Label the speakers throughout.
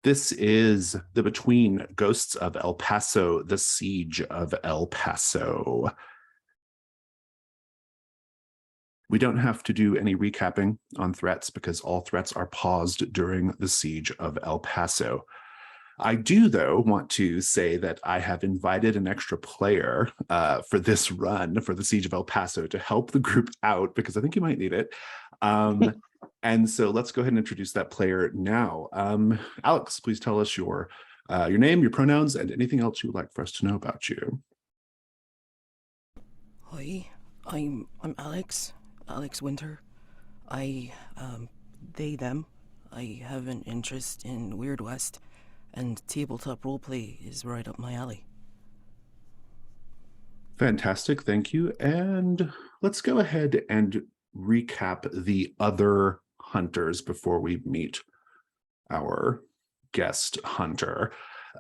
Speaker 1: This is the Between Ghosts of El Paso, the Siege of El Paso. We don't have to do any recapping on threats because all threats are paused during the Siege of El Paso. I do, though, want to say that I have invited an extra player for this run for the Siege of El Paso to help the group out because I think you might need it. And so let's go ahead and introduce that player now. Alex, please tell us your name, your pronouns, and anything else you would like for us to know about you.
Speaker 2: Hi, I'm Alex Winter. They, them. I have an interest in Weird West, and tabletop roleplay is right up my alley.
Speaker 1: Fantastic, thank you. And let's go ahead and recap the other hunters before we meet our guest hunter.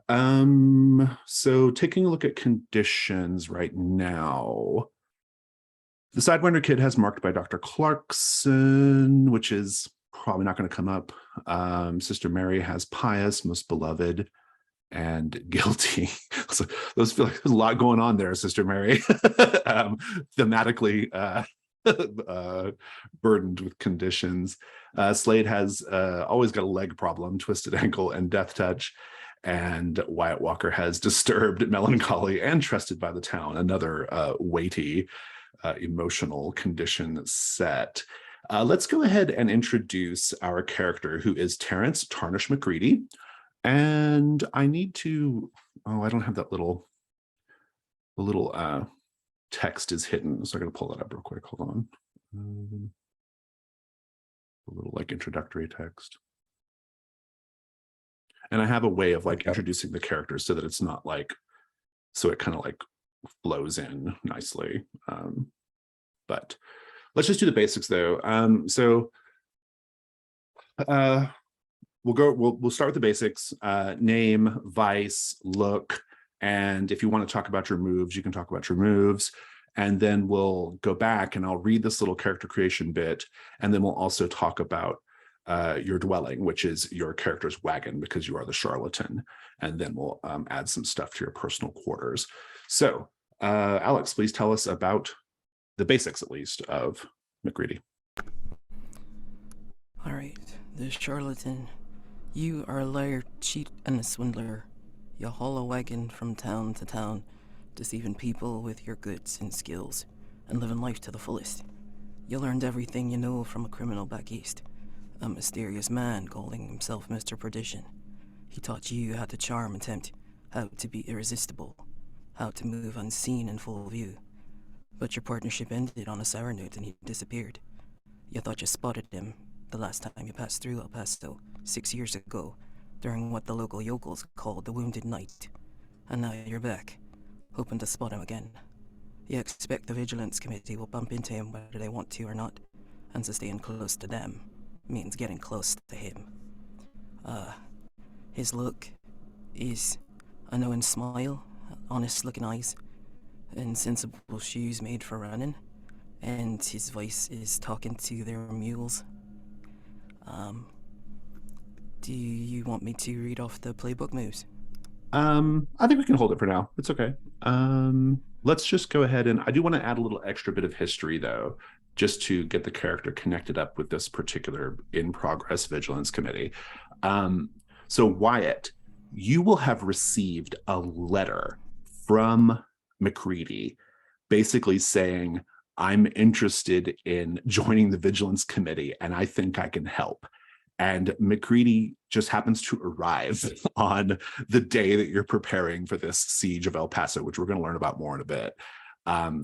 Speaker 1: So taking a look at conditions right now, the Sidewinder kid has marked by Dr. Clarkson, which is probably not going to come up. Sister Mary has pious, most beloved, and guilty. So those feel like there's a lot going on there, Sister Mary. Thematically burdened with conditions. Slade has always got a leg problem, twisted ankle, and death touch. And Wyatt Walker has disturbed, melancholy, and trusted by the town, another weighty emotional condition set. Let's go ahead and introduce our character, who is Terrence Tarnish McCready. And I need to, I don't have that the little text is hidden. So I'm going to pull that up real quick. Hold on. A little like introductory text. And I have a way of like introducing the characters so that it's not like, so it kind of like flows in nicely. But let's just do the basics though. We'll start with the basics, name, vice, look, and if you want to talk about your moves, you can talk about your moves, and then we'll go back and I'll read this little character creation bit, and then we'll also talk about your dwelling, which is your character's wagon, because you are the charlatan, and then we'll add some stuff to your personal quarters. So, Alex, please tell us about the basics, at least, of McCready.
Speaker 2: All right, the charlatan. You are a liar, cheat, and a swindler. You haul a wagon from town to town, deceiving people with your goods and skills, and living life to the fullest. You learned everything you know from a criminal back east, a mysterious man calling himself Mr. Perdition. He taught you how to charm and tempt, how to be irresistible, how to move unseen in full view. But your partnership ended on a sour note and he disappeared. You thought you spotted him the last time you passed through El Paso 6 years ago, during what the local yokels called the Wounded Night. And now you're back, hoping to spot him again. You expect the Vigilance Committee will bump into him whether they want to or not, and so staying close to them means getting close to him. His look is a knowing smile, honest-looking eyes, and sensible shoes made for running, and his voice is talking to their mules. Do you want me to read off the playbook moves?
Speaker 1: I think we can hold it for now. It's okay. Let's just go ahead, and I do want to add a little extra bit of history, though, just to get the character connected up with this particular in-progress Vigilance Committee. So Wyatt, you will have received a letter from McCready basically saying, I'm interested in joining the Vigilance Committee and I think I can help. And McCready just happens to arrive on the day that you're preparing for this Siege of El Paso, which we're going to learn about more in a bit.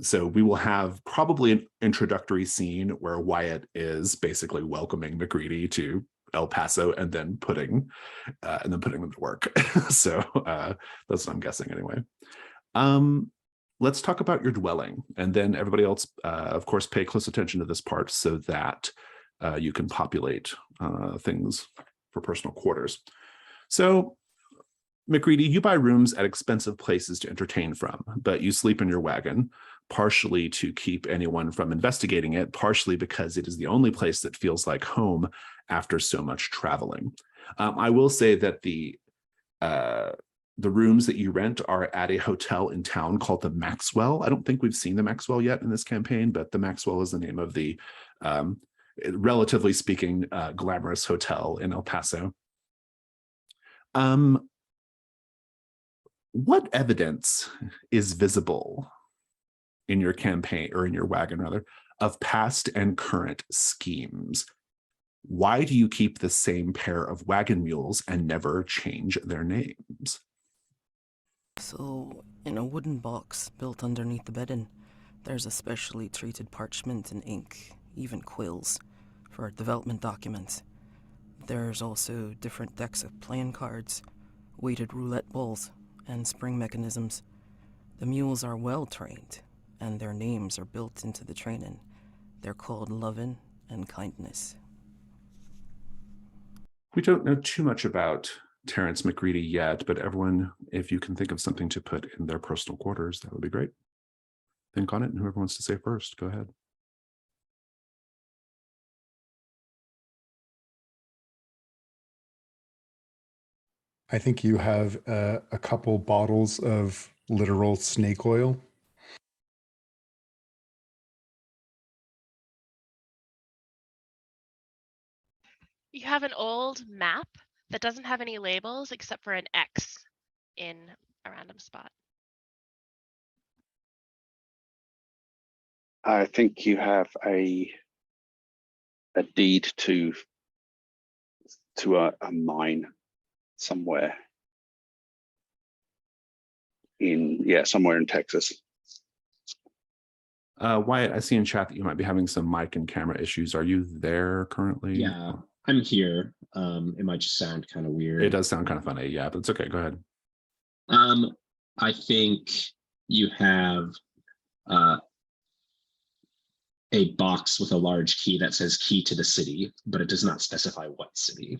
Speaker 1: So we will have probably an introductory scene where Wyatt is basically welcoming McCready to El Paso and then putting them to work. So that's what I'm guessing anyway. Let's talk about your dwelling, and then everybody else, of course, pay close attention to this part so that you can populate things for personal quarters. So, McCready, you buy rooms at expensive places to entertain from, but you sleep in your wagon, partially to keep anyone from investigating it, partially because it is the only place that feels like home after so much traveling. I will say that the rooms that you rent are at a hotel in town called the Maxwell. I don't think we've seen the Maxwell yet in this campaign, but the Maxwell is the name of the, relatively speaking, glamorous hotel in El Paso. What evidence is visible in your campaign, or in your wagon rather, of past and current schemes? Why do you keep the same pair of wagon mules and never change their names?
Speaker 2: So, in a wooden box built underneath the bedding, there's a specially treated parchment and ink, even quills, for development documents. There's also different decks of playing cards, weighted roulette balls, and spring mechanisms. The mules are well trained, and their names are built into the training. They're called Lovin' and Kindness.
Speaker 1: We don't know too much about Terrence McReady yet, but everyone, if you can think of something to put in their personal quarters, that would be great. Think on it, and whoever wants to say first, go ahead.
Speaker 3: I think you have a couple bottles of literal snake oil.
Speaker 4: You have an old map that doesn't have any labels except for an X in a random spot.
Speaker 5: I think you have a deed to a mine somewhere somewhere in Texas.
Speaker 1: Wyatt, I see in chat that you might be having some mic and camera issues. Are you there currently?
Speaker 6: Yeah, I'm here. It might just sound kind of weird.
Speaker 1: It does sound kind of funny, yeah, but it's okay. Go ahead.
Speaker 6: I think you have a box with a large key that says key to the city, but it does not specify what city.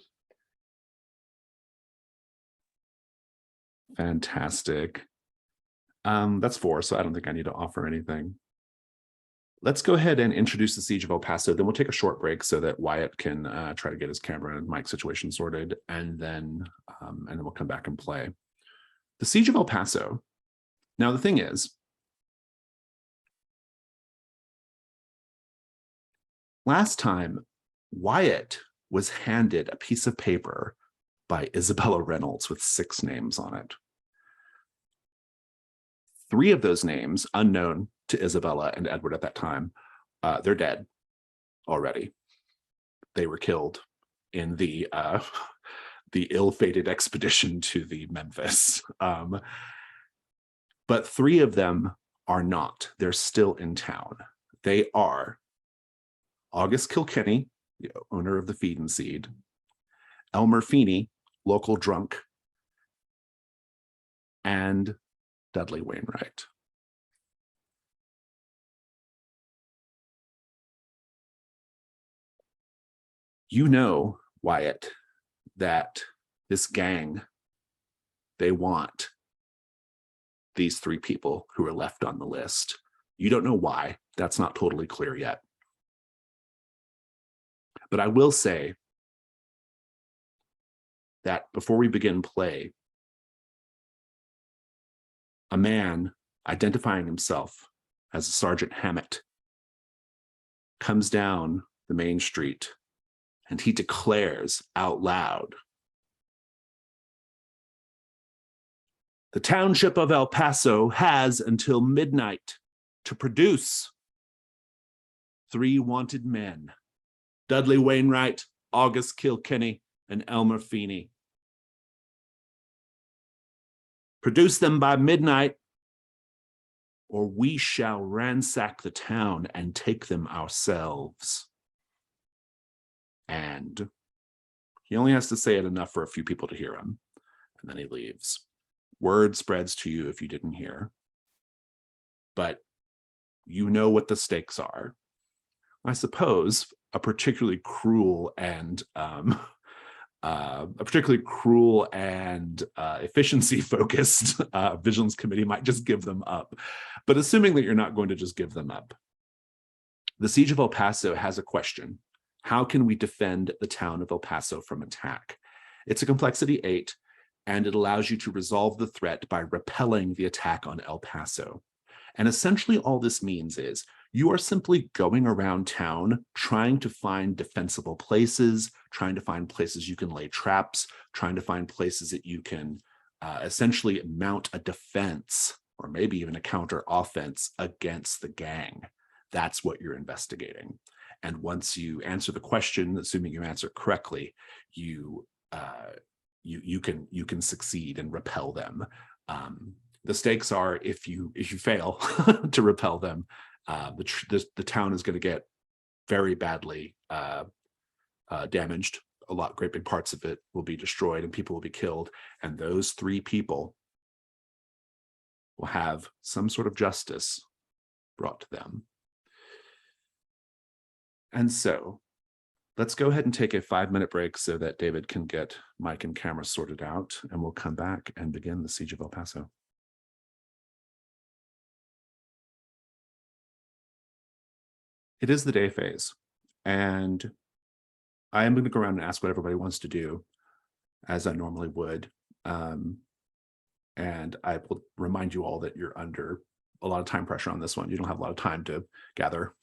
Speaker 1: Fantastic. That's 4, so I don't think I need to offer anything. Let's go ahead and introduce the Siege of El Paso. Then we'll take a short break so that Wyatt can try to get his camera and mic situation sorted, and then we'll come back and play. The Siege of El Paso. Now, the thing is, last time, Wyatt was handed a piece of paper by Isabella Reynolds with 6 names on it. 3 of those names, unknown to Isabella and Edward at that time, they're dead already. They were killed in the ill-fated expedition to the Memphis. But 3 of them are not. They're still in town. They are August Kilkenny, the owner of the Feed and Seed, Elmer Feeney, local drunk, and Dudley Wainwright. You know, Wyatt, that this gang, they want these 3 people who are left on the list. You don't know why. That's not totally clear yet. But I will say that before we begin play, a man identifying himself as Sergeant Hammett comes down the main street and he declares out loud, "The township of El Paso has until midnight to produce 3 wanted men, Dudley Wainwright, August Kilkenny, and Elmer Feeney. Produce them by midnight, or we shall ransack the town and take them ourselves." And he only has to say it enough for a few people to hear him, and then he leaves. Word spreads to you if you didn't hear. But you know what the stakes are. I suppose a particularly cruel and efficiency-focused Vigilance Committee might just give them up. But assuming that you're not going to just give them up, the Siege of El Paso has a question. How can we defend the town of El Paso from attack? It's a complexity 8, and it allows you to resolve the threat by repelling the attack on El Paso. And essentially all this means is you are simply going around town trying to find defensible places, trying to find places you can lay traps, trying to find places that you can essentially mount a defense or maybe even a counter offense against the gang. That's what you're investigating. And once you answer the question, assuming you answer it correctly, you can succeed and repel them. The stakes are if you fail to repel them, the town is going to get very badly damaged. Great big parts of it will be destroyed and people will be killed. And those 3 people will have some sort of justice brought to them. And so let's go ahead and take a 5-minute break so that David can get mic and camera sorted out, and we'll come back and begin the Siege of El Paso. It is the day phase, and I am going to go around and ask what everybody wants to do, as I normally would. And I will remind you all that you're under a lot of time pressure on this one. You don't have a lot of time to gather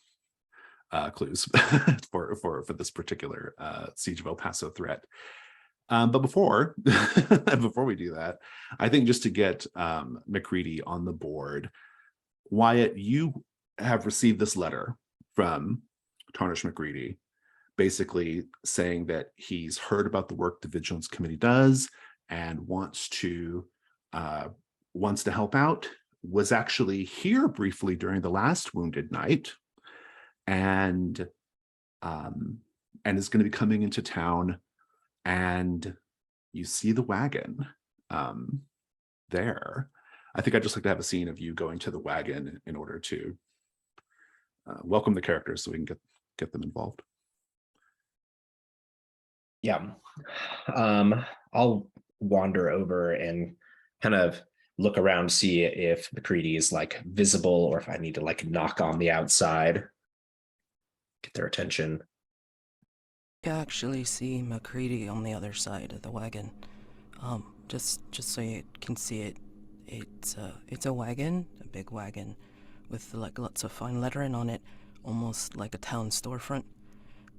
Speaker 1: clues for this particular Siege of El Paso threat. But before we do that, I think just to get McCready on the board, Wyatt, you have received this letter from Tarnish McCready, basically saying that he's heard about the work the Vigilance Committee does and wants to help out, was actually here briefly during the last Wounded Night, and is going to be coming into town, and you see the wagon there. I think I'd just like to have a scene of you going to the wagon in order to welcome the characters so we can get them involved.
Speaker 7: Yeah. I'll wander over and kind of look around, see if McCready is like visible or if I need to like knock on the outside, get their attention.
Speaker 2: You actually see McCready on the other side of the wagon. Just so you can see it, it's a wagon, a big wagon, with like lots of fine lettering on it, almost like a town storefront,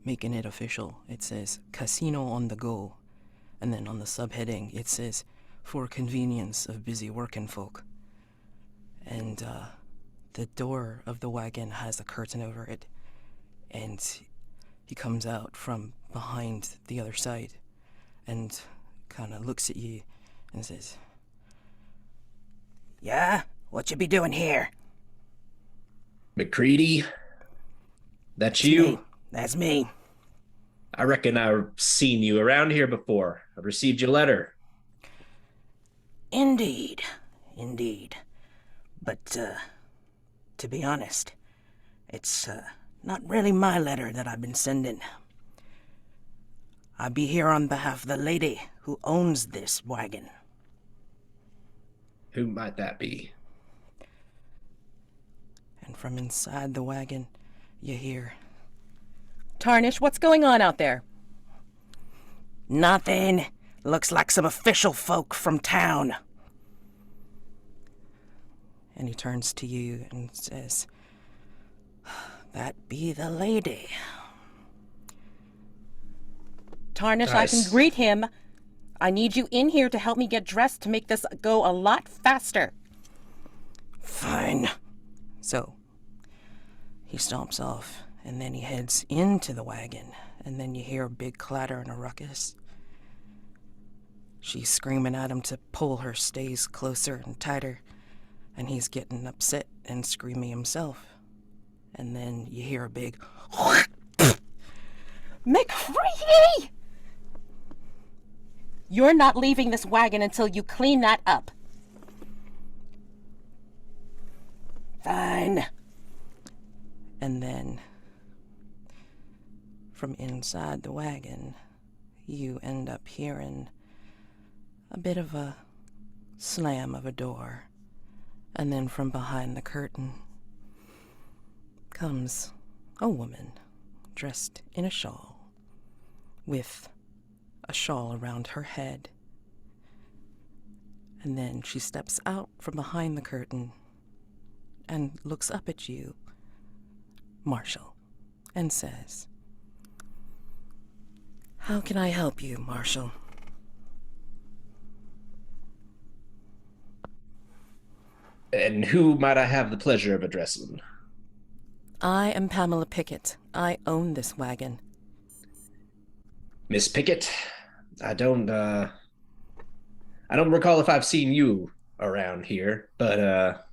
Speaker 2: making it official. It says "Casino on the go," and then on the subheading it says "For convenience of busy working folk." And the door of the wagon has a curtain over it, and he comes out from behind the other side and kind of looks at you and says, "Yeah, what you be doing here?"
Speaker 7: McCready, that's you?
Speaker 2: Me. That's me.
Speaker 7: I reckon I've seen you around here before. I've received your letter.
Speaker 2: Indeed. But, to be honest, it's, not really my letter that I've been sending. I be here on behalf of the lady who owns this wagon.
Speaker 7: Who might that be?
Speaker 2: And from inside the wagon, you hear, "Tarnish, what's going on out there?" "Nothing. Looks like some official folk from town." And he turns to you and says, "That be the lady." "Tarnish, I can greet him. I need you in here to help me get dressed to make this go a lot faster." "Fine." So he stomps off, and then he heads into the wagon, and then you hear a big clatter and a ruckus. She's screaming at him to pull her stays closer and tighter, and he's getting upset and screaming himself. And then you hear a big "McCready! You're not leaving this wagon until you clean that up." "Fine." And then from inside the wagon, you end up hearing a bit of a slam of a door. And then from behind the curtain comes a woman dressed in a shawl with a shawl around her head. And then she steps out from behind the curtain and looks up at you, Marshall, and says, "How can I help you, Marshall?"
Speaker 7: And who might I have the pleasure of addressing?
Speaker 2: I am Pamela Pickett. I own this wagon.
Speaker 7: Miss Pickett? I don't recall if I've seen you around here, but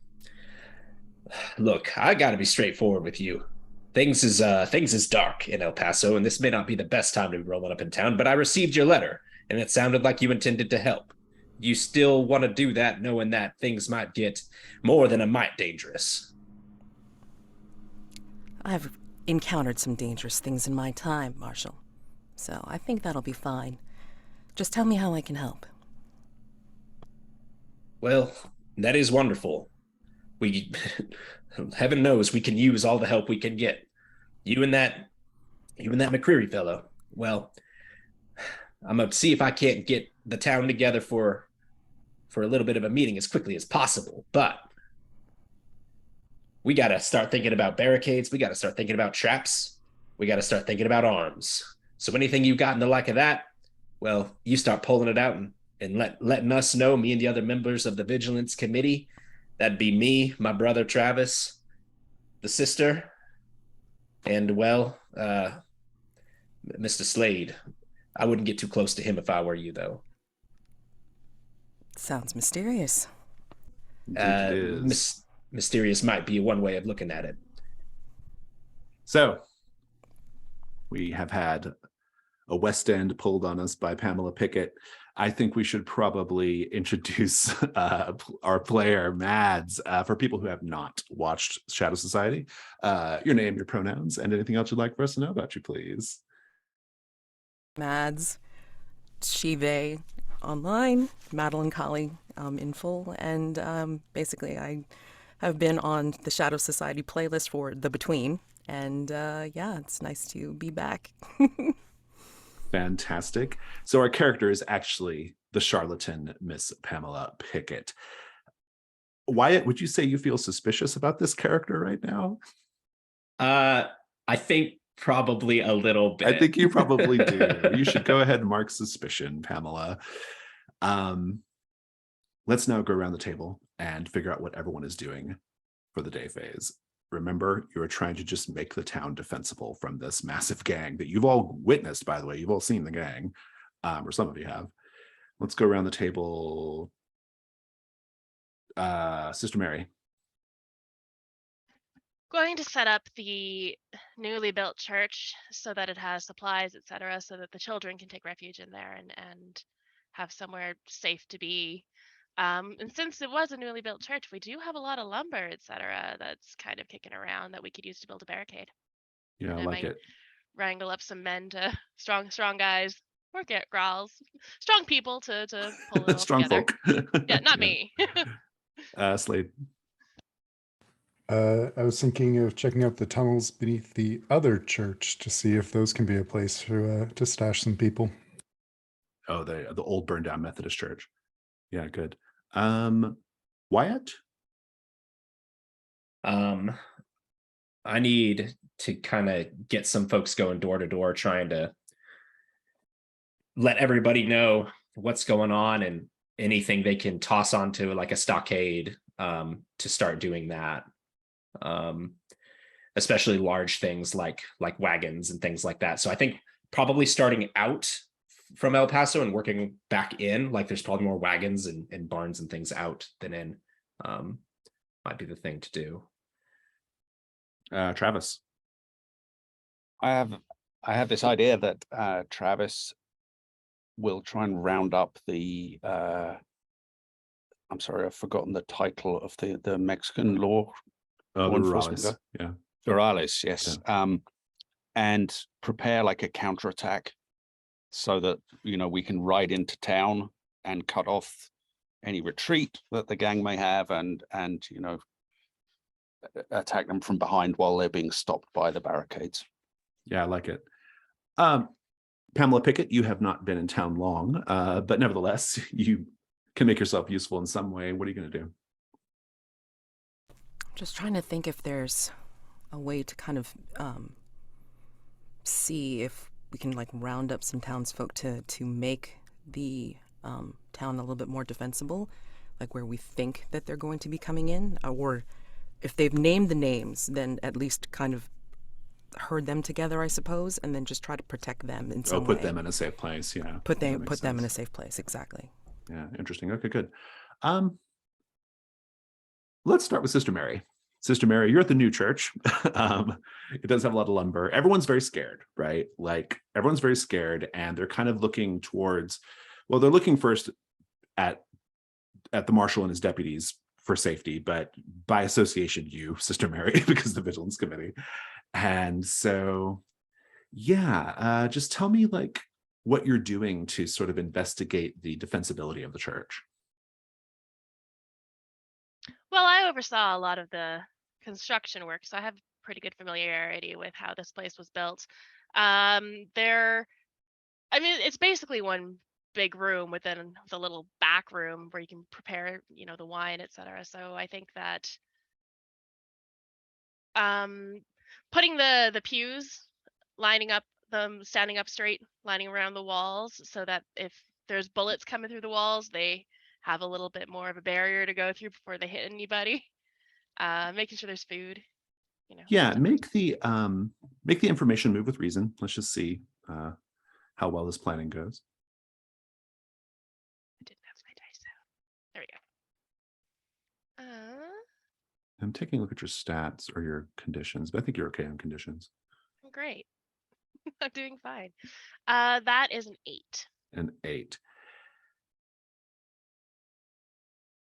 Speaker 7: look, I gotta be straightforward with you. Things is dark in El Paso, and this may not be the best time to be rolling up in town, but I received your letter, and it sounded like you intended to help. You still want to do that, knowing that things might get more than a mite dangerous.
Speaker 2: I've encountered some dangerous things in my time, Marshall. So I think that'll be fine. Just tell me how I can help.
Speaker 7: Well, that is wonderful. We, heaven knows, we can use all the help we can get. You and that McCreary fellow. Well, I'm gonna see if I can't get the town together for a little bit of a meeting as quickly as possible. But we got to start thinking about barricades. We got to start thinking about traps. We got to start thinking about arms. So anything you got in the like of that, well, you start pulling it out and letting us know, me and the other members of the Vigilance Committee. That'd be me, my brother Travis, the sister, and, well, Mr. Slade. I wouldn't get too close to him if I were you, though.
Speaker 2: Sounds mysterious.
Speaker 1: Indeed it is.
Speaker 7: Mysterious might be one way of looking at it.
Speaker 1: So we have had a West End pulled on us by Pamela Pickett. I think we should probably introduce our player, Mads, for people who have not watched Shadow Society. Your name, your pronouns, and anything else you'd like for us to know about you, please.
Speaker 2: Mads, she, they, online, Madeline Colley in full, and basically I have been on the Shadow Society playlist for The Between, and yeah, it's nice to be back.
Speaker 1: Fantastic. So our character is actually the charlatan, Miss Pamela Pickett. Wyatt, would you say you feel suspicious about this character right now?
Speaker 7: I think probably a little bit.
Speaker 1: I think you probably do. You should go ahead and mark suspicion, Pamela. Let's now go around the table and figure out what everyone is doing for the day phase. Remember, you are trying to just make the town defensible from this massive gang that you've all witnessed, by the way. You've all seen the gang, or some of you have. Let's go around the table. Sister Mary.
Speaker 4: Going to set up the newly built church so that it has supplies, etc., so that the children can take refuge in there and have somewhere safe to be. And since it was a newly built church, we do have a lot of lumber, etc., that's kind of kicking around that we could use to build a barricade.
Speaker 1: Yeah, I like it.
Speaker 4: Wrangle up some men to strong guys, or get growls, strong people to pull it all
Speaker 1: Strong
Speaker 4: together.
Speaker 1: folk.
Speaker 4: Yeah, not me.
Speaker 1: Slade.
Speaker 3: I was thinking of checking out the tunnels beneath the other church to see if those can be a place to stash some people.
Speaker 1: Oh, the old burned down Methodist church. Yeah, good. Wyatt?
Speaker 7: I need to kind of get some folks going door to door, trying to let everybody know what's going on and anything they can toss onto like a stockade, to start doing that. Especially large things like wagons and things like that. So I think probably starting out from El Paso and working back in, like there's probably more wagons and barns and things out than in, might be the thing to do.
Speaker 1: Travis.
Speaker 8: I have this idea that Travis will try and round up the I'm sorry, I've forgotten the title of the Mexican law enforcement guy.
Speaker 1: Yeah.
Speaker 8: Virales, yes. Yeah. And prepare like a counterattack so that, we can ride into town and cut off any retreat that the gang may have and attack them from behind while they're being stopped by the barricades.
Speaker 1: Yeah, I like it. Pamela Pickett, you have not been in town long, but nevertheless, you can make yourself useful in some way. What are you going to do?
Speaker 2: Just trying to think if there's a way to kind of see if we can like round up some townsfolk to make the town a little bit more defensible, like where we think that they're going to be coming in, or if they've named the names, then at least kind of herd them together, I suppose, and then just try to protect them in some way.
Speaker 1: Put them in a safe place. Yeah.
Speaker 2: Put them in a safe place. Exactly.
Speaker 1: Yeah. Interesting. Okay, good. Let's start with Sister Mary. Sister Mary, you're at the new church. It does have a lot of lumber. Everyone's very scared, right? Like everyone's very scared, and they're kind of looking towards, well, they're looking first at the marshal and his deputies for safety, but by association, you, Sister Mary, because the Vigilance Committee. And so, yeah, just tell me like what you're doing to sort of investigate the defensibility of the church.
Speaker 4: Well, I oversaw a lot of the construction work, so I have pretty good familiarity with how this place was built. It's basically one big room within the little back room where you can prepare, the wine, etc. So I think that putting the pews, lining up them, standing up straight, lining around the walls, so that if there's bullets coming through the walls, they have a little bit more of a barrier to go through before they hit anybody. Making sure there's food.
Speaker 1: Yeah, make the information move with reason. Let's just see how well this planning goes.
Speaker 4: I didn't have my dice out. There we go.
Speaker 1: I'm taking a look at your stats or your conditions, but I think you're okay on conditions.
Speaker 4: Great. I'm doing fine. That is an 8.
Speaker 1: An 8.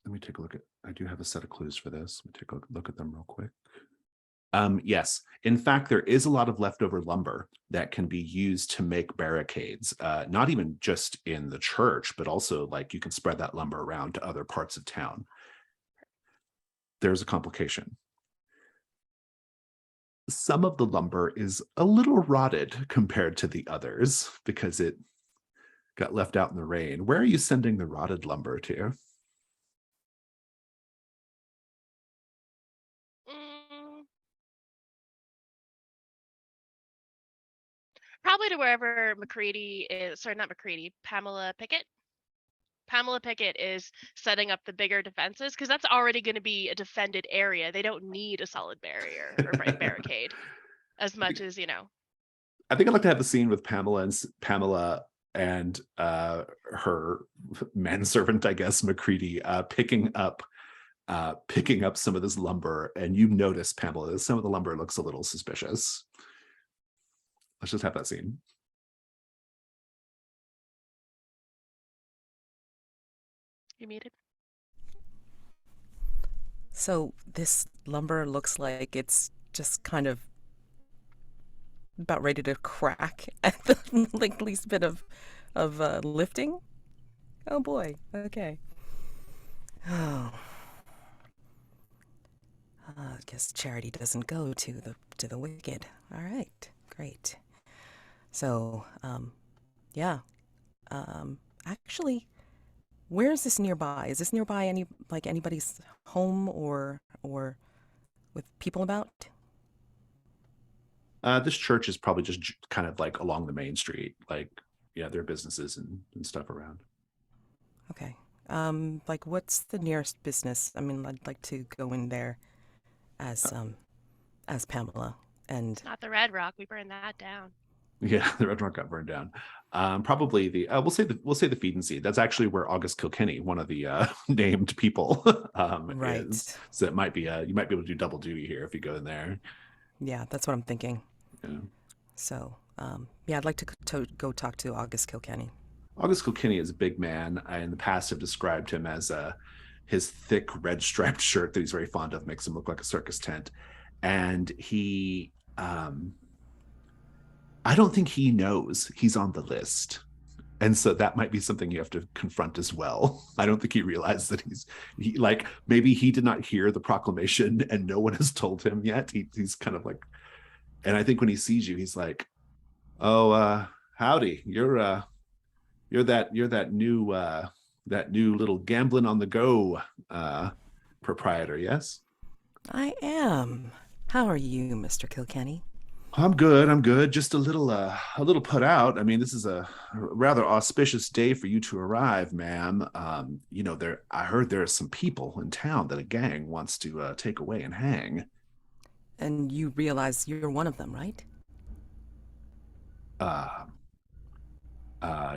Speaker 1: Let me take a look at, I do have a set of clues for this. Let me take a look at them real quick. Yes, in fact, there is a lot of leftover lumber that can be used to make barricades, not even just in the church, but also like you can spread that lumber around to other parts of town. There's a complication. Some of the lumber is a little rotted compared to the others because it got left out in the rain. Where are you sending the rotted lumber to?
Speaker 4: Probably to wherever McCready is, sorry, not McCready, Pamela Pickett. Pamela Pickett is setting up the bigger defenses because that's already going to be a defended area. They don't need a solid barrier or barricade as much as,
Speaker 1: I think I'd like to have a scene with Pamela and her manservant, I guess, McCready, picking up some of this lumber, and you notice, Pamela, that some of the lumber looks a little suspicious. Let's just have that scene.
Speaker 4: You muted.
Speaker 2: So this lumber looks like it's just kind of about ready to crack at the like least bit of lifting. Oh boy. Okay. Oh. I guess charity doesn't go to the wicked. All right. Great. So, yeah. Actually, where is this nearby? Is this nearby anybody's home or with people about?
Speaker 1: This church is probably just kind of like along the main street. Like, yeah, there are businesses and stuff around.
Speaker 2: Okay. Like what's the nearest business? I mean, I'd like to go in there as Pamela. And
Speaker 4: not the Red Rock. We burned that down.
Speaker 1: Yeah, the Red Rock got burned down. Probably the we'll say the Feed and Seed. That's actually where August Kilkenny, one of the named people,
Speaker 2: right.
Speaker 1: is. So it might be you might be able to do double duty here if you go in there.
Speaker 2: Yeah, that's what I'm thinking.
Speaker 1: Yeah.
Speaker 2: So yeah, I'd like to go talk to August Kilkenny.
Speaker 1: August Kilkenny is a big man. I in the past have described him as his thick red striped shirt that he's very fond of makes him look like a circus tent, and he. I don't think he knows he's on the list. And so that might be something you have to confront as well. I don't think he realized that maybe he did not hear the proclamation and no one has told him yet. He's kind of like, and I think when he sees you, he's like, oh, howdy. You're that new little gambling on the go proprietor, yes?
Speaker 2: I am. How are you, Mr. Kilkenny?
Speaker 1: I'm good. I'm good. Just a little put out. I mean, this is a rather auspicious day for you to arrive, ma'am. I heard there are some people in town that a gang wants to take away and hang.
Speaker 2: And you realize you're one of them, right?
Speaker 1: Uh,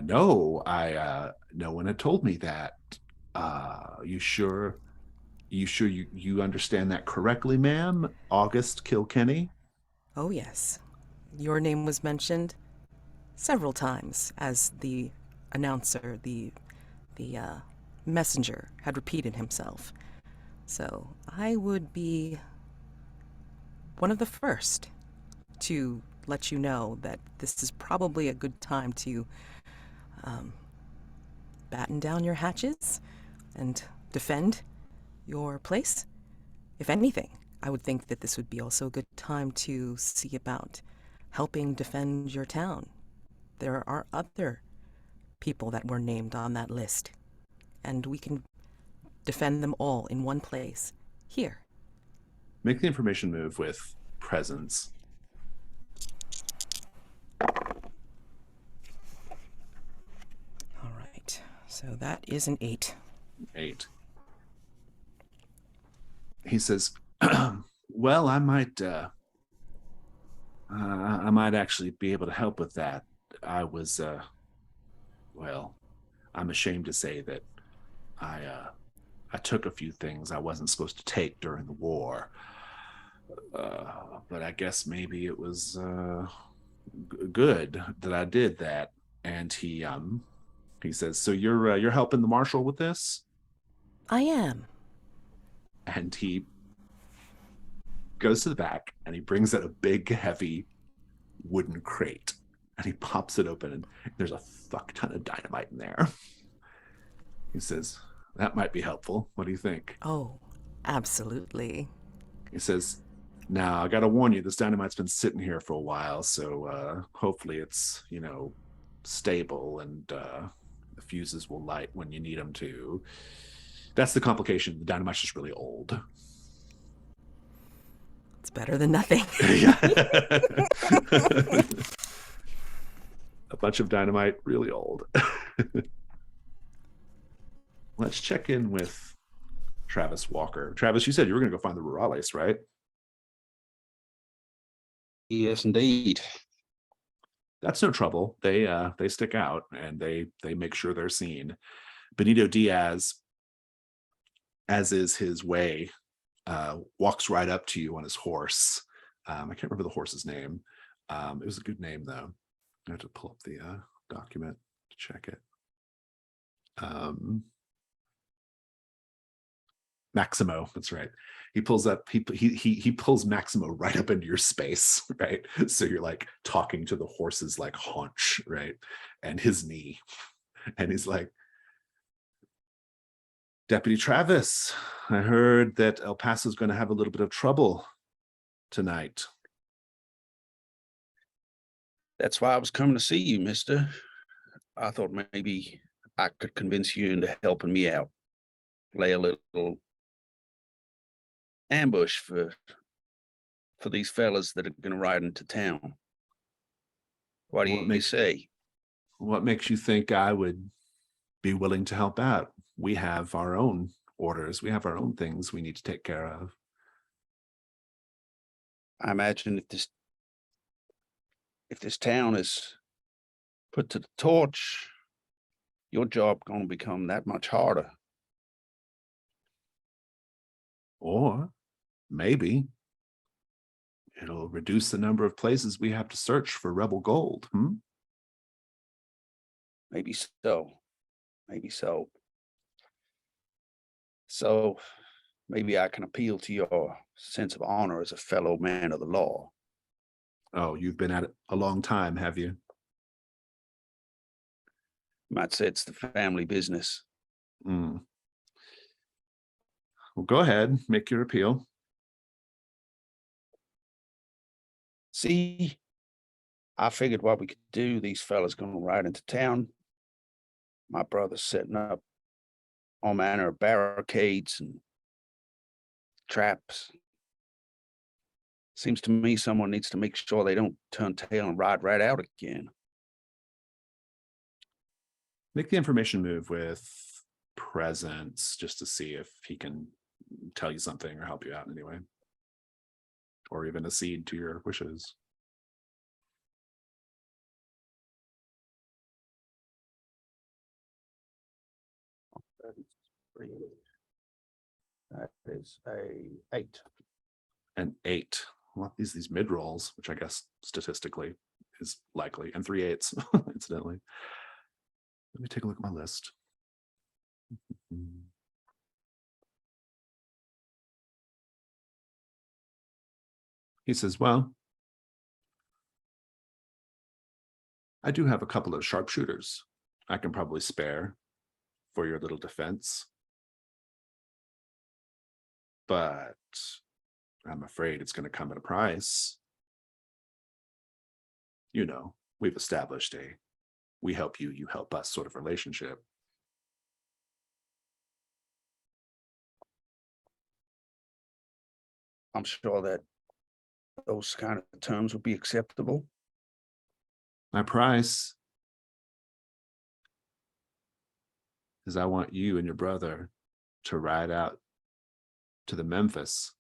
Speaker 1: no, no one had told me that. You sure? You understand that correctly, ma'am? August Kilkenny?
Speaker 2: Oh, yes. Your name was mentioned several times as the announcer, the messenger had repeated himself. So I would be one of the first to let you know that this is probably a good time to batten down your hatches and defend your place. If anything, I would think that this would be also a good time to see about helping defend your town. There are other people that were named on that list, and we can defend them all in one place. Here.
Speaker 1: Make the information move with presence.
Speaker 2: All right. So that is an 8.
Speaker 1: 8. He says, well, I might actually be able to help with that. I was well, I'm ashamed to say that I took a few things I wasn't supposed to take during the war. But I guess maybe it was good that I did that. And he says, so you're helping the marshal with this?
Speaker 2: I am.
Speaker 1: And he goes to the back and he brings out a big, heavy wooden crate and he pops it open and there's a fuck ton of dynamite in there. He says, that might be helpful. What do you think?
Speaker 2: Oh, absolutely.
Speaker 1: He says, now I got to warn you, this dynamite's been sitting here for a while, so hopefully it's, stable and the fuses will light when you need them to. That's the complication. The dynamite's just really old.
Speaker 2: It's better than nothing.
Speaker 1: A bunch of dynamite, really old. Let's check in with Travis Walker. Travis, you said you were going to go find the Rurales, right?
Speaker 8: Yes, indeed.
Speaker 1: That's no trouble. They stick out and they make sure they're seen. Benito Diaz, as is his way, walks right up to you on his horse. I can't remember the horse's name. It was a good name though. I have to pull up the document to check it. Maximo, that's right. He pulls up, he pulls Maximo right up into your space, right? So you're like talking to the horse's like haunch, right? And his knee. And he's like, Deputy Travis, I heard that El Paso's going to have a little bit of trouble tonight.
Speaker 8: That's why I was coming to see you, mister. I thought maybe I could convince you into helping me out. Lay a little ambush for these fellas that are going to ride into town. What do you say?
Speaker 1: What makes you think I would be willing to help out? We have our own orders. We have our own things we need to take care of.
Speaker 8: I imagine if this town is put to the torch, your job going to become that much harder.
Speaker 1: Or maybe it'll reduce the number of places we have to search for rebel gold.
Speaker 8: Maybe so. Maybe so. So maybe I can appeal to your sense of honor as a fellow man of the law.
Speaker 1: Oh, you've been at it a long time, have you?
Speaker 8: Might say it's the family business.
Speaker 1: Well, go ahead, make your appeal.
Speaker 8: See, I figured what we could do, these fellas gonna ride into town. My brother's setting up all manner of barricades and traps. Seems to me someone needs to make sure they don't turn tail and ride right out again.
Speaker 1: Make the information move with presence just to see if he can tell you something or help you out in any way. Or even accede to your wishes.
Speaker 8: That is a 8.
Speaker 1: An 8. Well, these mid rolls, which I guess statistically is likely, and 3 8s, incidentally. Let me take a look at my list. He says, well, I do have a couple of sharpshooters I can probably spare for your little defense. But I'm afraid it's going to come at a price. You know, we've established a we help you, you help us sort of relationship.
Speaker 8: I'm sure that those kind of terms would be acceptable.
Speaker 1: My price is I want you and your brother to ride out to the Memphis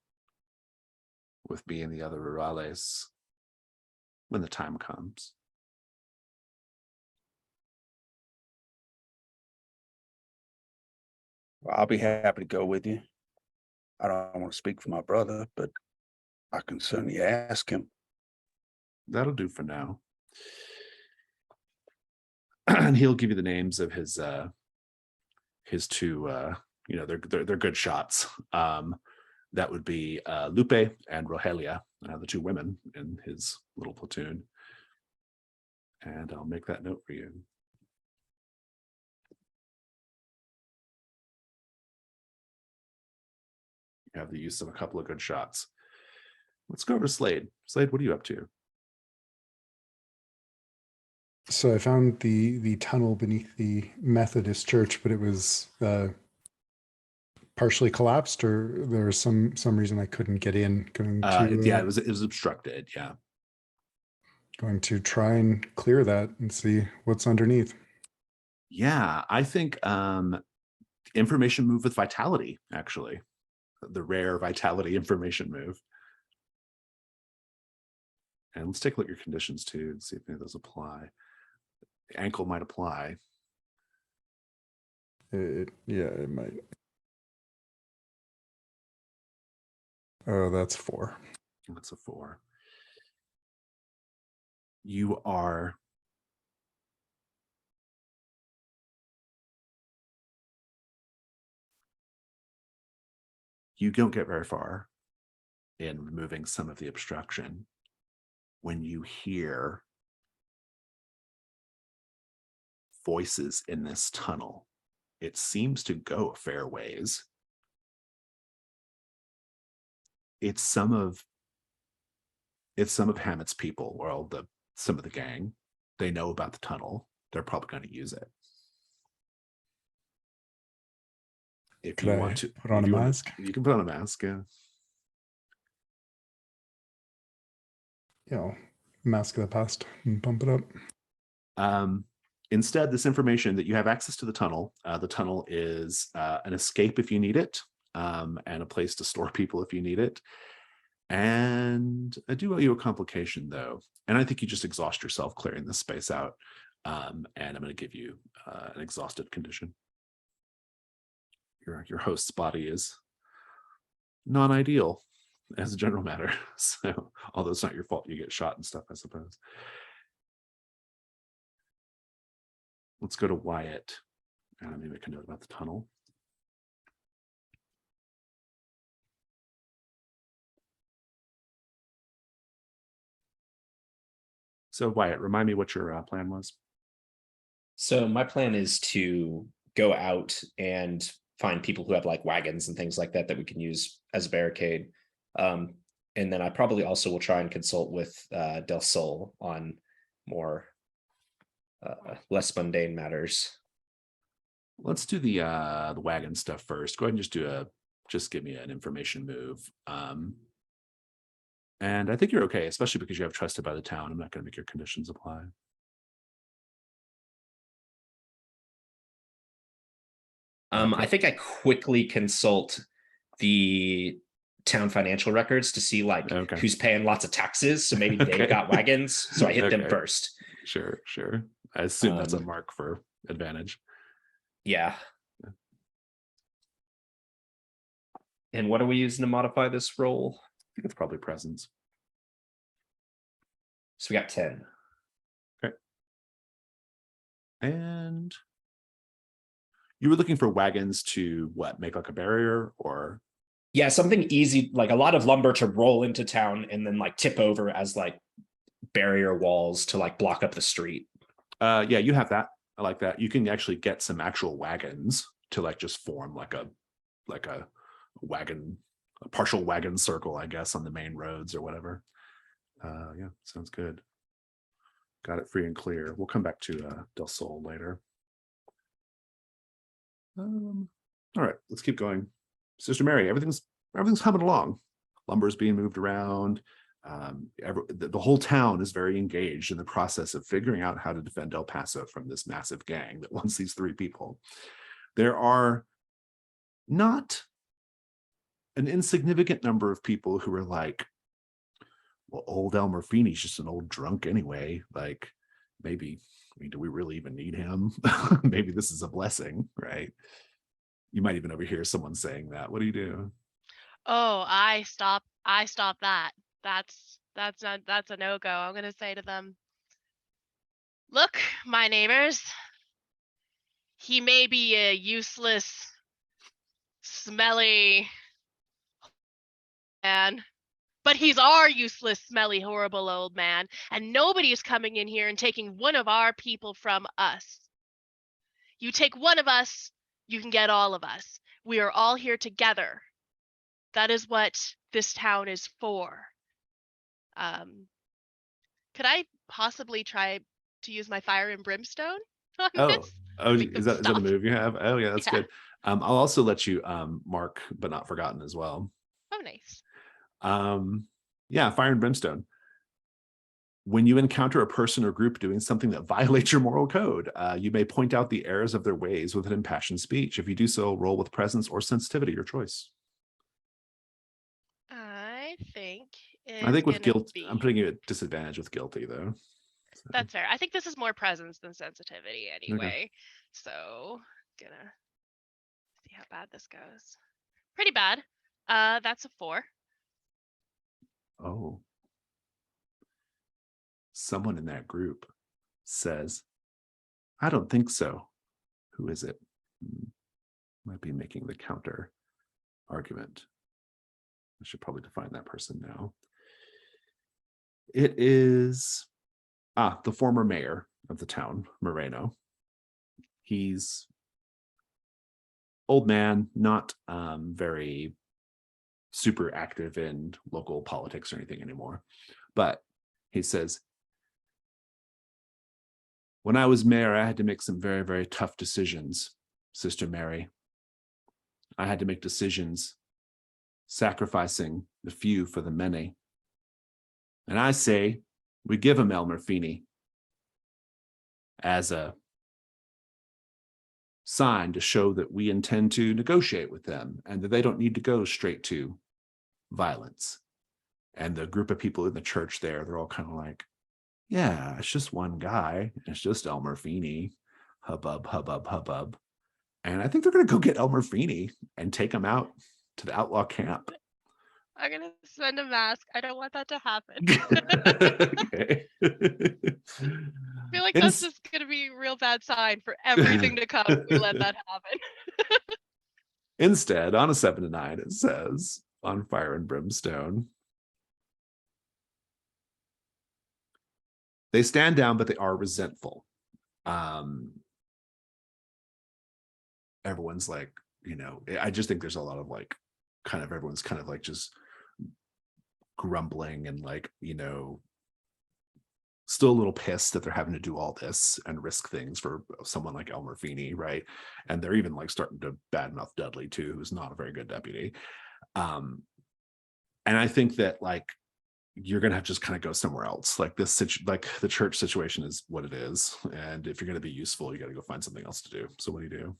Speaker 1: with me and the other rurales when the time comes.
Speaker 8: Well, I'll be happy to go with you. I don't want to speak for my brother, but I can certainly ask him.
Speaker 1: That'll do for now. And he'll give you the names of his two you know, they're good shots. That would be Lupe and Rogelia, the 2 women in his little platoon. And I'll make that note for you. You have the use of a couple of good shots. Let's go over to Slade. Slade, what are you up to?
Speaker 3: So I found the tunnel beneath the Methodist church, but it was partially collapsed, or there was some reason I couldn't get in.
Speaker 1: Yeah, it was obstructed. Yeah.
Speaker 3: Going to try and clear that and see what's underneath.
Speaker 1: Yeah, I think information move with vitality, actually. The rare vitality information move. And let's take a look at your conditions too and see if any of those apply. The ankle might apply.
Speaker 3: Yeah, it might. Oh, that's 4.
Speaker 1: That's a 4. You are you don't get very far in removing some of the obstruction when you hear voices in this tunnel. It seems to go a fair ways. It's some of Hammett's people, or some of the gang. They know about the tunnel. They're probably going to use it. If you want to
Speaker 3: put on a mask,
Speaker 1: you can put on a mask. Yeah.
Speaker 3: You know, mask of the past and bump it up.
Speaker 1: Instead, this information that you have access to the tunnel is an escape if you need it, and a place to store people if you need it. And I do owe you a complication, though. And I think you just exhaust yourself clearing this space out. And I'm going to give you an exhausted condition. Your host's body is non-ideal as a general matter. So, although it's not your fault, you get shot and stuff, I suppose. Let's go to Wyatt. And let me make a note about the tunnel. So Wyatt, remind me what your plan was.
Speaker 7: So my plan is to go out and find people who have like wagons and things like that we can use as a barricade. And then I probably also will try and consult with Del Sol on more less mundane matters.
Speaker 1: Let's do the wagon stuff first. Go ahead and just give me an information move. And I think you're okay, especially because you have trusted by the town. I'm not going to make your conditions apply.
Speaker 7: I think I quickly consult the town financial records to see like who's paying lots of taxes. So maybe they've got wagons. So I hit them first.
Speaker 1: Sure. I assume that's a mark for advantage.
Speaker 7: Yeah. And what are we using to modify this roll?
Speaker 1: I think it's probably presence.
Speaker 7: So we got 10.
Speaker 1: Okay. And you were looking for wagons to what? Make like a barrier or?
Speaker 7: Yeah, something easy, like a lot of lumber to roll into town and then like tip over as like barrier walls to like block up the street.
Speaker 1: Yeah, you have that. I like that. You can actually get some actual wagons to like just form like a wagon, a partial wagon circle, I guess, on the main roads or whatever. Yeah, sounds good. Got it free and clear. We'll come back to Del Sol later. All right, let's keep going. Sister Mary, everything's humming along. Lumber's being moved around. The whole town is very engaged in the process of figuring out how to defend El Paso from this massive gang that wants these 3 people. There are not an insignificant number of people who are like, well, old Elmer Feeney's just an old drunk anyway. Like, maybe, I mean, do we really even need him? Maybe this is a blessing, right? You might even overhear someone saying that. What do you do?
Speaker 4: Oh, I stop that. That's a no-go. I'm gonna say to them, look, my neighbors, he may be a useless, smelly man, but he's our useless, smelly, horrible old man, and nobody's coming in here and taking one of our people from us. You take one of us, you can get all of us. We are all here together. That is what this town is for. Could I possibly try to use my fire and brimstone on this?
Speaker 1: Is that a move you have? Oh yeah, that's good. I'll also let you mark but not forgotten as well.
Speaker 4: Oh, nice.
Speaker 1: Yeah, fire and brimstone. When you encounter a person or group doing something that violates your moral code, you may point out the errors of their ways with an impassioned speech. If you do so, roll with presence or sensitivity, your choice.
Speaker 4: I think
Speaker 1: with guilt, I'm putting you at disadvantage with guilty though. So.
Speaker 4: That's fair. I think this is more presence than sensitivity anyway. Okay. So gonna see how bad this goes. Pretty bad. That's a 4.
Speaker 1: Oh. Someone in that group says, I don't think so. Who is it? Might be making the counter argument. I should probably define that person now. It is the former mayor of the town, Moreno. He's old man, not very super active in local politics or anything anymore. But he says, when I was mayor, I had to make some very, very tough decisions, Sister Mary. I had to make decisions sacrificing the few for the many. And I say, we give him Elmer Feeney as a sign to show that we intend to negotiate with them and that they don't need to go straight to violence. And the group of people in the church there, they're all kind of like, yeah, it's just one guy. It's just Elmer Feeney. Hubbub, hubbub, hubbub. And I think they're going to go get Elmer Feeney and take him out to the outlaw camp.
Speaker 4: I'm going to send a mask. I don't want that to happen.
Speaker 1: Okay.
Speaker 4: I feel like that's just going to be a real bad sign for everything to come if we let that happen.
Speaker 1: Instead, on a 7 to 9, it says, on fire and brimstone. They stand down, but they are resentful. Everyone's like, I just think there's a lot of like, everyone's kind of like just grumbling and like, still a little pissed that they're having to do all this and risk things for someone like Elmer Feeney, right? And they're even like starting to badmouth Dudley too, who's not a very good deputy. And I think that like you're gonna have to just kind of go somewhere else. Like like the church situation is what it is, and if you're gonna be useful, you got to go find something else to do. So what do you do?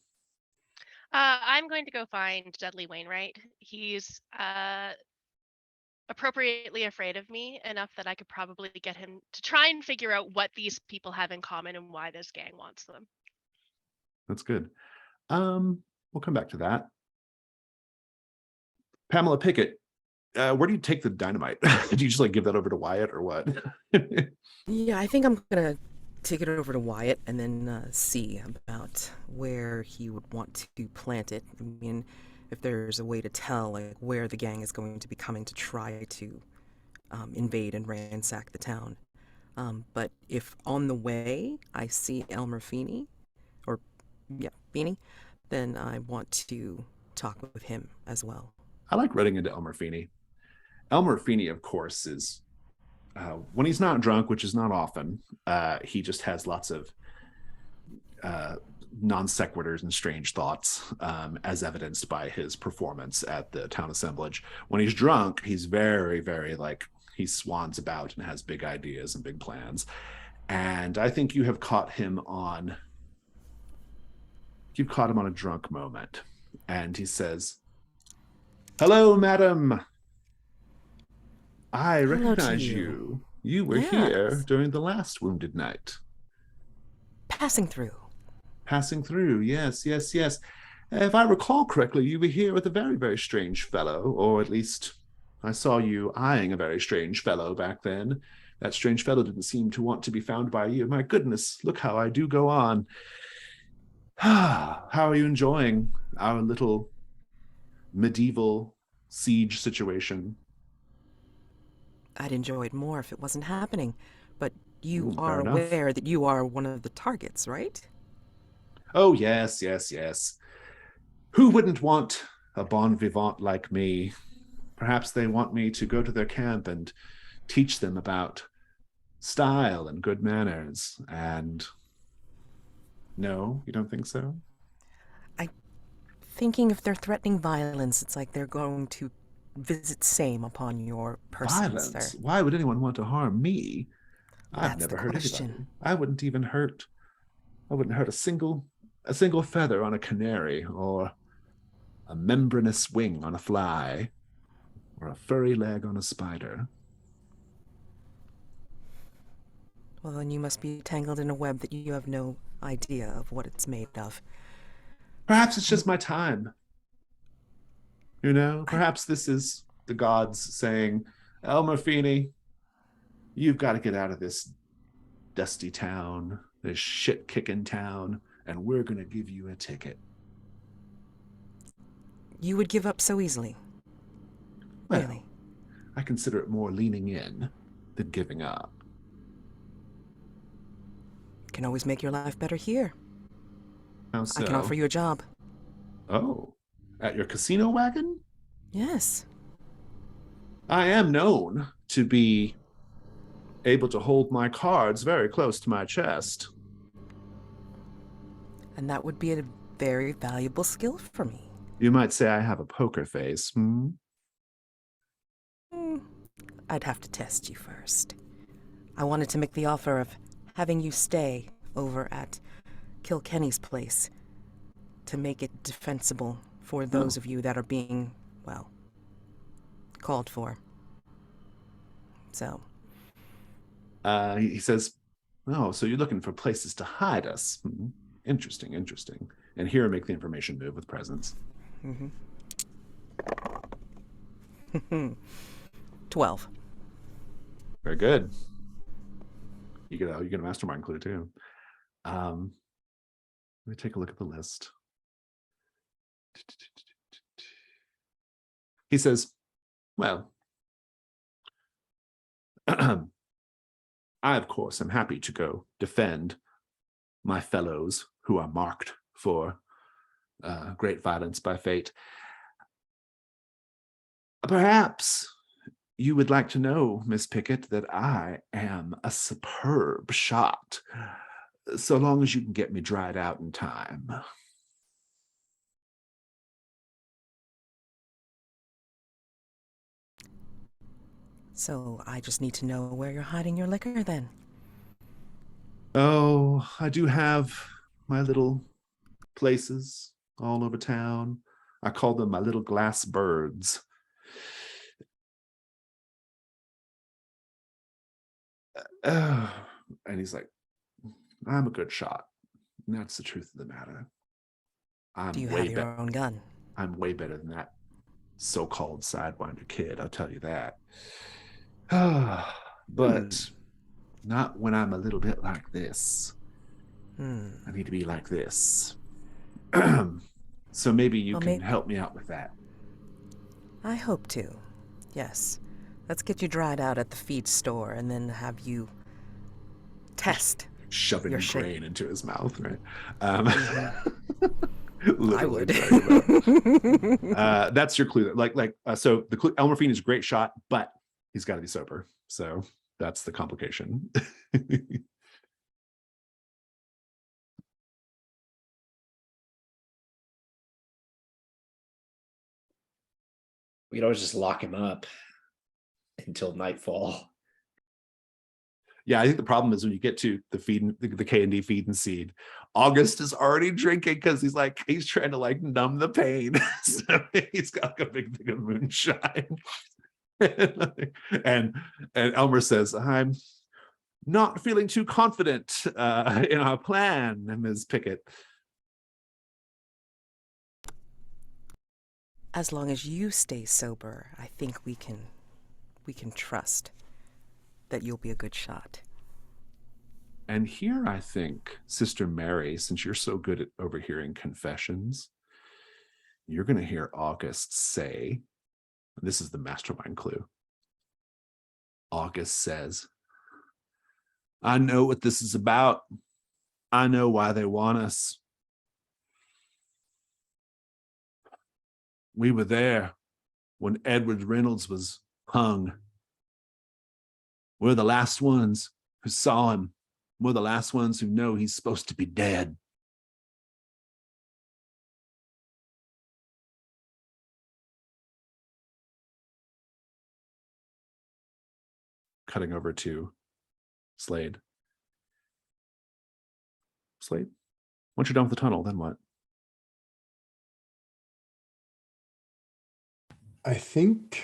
Speaker 4: I'm going to go find Dudley Wainwright. He's appropriately afraid of me enough that I could probably get him to try and figure out what these people have in common and why this gang wants them.
Speaker 1: That's good. We'll come back to that. Pamela Pickett, where do you take the dynamite? Do you just like give that over to Wyatt or what?
Speaker 2: Yeah, I think I'm gonna take it over to Wyatt and then see about where he would want to plant it. I mean, if there's a way to tell like where the gang is going to be coming to try to invade and ransack the town. But if on the way I see Elmer Feeney, Feeney, then I want to talk with him as well.
Speaker 1: I like running into Elmer Feeney. Elmer Feeney, of course, is when he's not drunk, which is not often, he just has lots of non sequiturs and strange thoughts, as evidenced by his performance at the town assemblage. When he's drunk, he's very, very like he swans about and has big ideas and big plans. And I think you have caught him on. You've caught him on a drunk moment, and he says, "Hello, madam. I recognize you. You were here during the last wounded night."
Speaker 2: Passing through.
Speaker 1: Passing through, yes, yes, yes. If I recall correctly, you were here with a very, very strange fellow, or at least I saw you eyeing a very strange fellow back then. That strange fellow didn't seem to want to be found by you. My goodness, look how I do go on. How are you enjoying our little medieval siege situation?
Speaker 2: I'd enjoy it more if it wasn't happening, but you
Speaker 1: Fair
Speaker 2: are
Speaker 1: enough.
Speaker 2: aware that you are one of the targets, right?
Speaker 1: Oh, yes, yes, yes. Who wouldn't want a bon vivant like me? Perhaps they want me to go to their camp and teach them about style and good manners. And no, you don't think so?
Speaker 2: Thinking if they're threatening violence, it's like they're going to visit same upon your person,
Speaker 1: Violence?
Speaker 2: sir.
Speaker 1: Why would anyone want to harm me? I've
Speaker 2: That's
Speaker 1: never
Speaker 2: the
Speaker 1: hurt
Speaker 2: question.
Speaker 1: anybody. I wouldn't hurt a single feather on a canary, or a membranous wing on a fly, or a furry leg on a spider.
Speaker 2: Well, then you must be tangled in a web that you have no idea of what it's made of.
Speaker 1: Perhaps it's just my time. You know, perhaps this is the gods saying, Elmer Feeney, you've got to get out of this dusty town, this shit-kicking town, and we're going to give you a ticket.
Speaker 2: You would give up so easily?
Speaker 1: Well,
Speaker 2: Really?
Speaker 1: I consider it more leaning in than giving up.
Speaker 2: Can always make your life better here.
Speaker 1: How so?
Speaker 2: I can offer you a job.
Speaker 1: Oh, at your casino wagon?
Speaker 2: Yes.
Speaker 1: I am known to be able to hold my cards very close to my chest.
Speaker 2: And that would be a very valuable skill for me.
Speaker 1: You might say I have a poker face, hmm?
Speaker 2: I'd have to test you first. I wanted to make the offer of having you stay over at Kilkenny's place to make it defensible for those of you that are being, well, called for. So.
Speaker 1: He says, oh, so you're looking for places to hide us. Hmm. Interesting, interesting. And here, make the information move with presence.
Speaker 2: 12.
Speaker 1: Very good. You get a mastermind clue too. Let me take a look at the list. He says, well, I, of course, am happy to go defend my fellows who are marked for great violence by fate. Perhaps you would like to know, Miss Pickett, that I am a superb shot, so long as you can get me dried out in time.
Speaker 2: So I just need to know where you're hiding your liquor then.
Speaker 1: Oh, I do have my little places all over town. I call them my little glass birds. And he's like, I'm a good shot. And that's the truth of the matter.
Speaker 2: Do you have your own gun?
Speaker 1: I'm way better than that so-called Sidewinder kid, I'll tell you that. But not when I'm a little bit like this. I need to be like this. So maybe you can help me out with that.
Speaker 2: I hope to. Yes. Let's get you dried out at the feed store and then have you test.
Speaker 1: Shoving
Speaker 2: your
Speaker 1: grain into his mouth, right?
Speaker 2: I would.
Speaker 1: That's your clue. So the clue, Elmer Fiend is a great shot, but he's got to be sober. So that's the complication.
Speaker 7: We could always just lock him up until nightfall.
Speaker 1: Yeah, I think the problem is when you get to the K&D feed and seed, August is already drinking because he's trying to like numb the pain. So he's got like a big thing of moonshine. and Elmer says, I'm not feeling too confident in our plan, Ms. Pickett.
Speaker 2: As long as you stay sober, I think we can trust that you'll be a good shot.
Speaker 1: And here I think, Sister Mary, since you're so good at overhearing confessions, you're going to hear August say, this is the mastermind clue. August says, I know what this is about. I know why they want us. We were there when Edward Reynolds was hung. We're the last ones who saw him. We're the last ones who know he's supposed to be dead. Cutting over to Slade. Slade, once you're done with the tunnel, then what?
Speaker 3: I think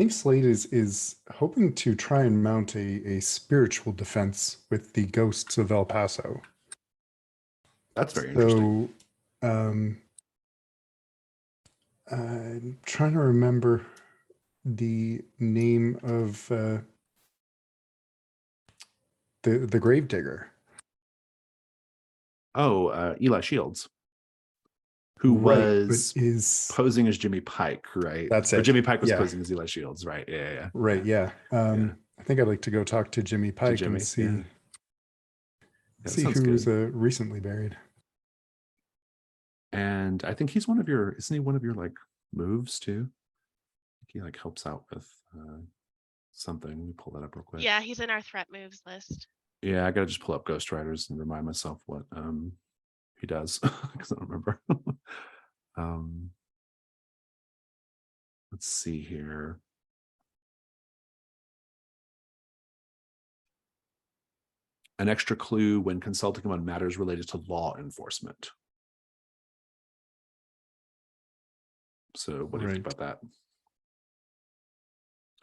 Speaker 3: Slade is hoping to try and mount a spiritual defense with the ghosts of El Paso.
Speaker 1: That's very interesting.
Speaker 3: I'm trying to remember the name of the gravedigger.
Speaker 1: Oh, Eli Shields, who was posing as Jimmy Pike, right?
Speaker 3: That's
Speaker 1: it. Or Jimmy Pike was
Speaker 3: yeah.
Speaker 1: posing as Eli Shields, right? Yeah.
Speaker 3: Right, yeah. I think I'd like to go talk to Jimmy Pike and see who's recently buried.
Speaker 1: And I think he's one of your, isn't he one of your like moves too? I think he like helps out with something. Let me pull that up real quick.
Speaker 4: Yeah, he's in our threat moves list.
Speaker 1: Yeah, I gotta just pull up Ghost Riders and remind myself what he does because I don't remember. Let's see here. An extra clue when consulting him on matters related to law enforcement. So what do you think about that?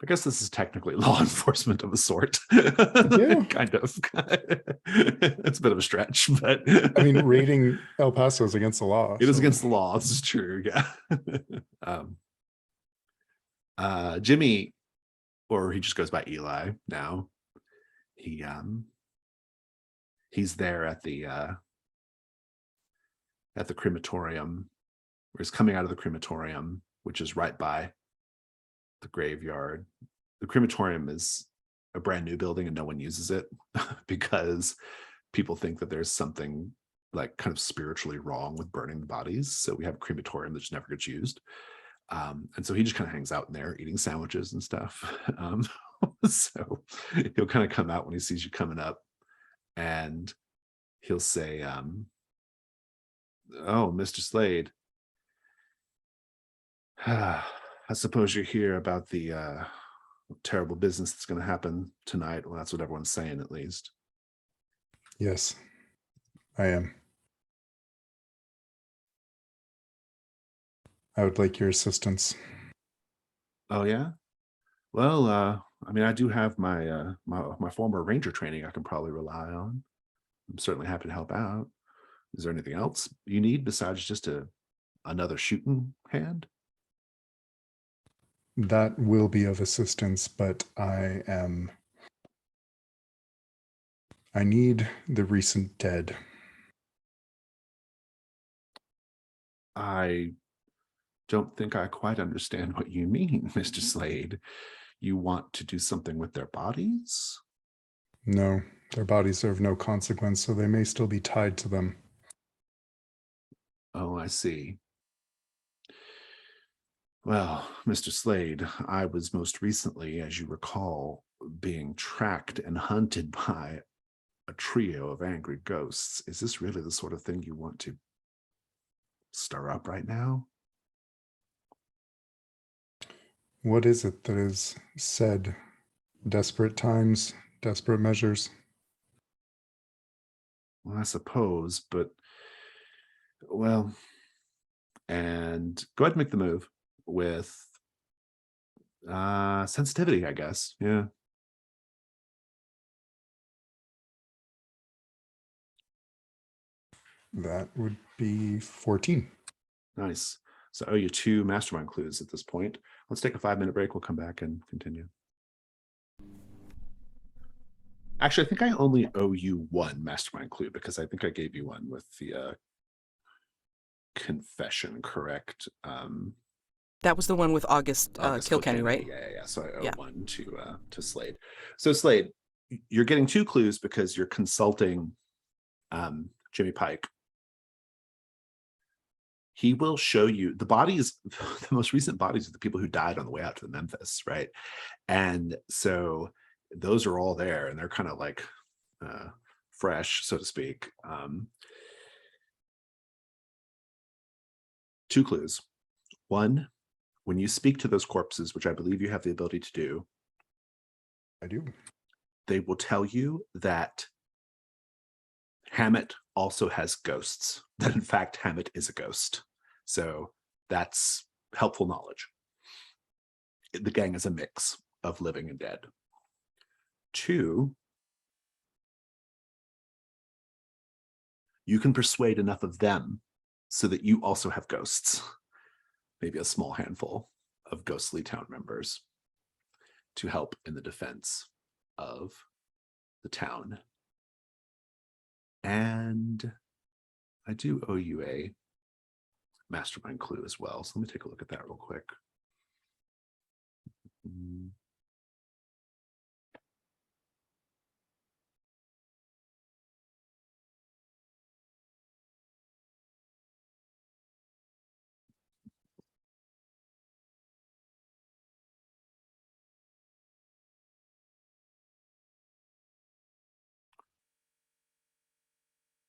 Speaker 1: I guess this is technically law enforcement of a sort.
Speaker 3: Yeah.
Speaker 1: Kind of. It's a bit of a stretch, but
Speaker 3: I mean, raiding El Paso is against the law.
Speaker 1: It is against the law. This is true. Yeah. Jimmy, or he just goes by Eli now. He's there at the crematorium, or he's coming out of the crematorium, which is right by the graveyard. The crematorium is a brand new building and no one uses it because people think that there's something like kind of spiritually wrong with burning the bodies. So we have a crematorium that just never gets used. And so he just kind of hangs out in there eating sandwiches and stuff. So he'll kind of come out when he sees you coming up, and he'll say, "Oh, Mr. Slade, I suppose you're here about the terrible business that's going to happen tonight." Well, that's what everyone's saying, at least.
Speaker 3: Yes, I am. I would like your assistance.
Speaker 1: Oh yeah. Well, I mean, I do have my my former ranger training I can probably rely on. I'm certainly happy to help out. Is there anything else you need besides just another shooting hand?
Speaker 3: That will be of assistance, but I need the recent dead.
Speaker 1: I don't think I quite understand what you mean, Mr. Slade. You want to do something with their bodies?
Speaker 3: No, their bodies are of no consequence, so they may still be tied to them.
Speaker 1: Oh, I see. Well, Mr. Slade, I was most recently, as you recall, being tracked and hunted by a trio of angry ghosts. Is this really the sort of thing you want to stir up right now?
Speaker 3: What is it that is said? Desperate times, desperate measures.
Speaker 1: Well, I suppose, but well, and go ahead and make the move with sensitivity, I guess. Yeah.
Speaker 3: That would be 14.
Speaker 1: Nice. So I owe you 2 mastermind clues at this point. Let's take a 5-minute break. We'll come back and continue. Actually, I think I only owe you 1 mastermind clue because I think I gave you one with the confession, correct?
Speaker 2: That was the one with August
Speaker 1: August
Speaker 2: Kilkenny, right?
Speaker 1: Yeah. So I owe
Speaker 2: Yeah.
Speaker 1: 1 to Slade. So Slade, you're getting 2 clues because you're consulting Jimmy Pike. He will show you the bodies, the most recent bodies of the people who died on the way out to the Memphis, right? And so those are all there, and they're kind of like fresh, so to speak. 2 clues. 1, when you speak to those corpses, which I believe you have the ability to do,
Speaker 3: I do.
Speaker 1: they will tell you that Hammett also has ghosts, that in fact Hammett is a ghost. So that's helpful knowledge. The gang is a mix of living and dead. 2, you can persuade enough of them so that you also have ghosts, maybe a small handful of ghostly town members, to help in the defense of the town. And I do owe you a mastermind clue as well. So let me take a look at that real quick.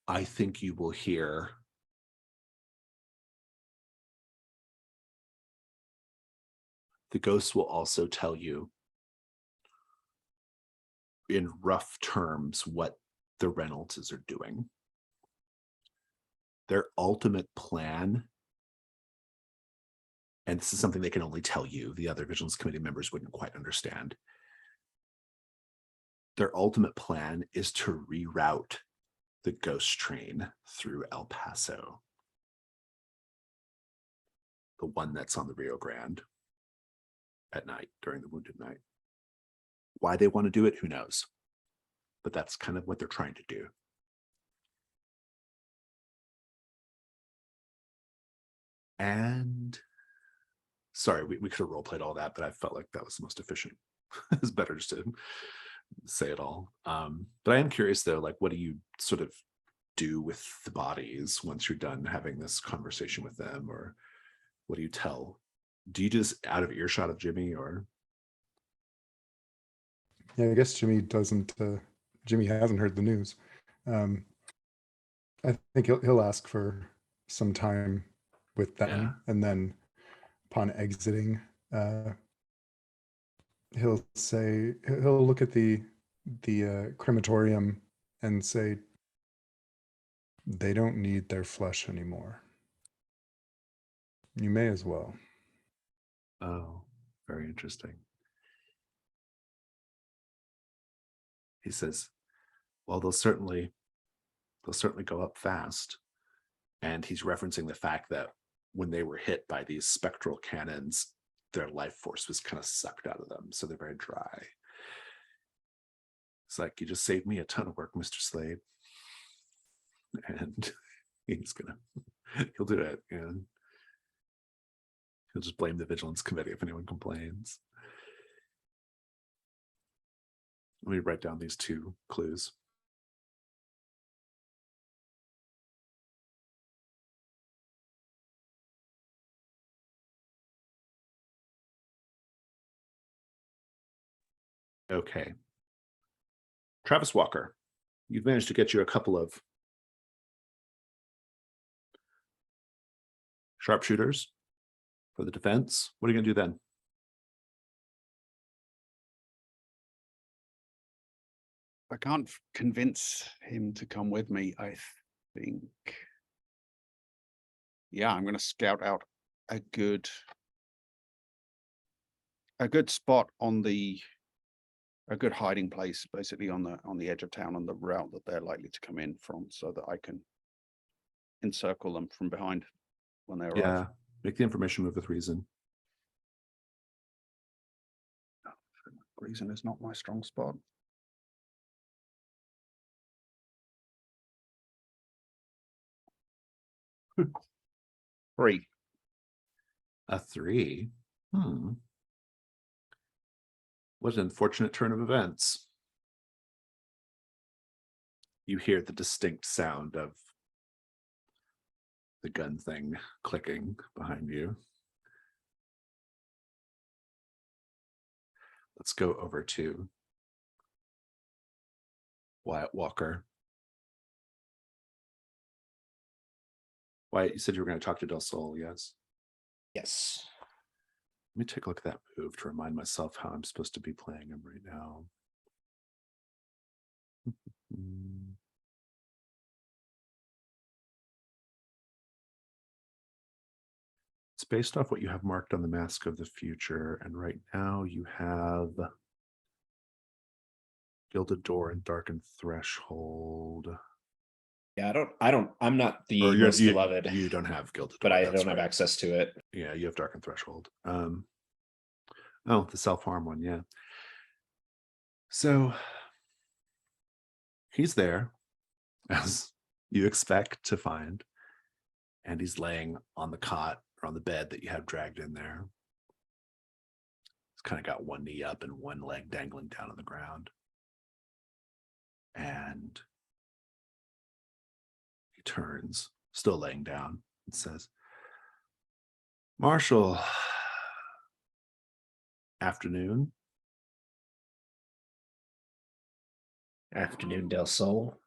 Speaker 1: I think you will hear the ghosts will also tell you in rough terms what the Reynoldses are doing. Their ultimate plan, and this is something they can only tell you, the other Vigilance Committee members wouldn't quite understand. Their ultimate plan is to reroute the ghost train through El Paso, the one that's on the Rio Grande at night during the Wounded Night. Why they want to do it, who knows? But that's kind of what they're trying to do. And sorry, we could have role played all that, but I felt like that was the most efficient. It's better just to say it all. But I am curious though, like, what do you sort of do with the bodies once you're done having this conversation with them, or what do you tell? Do you just out of earshot of Jimmy, or?
Speaker 3: Yeah, I guess Jimmy doesn't. Jimmy hasn't heard the news. I think he'll ask for some time with them, and then upon exiting, he'll say he'll look at the crematorium and say, they don't need their flesh anymore. You may as well.
Speaker 1: Oh, very interesting. He says, well, they'll certainly go up fast. And he's referencing the fact that when they were hit by these spectral cannons, their life force was kind of sucked out of them. So they're very dry. It's like, you just saved me a ton of work, Mr. Slade. And he'll do it. And he'll just blame the Vigilance Committee if anyone complains. Let me write down these 2 clues. Okay. Travis Walker, you've managed to get you a couple of sharpshooters for the defense. What are you going to do then?
Speaker 8: I can't convince him to come with me, I think. Yeah, I'm going to scout out a good spot on a good hiding place, basically on the edge of town, on the route that they're likely to come in from, so that I can encircle them from behind when they arrive.
Speaker 1: Yeah, make the information move with reason.
Speaker 8: Reason is not my strong spot. Three.
Speaker 1: A 3. What an unfortunate turn of events. You hear the distinct sound of the gun thing clicking behind you. Let's go over to Wyatt Walker. Wyatt, you said you were going to talk to Del Sol, yes?
Speaker 7: Yes.
Speaker 1: Let me take a look at that move to remind myself how I'm supposed to be playing him right now. It's based off what you have marked on the Mask of the Future, and right now you have Gilded Door and Darkened Threshold.
Speaker 7: Yeah, I'm not the
Speaker 1: Or
Speaker 7: most beloved.
Speaker 1: You don't have Gilded
Speaker 7: But
Speaker 1: Door,
Speaker 7: I
Speaker 1: that's
Speaker 7: don't have
Speaker 1: right.
Speaker 7: access to it.
Speaker 1: Yeah, you have Darkened Threshold. Oh, the self-harm one, yeah. So he's there, as you expect to find, and he's laying on the cot or on the bed that you have dragged in there. He's kind of got one knee up and one leg dangling down on the ground. And he turns, still laying down, and says, Marshal, afternoon.
Speaker 7: Afternoon, Del Sol.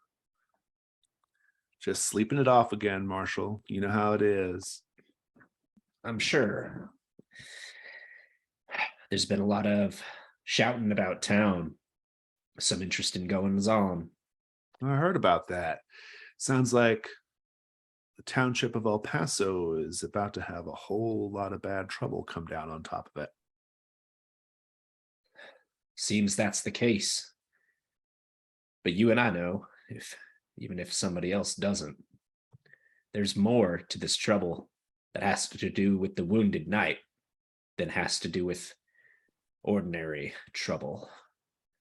Speaker 1: Just sleeping it off again, Marshal. You know how it is.
Speaker 7: I'm sure. There's been a lot of shouting about town. Some interesting goings on.
Speaker 1: I heard about that. Sounds like the township of El Paso is about to have a whole lot of bad trouble come down on top of it.
Speaker 7: Seems that's the case. But you and I know, even if somebody else doesn't, there's more to this trouble that has to do with the wounded knight than has to do with ordinary trouble.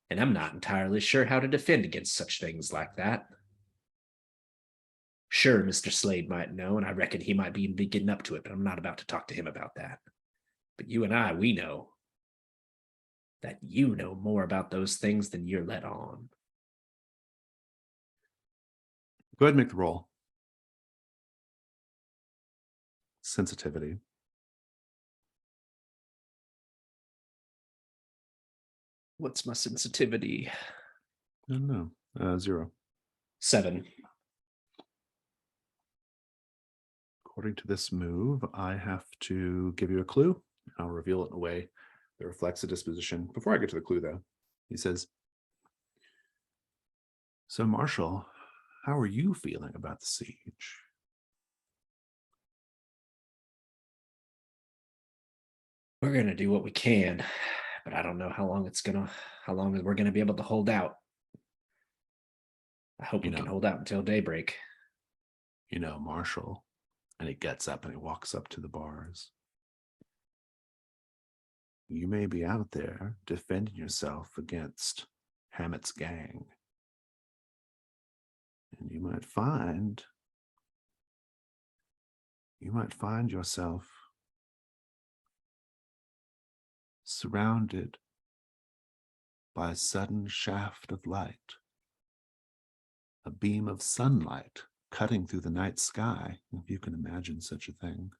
Speaker 7: And I'm not entirely sure how to defend against such things like that. Sure, Mr. Slade might know, and I reckon he might be getting up to it, but I'm not about to talk to him about that. But you and I, we know that you know more about those things than you're let on.
Speaker 1: Go ahead and make the roll. Sensitivity.
Speaker 7: What's my sensitivity?
Speaker 1: I don't know. 0.
Speaker 7: 7.
Speaker 1: According to this move, I have to give you a clue. I'll reveal it in a way that reflects a disposition. Before I get to the clue, though, he says, so Marshall, how are you feeling about the siege?
Speaker 7: We're gonna do what we can, but I don't know how long we're gonna be able to hold out. I hope we can hold out until daybreak.
Speaker 1: You know, Marshall, and he gets up and he walks up to the bars. You may be out there defending yourself against Hammett's gang. And you might find yourself surrounded by a sudden shaft of light, a beam of sunlight cutting through the night sky, if you can imagine such a thing.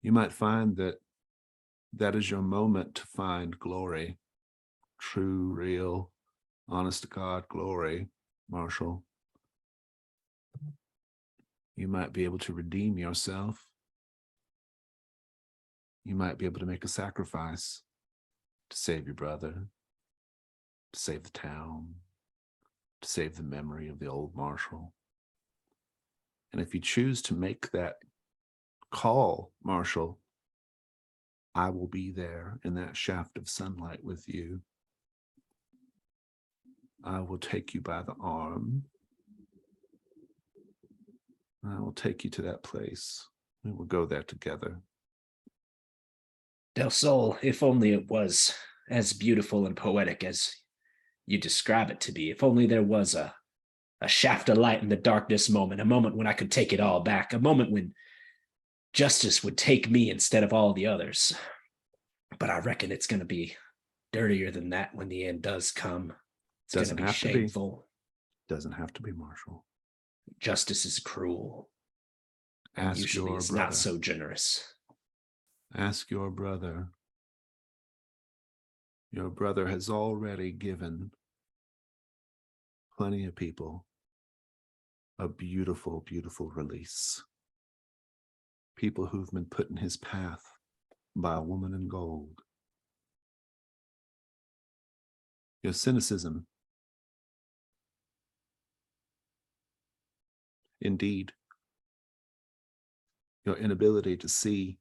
Speaker 1: You might find that that is your moment to find glory, true, real, honest to God glory, Marshall. You might be able to redeem yourself. You might be able to make a sacrifice to save your brother, to save the town, to save the memory of the old Marshall. And if you choose to make that call, Marshall, I will be there in that shaft of sunlight with you. I will take you by the arm. I will take you to that place. We will go there together.
Speaker 7: Del Sol, if only it was as beautiful and poetic as you describe it to be. If only there was a shaft of light in the darkness moment, a moment when I could take it all back, a moment when justice would take me instead of all the others. But I reckon it's going to be dirtier than that when the end does come. It's going to be shameful.
Speaker 1: Doesn't have to be, Marshall.
Speaker 7: Justice is cruel.
Speaker 1: Ask
Speaker 7: usually
Speaker 1: your
Speaker 7: is
Speaker 1: brother.
Speaker 7: not so generous.
Speaker 1: Ask your brother. Your brother has already given plenty of people a beautiful, beautiful release. People who've been put in his path by a woman in gold. Your cynicism, indeed, your inability to see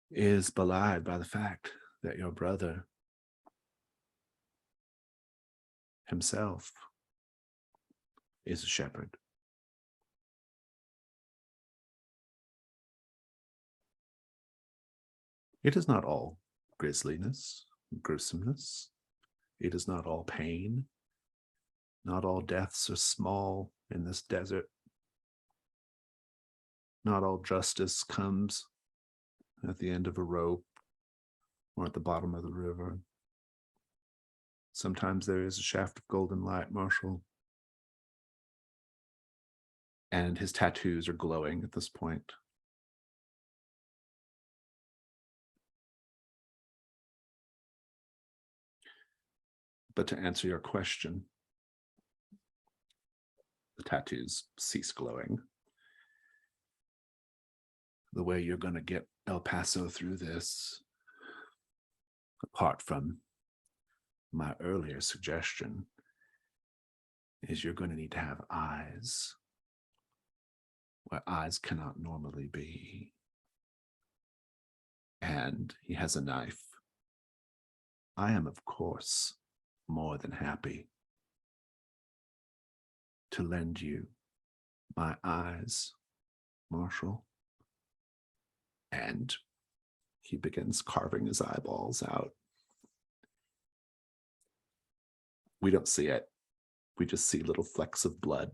Speaker 1: is belied by the fact that your brother himself is a shepherd. It is not all grisliness, gruesomeness. It is not all pain. Not all deaths are small in this desert. Not all justice comes at the end of a rope or at the bottom of the river. Sometimes there is a shaft of golden light, Marshall. And his tattoos are glowing at this point. But to answer your question, the tattoos cease glowing. The way you're going to get El Paso through this, apart from my earlier suggestion, is you're going to need to have eyes where eyes cannot normally be. And he has a knife. I am, of course, more than happy to lend you my eyes, Marshall. And he begins carving his eyeballs out. We don't see it. We just see little flecks of blood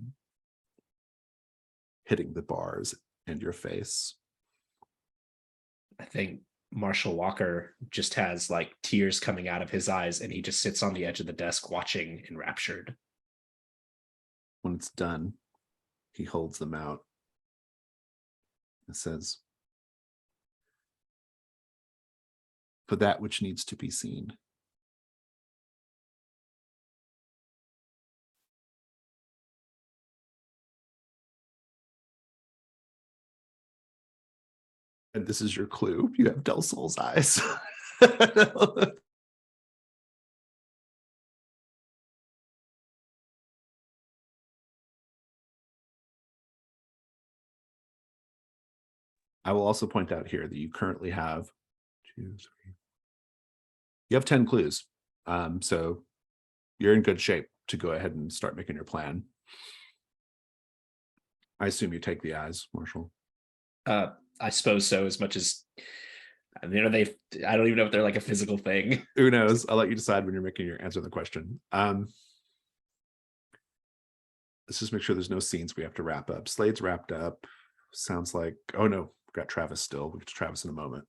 Speaker 1: hitting the bars and your face.
Speaker 7: I think Marshall Walker just has like tears coming out of his eyes, and he just sits on the edge of the desk watching, enraptured.
Speaker 1: When it's done, he holds them out and says, "For that which needs to be seen." And this is your clue. You have Del Sol's eyes. I will also point out here that you currently have 2, 3. You have 10 clues. So you're in good shape to go ahead and start making your plan. I assume you take the eyes, Marshall.
Speaker 7: I suppose so, as much as I don't even know if they're like a physical thing.
Speaker 1: Who knows? I'll let you decide when you're making your answer to the question. Let's just make sure there's no scenes we have to wrap up. Slade's wrapped up. Sounds like, oh no, we've got Travis still. We'll get to Travis in a moment.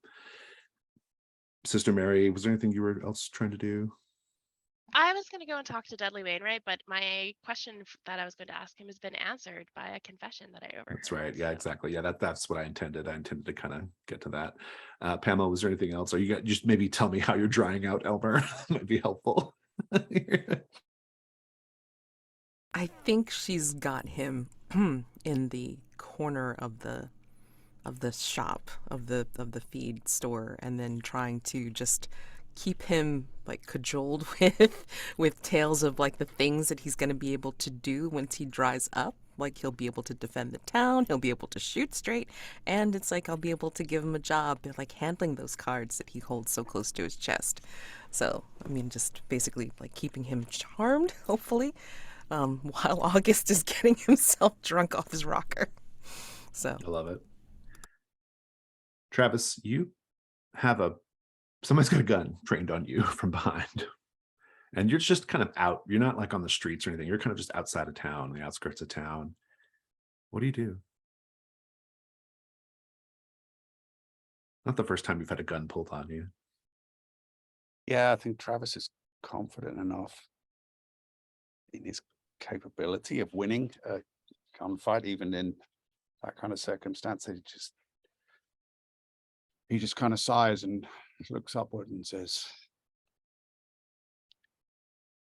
Speaker 1: Sister Mary, was there anything you were else trying to do?
Speaker 4: I was going to go and talk to Dudley Wainwright, but my question that I was going to ask him has been answered by a confession that I overheard.
Speaker 1: That's right. Yeah,
Speaker 4: so.
Speaker 1: exactly. Yeah, that's what I intended. I intended to kind of get to that. Pamela, was there anything else? Or you got just maybe tell me how you're drying out Elmer? Might be helpful.
Speaker 2: I think she's got him in the corner of the shop of the feed store, and then trying to just keep him like cajoled with tales of like the things that he's going to be able to do once he dries up. Like he'll be able to defend the town, he'll be able to shoot straight, and it's like I'll be able to give him a job like handling those cards that he holds so close to his chest. So I mean, just basically like keeping him charmed, hopefully, while August is getting himself drunk off his rocker. So
Speaker 1: I love it. Travis, you have somebody's got a gun trained on you from behind. And you're just kind of out. You're not like on the streets or anything. You're kind of just outside of town, the outskirts of town. What do you do? Not the first time you've had a gun pulled on you.
Speaker 8: Yeah, I think Travis is confident enough in his capability of winning a gunfight, even in that kind of circumstance. He just kind of sighs and looks upward and says,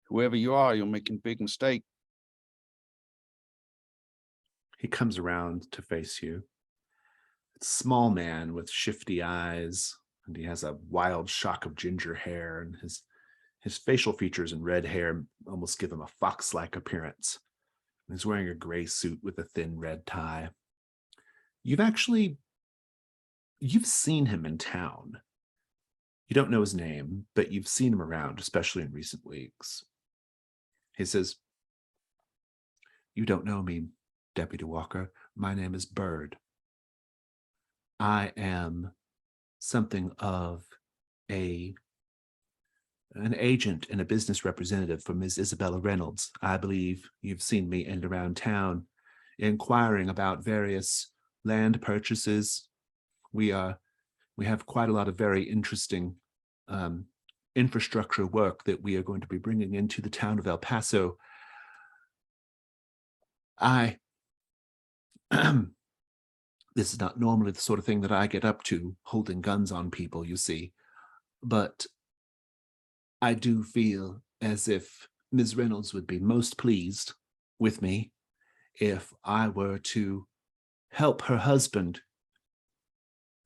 Speaker 8: "Whoever you are, you're making a big mistake."
Speaker 1: He comes around to face you. It's a small man with shifty eyes, and he has a wild shock of ginger hair, and his facial features and red hair almost give him a fox-like appearance. And he's wearing a gray suit with a thin red tie. You've seen him in town. You don't know his name, but you've seen him around, especially in recent weeks. He says, "You don't know me, Deputy Walker. My name is Bird. I am something of an agent and a business representative for Ms. Isabella Reynolds. I believe you've seen me in and around town inquiring about various land purchases. We have quite a lot of very interesting infrastructure work that we are going to be bringing into the town of El Paso. This is not normally the sort of thing that I get up to, holding guns on people, you see, but I do feel as if Ms. Reynolds would be most pleased with me if I were to help her husband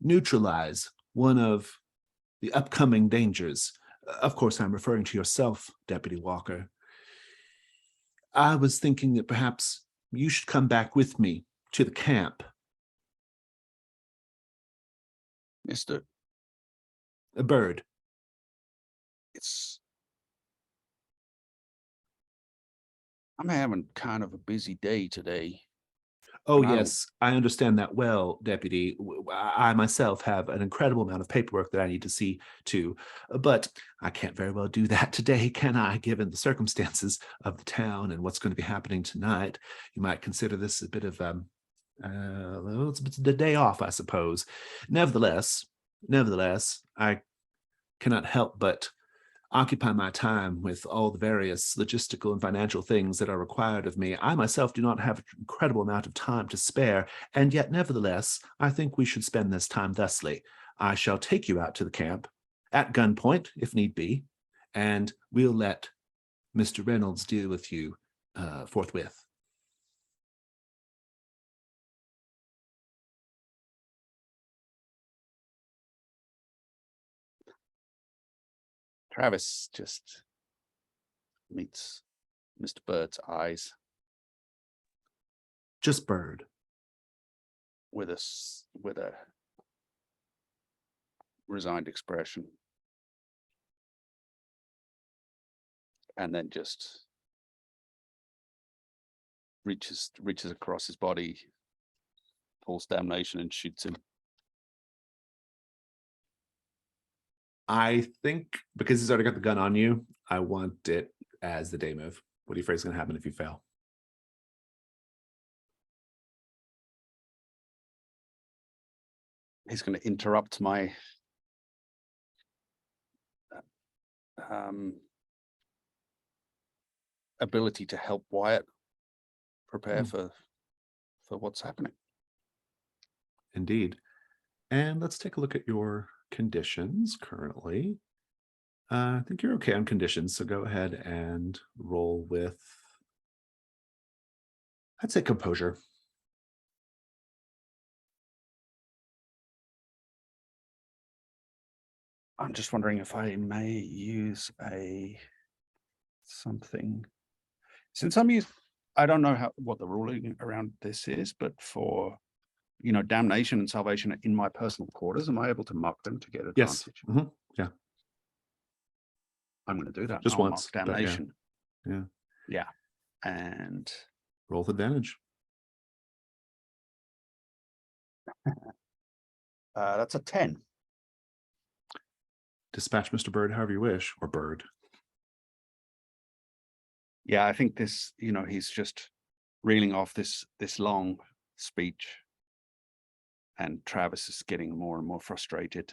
Speaker 1: neutralize one of the upcoming dangers. Of course, I'm referring to yourself, Deputy Walker. I was thinking that perhaps you should come back with me to the camp."
Speaker 8: Mr.
Speaker 1: Bird.
Speaker 8: I'm having kind of a busy day today.
Speaker 1: Oh,
Speaker 8: Wow.
Speaker 1: yes, I understand that well, Deputy. I myself have an incredible amount of paperwork that I need to see to, but I can't very well do that today, can I, given the circumstances of the town and what's going to be happening tonight? You might consider this a bit of it's the day off, I suppose. Nevertheless, nevertheless, I cannot help but occupy my time with all the various logistical and financial things that are required of me. I myself do not have an incredible amount of time to spare, and yet nevertheless, I think we should spend this time thusly. I shall take you out to the camp at gunpoint, if need be, and we'll let Mr. Reynolds deal with you forthwith.
Speaker 8: Travis just meets Mr. Bird's eyes
Speaker 1: Just Bird.
Speaker 8: with a resigned expression, and then just reaches across his body, pulls damnation, and shoots him.
Speaker 1: I think because he's already got the gun on you, I want it as the day move. What do you afraid is going to happen if you fail?
Speaker 8: He's going to interrupt my ability to help Wyatt prepare for what's happening.
Speaker 1: Indeed. And let's take a look at your conditions currently. I think you're okay on conditions, so go ahead and roll with, I'd say, composure.
Speaker 8: I'm just wondering if I may use something. Since I don't know what the ruling around this is, but for damnation and salvation in my personal quarters, am I able to mark them to get advantage?
Speaker 1: Yes. Yeah.
Speaker 8: I'm going to do that.
Speaker 1: Just
Speaker 8: I'll
Speaker 1: once.
Speaker 8: mark damnation.
Speaker 1: Yeah.
Speaker 8: And
Speaker 1: roll with advantage.
Speaker 8: That's a 10.
Speaker 1: Dispatch Mr. Bird however you wish, or Bird.
Speaker 8: Yeah, I think this, he's just reeling off this long speech, and Travis is getting more and more frustrated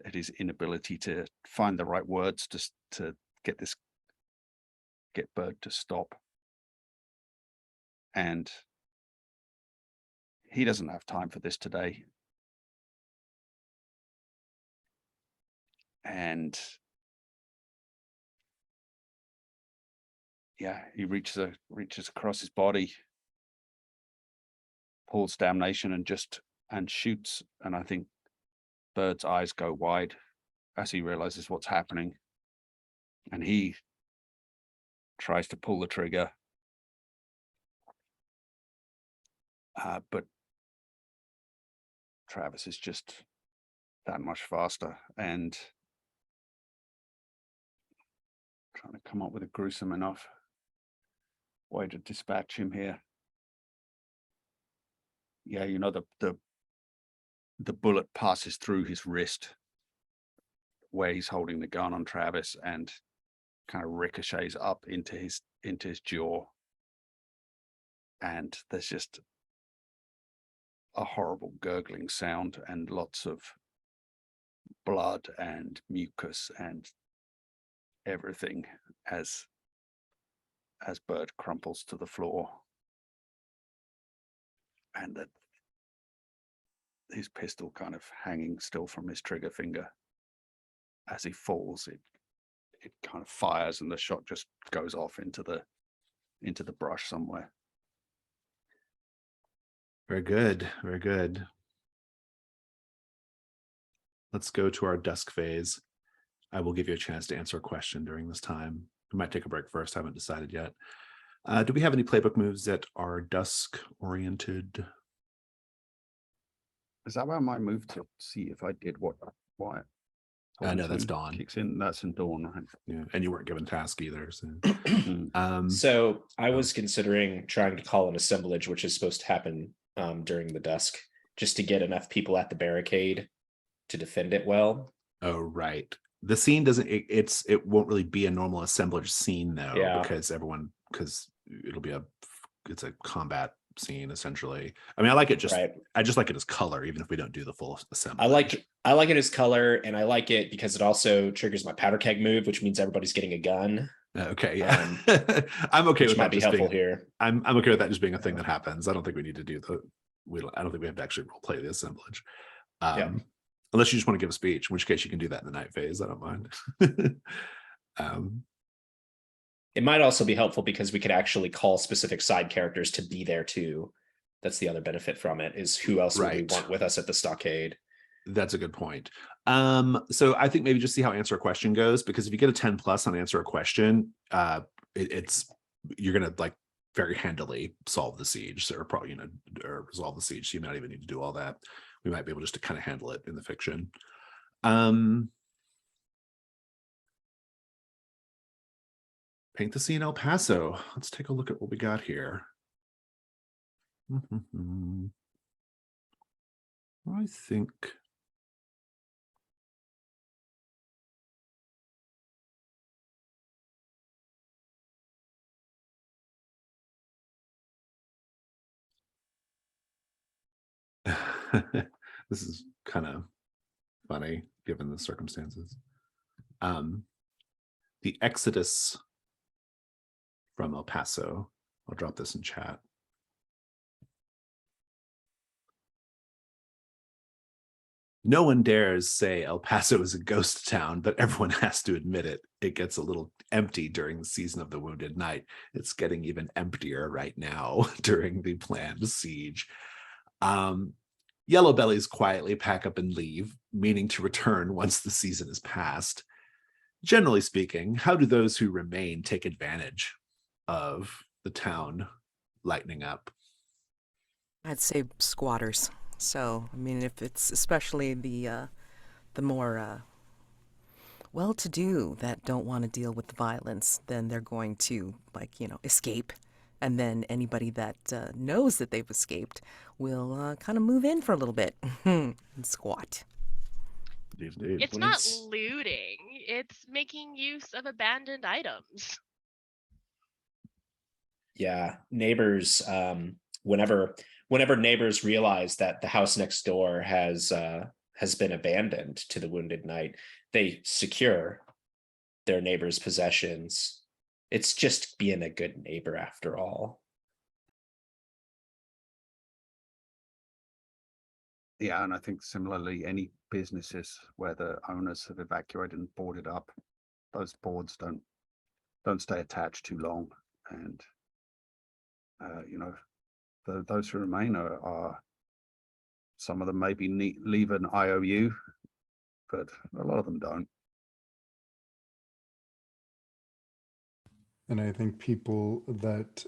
Speaker 8: at his inability to find the right words to get Bird to stop. And he doesn't have time for this today. And yeah, he reaches across his body, pulls damnation, and shoots. And I think Bird's eyes go wide as he realizes what's happening. And he tries to pull the trigger. But Travis is just that much faster, and trying to come up with a gruesome enough way to dispatch him here. Yeah, the bullet passes through his wrist where he's holding the gun on Travis and kind of ricochets up into his jaw. And there's just a horrible gurgling sound and lots of blood and mucus and everything as Bird crumples to the floor, and that his pistol kind of hanging still from his trigger finger. As he falls, it kind of fires, and the shot just goes off into the brush somewhere.
Speaker 1: Very good. Very good. Let's go to our dusk phase. I will give you a chance to answer a question during this time. We might take a break first. I haven't decided yet. Do we have any playbook moves that are dusk oriented?
Speaker 8: Is that where I might move to see if I did what
Speaker 1: No, that's dawn.
Speaker 8: Kicks in. That's in dawn, right?
Speaker 1: Yeah, and you weren't given task either. So,
Speaker 7: So I was considering trying to call an assemblage, which is supposed to happen during the dusk, just to get enough people at the barricade to defend it well.
Speaker 1: Oh, right. The scene doesn't. It won't really be a normal assemblage scene though,
Speaker 7: Yeah.
Speaker 1: because it's a combat scene essentially. I mean, I like it just
Speaker 7: Right.
Speaker 1: I just like it as color, even if we don't do the full assembly.
Speaker 7: I like it as color, and I like it because it also triggers my powder keg move, which means everybody's getting a gun.
Speaker 1: Okay, yeah. I'm okay
Speaker 7: Which
Speaker 1: with
Speaker 7: might
Speaker 1: that
Speaker 7: be
Speaker 1: just
Speaker 7: helpful
Speaker 1: being
Speaker 7: here.
Speaker 1: I'm okay with that just being a thing that happens. I don't think we need to do I don't think we have to actually role play the assemblage.
Speaker 7: Yeah.
Speaker 1: Unless you just want to give a speech, in which case you can do that in the night phase. I don't mind.
Speaker 7: It might also be helpful because we could actually call specific side characters to be there too. That's the other benefit from it, is who else would we
Speaker 1: Right.
Speaker 7: want with us at the stockade?
Speaker 1: That's a good point. So I think maybe just see how answer a question goes, because if you get a 10 plus on answer a question, you're gonna like very handily solve the siege, or probably, or resolve the siege. So you might even need to do all that. We might be able just to kind of handle it in the fiction. Paint the scene El Paso. Let's take a look at what we got here. I think this is kind of funny given the circumstances. The exodus from El Paso. I'll drop this in chat. No one dares say El Paso is a ghost town, but everyone has to admit it. It gets a little empty during the season of the Wounded Knight. It's getting even emptier right now during the planned siege. Yellow bellies quietly pack up and leave, meaning to return once the season is past. Generally speaking, how do those who remain take advantage of the town lightening up?
Speaker 2: I'd say squatters. So, I mean, if it's especially the more well-to-do that don't want to deal with the violence, then they're going to, escape. And then anybody that knows that they've escaped will kind of move in for a little bit and squat.
Speaker 1: Indeed.
Speaker 4: It's not looting, it's making use of abandoned items.
Speaker 7: Yeah, neighbors. Whenever neighbors realize that the house next door has been abandoned to the Wounded Knight, they secure their neighbor's possessions. It's just being a good neighbor after all.
Speaker 8: Yeah, and I think similarly, any businesses where the owners have evacuated and boarded up, those boards don't stay attached too long, and those who remain are some of them maybe leave an IOU, but a lot of them don't.
Speaker 3: And I think people that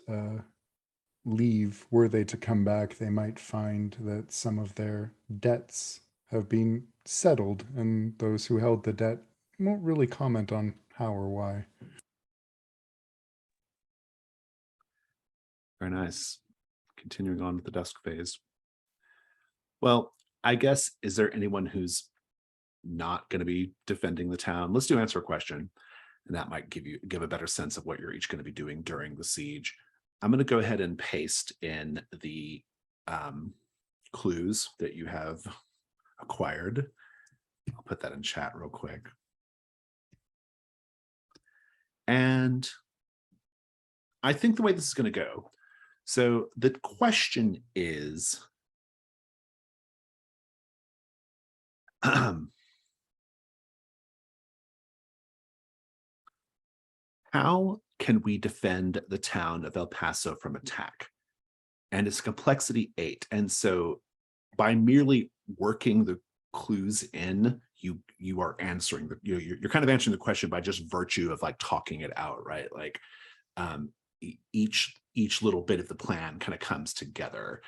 Speaker 3: leave, were they to come back, they might find that some of their debts have been settled, and those who held the debt won't really comment on how or why.
Speaker 1: Very nice. Continuing on with the dusk phase. Well, I guess, is there anyone who's not going to be defending the town? Let's do answer a question, and that might give a better sense of what you're each going to be doing during the siege. I'm going to go ahead and paste in the clues that you have acquired. I'll put that in chat real quick. And I think the way this is going to go, so the question is, how can we defend the town of El Paso from attack? And it's complexity 8. And so by merely working the clues in, you are answering you're kind of answering the question by just virtue of like talking it out, right? Like each little bit of the plan kind of comes together.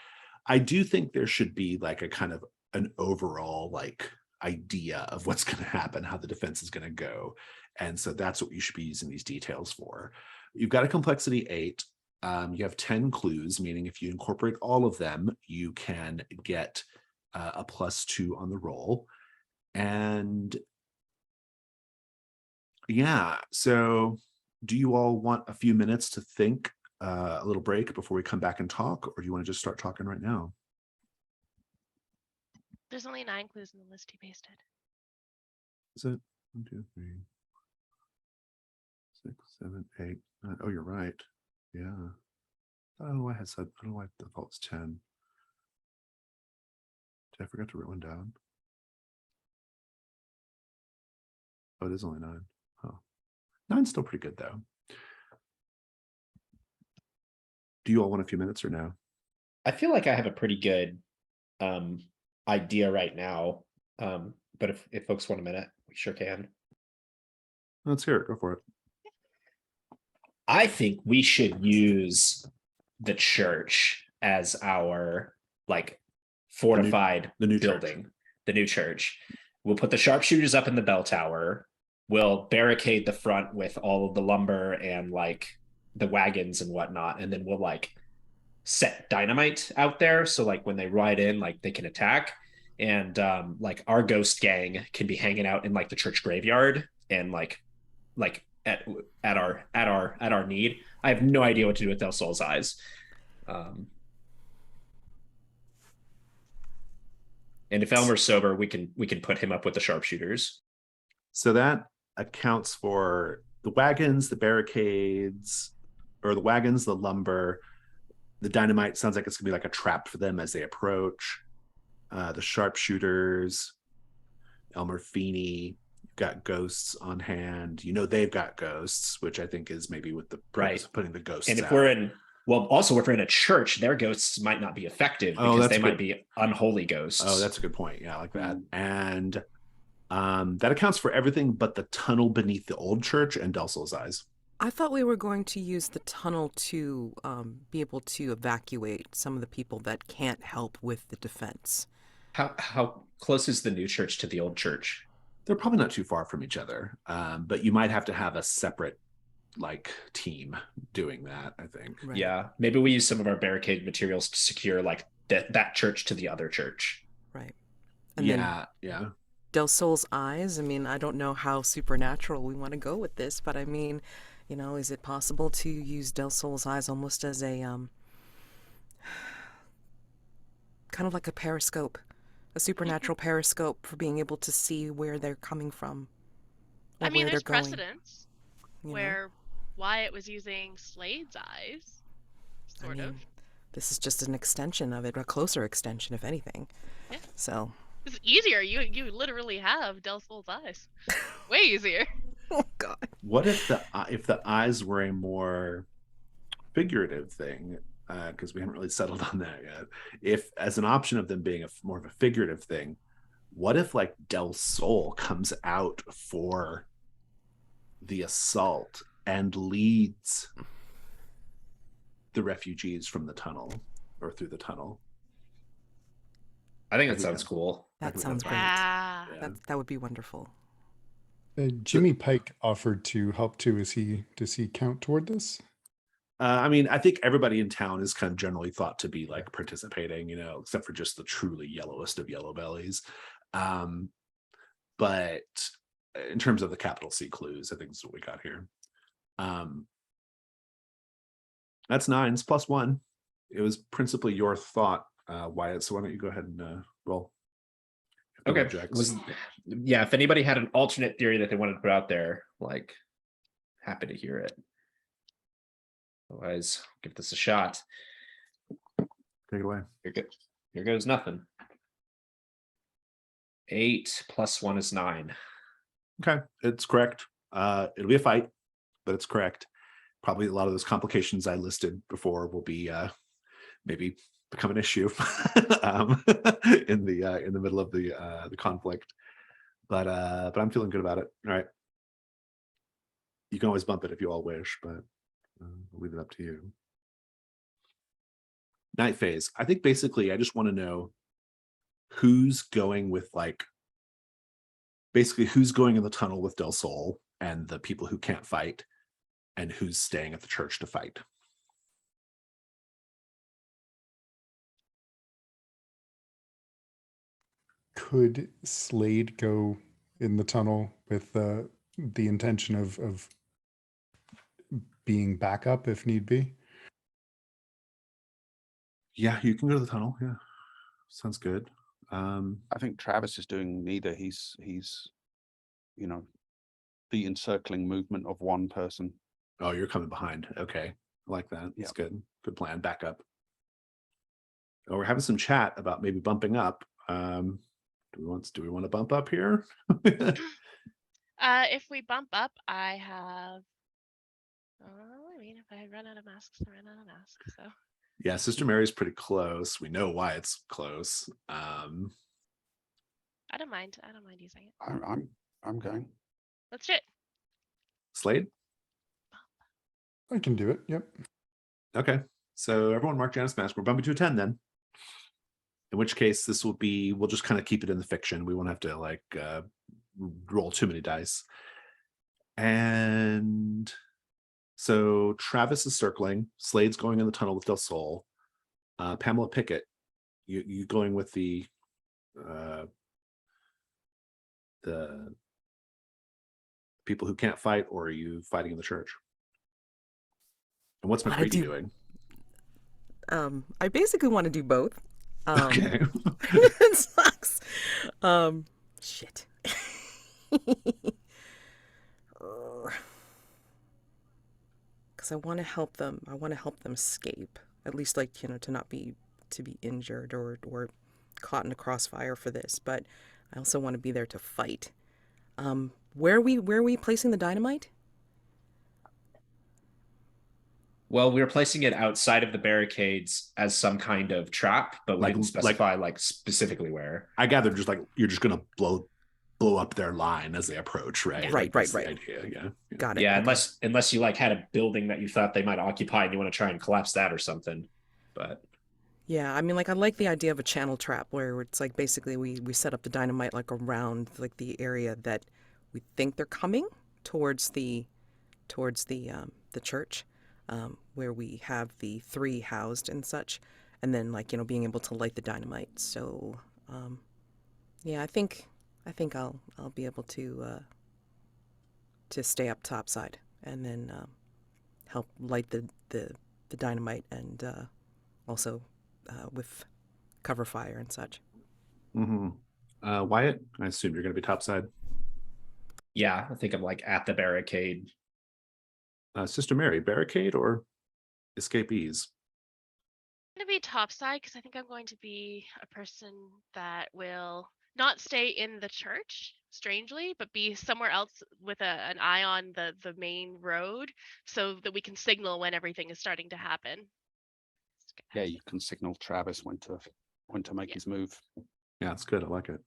Speaker 1: I do think there should be like a kind of an overall like idea of what's going to happen, how the defense is going to go. And so that's what you should be using these details for. You've got a complexity 8. You have 10 clues, meaning if you incorporate all of them, you can get a +2 on the roll. And yeah, so do you all want a few minutes to think a little break before we come back and talk, or do you want to just start talking right now?
Speaker 4: There's only 9 clues in the list you pasted.
Speaker 1: Is it 1, 2, 3, 6, 7, 8, 9? Oh, you're right. Yeah. Oh, I had said, I don't know why the default's 10. Did I forget to write one down? Oh, it is only 9. Oh, 9's still pretty good though. Do you all want a few minutes or no?
Speaker 7: I feel like I have a pretty good idea right now. But if folks want a minute, we sure can.
Speaker 1: Let's hear it. Go for it.
Speaker 7: I think we should use the church as our like fortified
Speaker 1: the new
Speaker 7: building,
Speaker 1: church.
Speaker 7: The new church. We'll put the sharpshooters up in the bell tower. We'll barricade the front with all of the lumber and like the wagons and whatnot, and then we'll like set dynamite out there so like when they ride in, like they can attack. And like our ghost gang can be hanging out in like the church graveyard and like at our need. I have no idea what to do with Del Sol's eyes. And if Elmer's sober, we can put him up with the sharpshooters.
Speaker 1: So that accounts for the wagons, the barricades, or the wagons, the lumber, the dynamite. Sounds like it's gonna be like a trap for them as they approach. The sharpshooters, Elmer Feeney, got ghosts on hand. You know they've got ghosts, which I think is maybe with the purpose of putting the ghosts.
Speaker 7: And if
Speaker 1: out.
Speaker 7: we're in, well, also if we're in a church, their ghosts might not be effective because they might be unholy ghosts.
Speaker 1: Oh, that's a good point. Yeah, I like that. And that accounts for everything but the tunnel beneath the old church and Del Sol's eyes.
Speaker 2: I thought we were going to use the tunnel to be able to evacuate some of the people that can't help with the defense.
Speaker 7: How close is the new church to the old church?
Speaker 1: They're probably not too far from each other, but you might have to have a separate like team doing that, I think.
Speaker 2: Right.
Speaker 7: Yeah, maybe we use some of our barricade materials to secure like that church to the other church.
Speaker 2: Right. And
Speaker 1: yeah.
Speaker 2: Del Sol's eyes, I mean, I don't know how supernatural we want to go with this, but I mean, you know, is it possible to use Del Sol's eyes almost as a kind of like a periscope, a supernatural periscope for being able to see where they're coming from?
Speaker 4: I mean, there's precedents where Wyatt was using Slade's eyes, sort of.
Speaker 2: This is just an extension of it, a closer extension, if anything.
Speaker 4: Yeah.
Speaker 2: So
Speaker 4: it's easier. You literally have Del Sol's eyes. Way easier.
Speaker 2: Oh God.
Speaker 1: What if the eyes were a more figurative thing? Because we haven't really settled on that yet. If as an option of them being more of a figurative thing, what if like Del Sol comes out for the assault and leads the refugees from the tunnel or through the tunnel?
Speaker 7: I think that sounds cool.
Speaker 2: That sounds great.
Speaker 4: Yeah.
Speaker 2: That would be wonderful.
Speaker 3: Jimmy Pike offered to help too. Does he count toward this?
Speaker 1: I mean, I think everybody in town is kind of generally thought to be like participating, you know, except for just the truly yellowest of yellow bellies. But in terms of the capital C clues, I think that's what we got here. That's 9s plus 1. It was principally your thought, Wyatt. So why don't you go ahead and roll?
Speaker 7: Okay. If anybody had an alternate theory that they wanted to put out there, like, happy to hear it. Otherwise, give this a shot.
Speaker 1: Take it away.
Speaker 7: Here goes nothing. 8 plus 1 is 9.
Speaker 1: Okay, it's correct. It'll be a fight, but it's correct. Probably a lot of those complications I listed before will be maybe become an issue in the middle of the conflict. But I'm feeling good about it. All right. You can always bump it if you all wish, but I'll leave it up to you. Night phase. I think basically I just want to know who's going with basically who's going in the tunnel with Del Sol and the people who can't fight, and who's staying at the church to fight.
Speaker 3: Could Slade go in the tunnel with the intention of being backup if need be?
Speaker 1: Yeah, you can go to the tunnel. Yeah, sounds good.
Speaker 8: I think Travis is doing neither. He's you know, the encircling movement of one person.
Speaker 1: Oh, you're coming behind. Okay, I like that. That's good. Good plan. Back up. Oh, we're having some chat about maybe bumping up. Do we want to bump up here?
Speaker 4: If we bump up, I have. I mean, if I run out of masks, I run out of masks. So.
Speaker 1: Yeah, Sister Mary's pretty close. We know why it's close.
Speaker 4: I don't mind. I don't mind using it.
Speaker 8: I'm going.
Speaker 4: Let's do it.
Speaker 1: Slade?
Speaker 3: I can do it. Yep.
Speaker 1: Okay. So everyone mark Janus Mask. We're bumping to a 10 then. In which case this will be, we'll just kind of keep it in the fiction. We won't have to like roll too many dice. And so Travis is circling. Slade's going in the tunnel with Del Sol. Pamela Pickett, you going with the people who can't fight, or are you fighting in the church? And what's McCready doing?
Speaker 2: I basically want to do both.
Speaker 1: Okay.
Speaker 2: It sucks. Shit. Because I want to help them. I want to help them escape. At least, like, you know, to not be injured or caught in a crossfire for this. But I also want to be there to fight. Where are we placing the dynamite?
Speaker 7: Well, we were placing it outside of the barricades as some kind of trap, but we didn't specify like specifically where.
Speaker 1: I gather just like you're just gonna blow up their line as they approach, right?
Speaker 2: Yeah.
Speaker 1: Like,
Speaker 2: Right.
Speaker 1: the idea. Yeah.
Speaker 2: Got it.
Speaker 7: Yeah,
Speaker 2: okay.
Speaker 7: unless you like had a building that you thought they might occupy and you want to try and collapse that or something. But
Speaker 2: Yeah, I mean, like, I like the idea of a channel trap where it's like basically we set up the dynamite like around like the area that we think they're coming towards the church, where we have the 3 housed and such, and then, like, you know, being able to light the dynamite. So, yeah, I think I'll be able to stay up topside and then help light the dynamite and also with cover fire and such.
Speaker 1: Mm-hmm. Wyatt, I assume you're going to be topside.
Speaker 7: yeah, I think I'm like at the barricade.
Speaker 1: Sister Mary, barricade or escapees?
Speaker 4: I'm going to be topside because I think I'm going to be a person that will not stay in the church, strangely, but be somewhere else with an eye on the main road so that we can signal when everything is starting to happen.
Speaker 8: Yeah, you can signal Travis when to make his move.
Speaker 1: Yeah, it's good. I like it.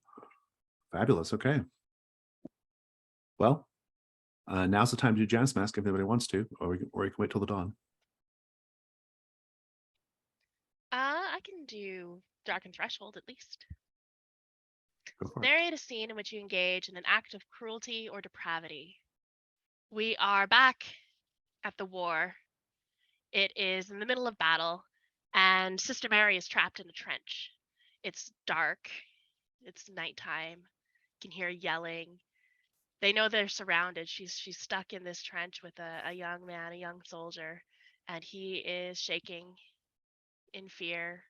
Speaker 1: Fabulous. Okay. Well, now's the time to do Janus Mask if anybody wants to, or you can wait till the dawn.
Speaker 4: I can do Darkened Threshold at least.
Speaker 1: Go for it.
Speaker 4: Narrate a scene in which you engage in an act of cruelty or depravity. We are back at the war. It is in the middle of battle, and Sister Mary is trapped in a trench. It's dark. It's nighttime. You can hear yelling. They know they're surrounded. She's stuck in this trench with a young man, a young soldier, and he is shaking in fear.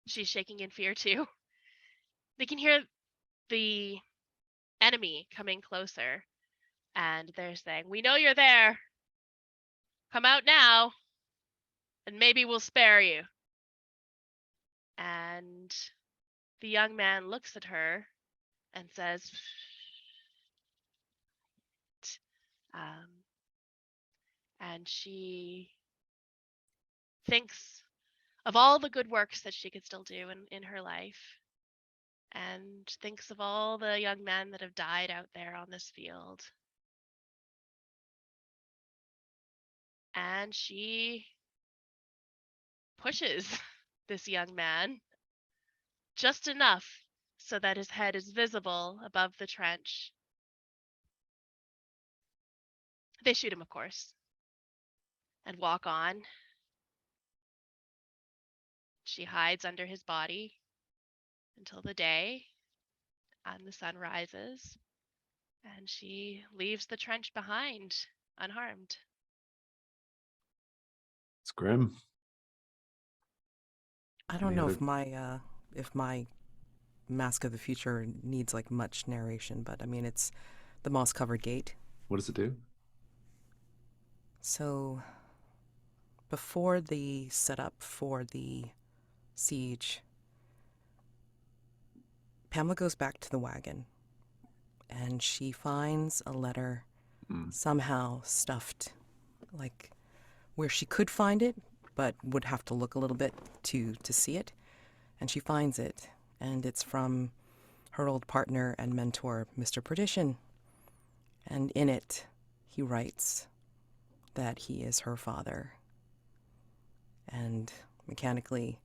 Speaker 4: She's shaking in fear too. They can hear the enemy coming closer, and they're saying, "We know you're there. Come out now, and maybe we'll spare you." And the young man looks at her and says, and she thinks of all the good works that she could still do in her life, and thinks of all the young men that have died out there on this field. And she pushes this young man just enough so that his head is visible above the trench. They shoot him, of course, and walk on. She hides under his body until the day, and the sun rises, and she leaves the trench behind unharmed.
Speaker 1: It's grim.
Speaker 2: I don't
Speaker 1: Any
Speaker 2: know
Speaker 1: other-
Speaker 2: if my Mask of the Future needs like much narration, but I mean it's the moss covered gate.
Speaker 1: What does it do?
Speaker 2: So before the setup for the siege, Pamela goes back to the wagon and she finds a letter somehow stuffed, like where she could find it, but would have to look a little bit to see it. And she finds it, and it's from her old partner and mentor, Mr. Perdition. And in it, he writes that he is her father. And mechanically,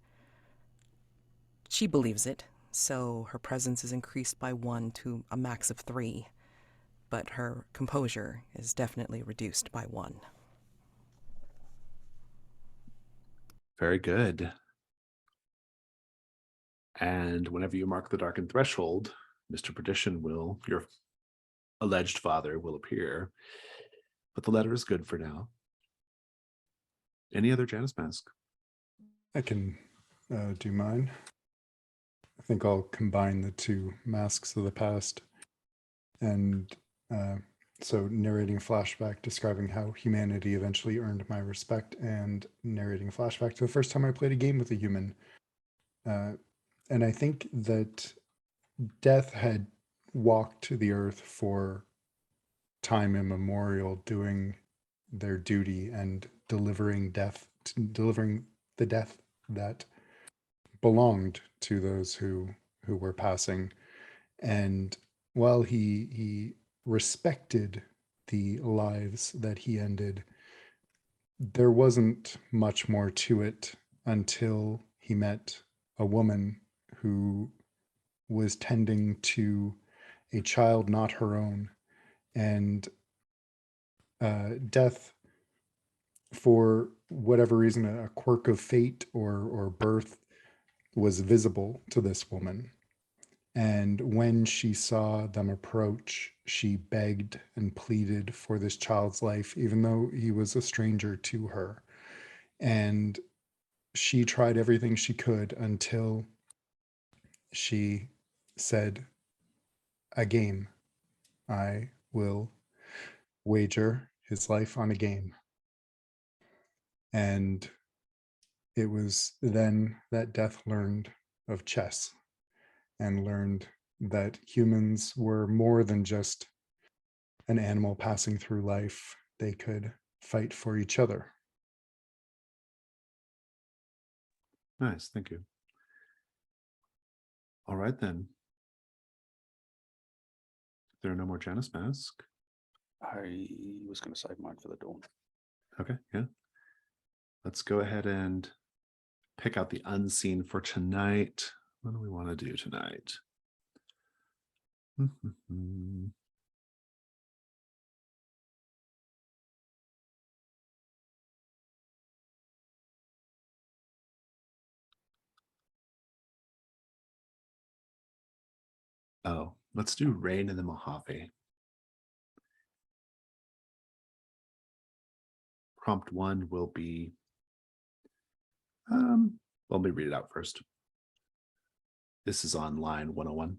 Speaker 2: she believes it, so her presence is increased by 1 to a max of 3, but her composure is definitely reduced by 1.
Speaker 1: Very good. And whenever you mark the darkened threshold, Mr. Perdition will, your alleged father, will appear. But the letter is good for now. Any other Janus Mask?
Speaker 3: I can do mine. I think I'll combine the 2 masks of the past. And so narrating a flashback describing how humanity eventually earned my respect, and narrating a flashback to the first time I played a game with a human. And I think that death had walked the earth for time immemorial, doing their duty and delivering the death that belonged to those who were passing. And while he respected the lives that he ended, there wasn't much more to it until he met a woman who was tending to a child not her own. And death, for whatever reason, a quirk of fate or birth, was visible to this woman. And when she saw them approach, she begged and pleaded for this child's life, even though he was a stranger to her. And she tried everything she could until she said, "A game. I will wager his life on a game." And it was then that Death learned of chess and learned that humans were more than just an animal passing through life. They could fight for each other.
Speaker 1: Nice, thank you. All right, then. If there are no more Janus Mask.
Speaker 8: I was going to save mine for the dawn.
Speaker 1: Okay, yeah. Let's go ahead and pick out the unseen for tonight. What do we want to do tonight? Oh, let's do Rain in the Mojave. Prompt 1 will be, let me read it out first. This is on line 101.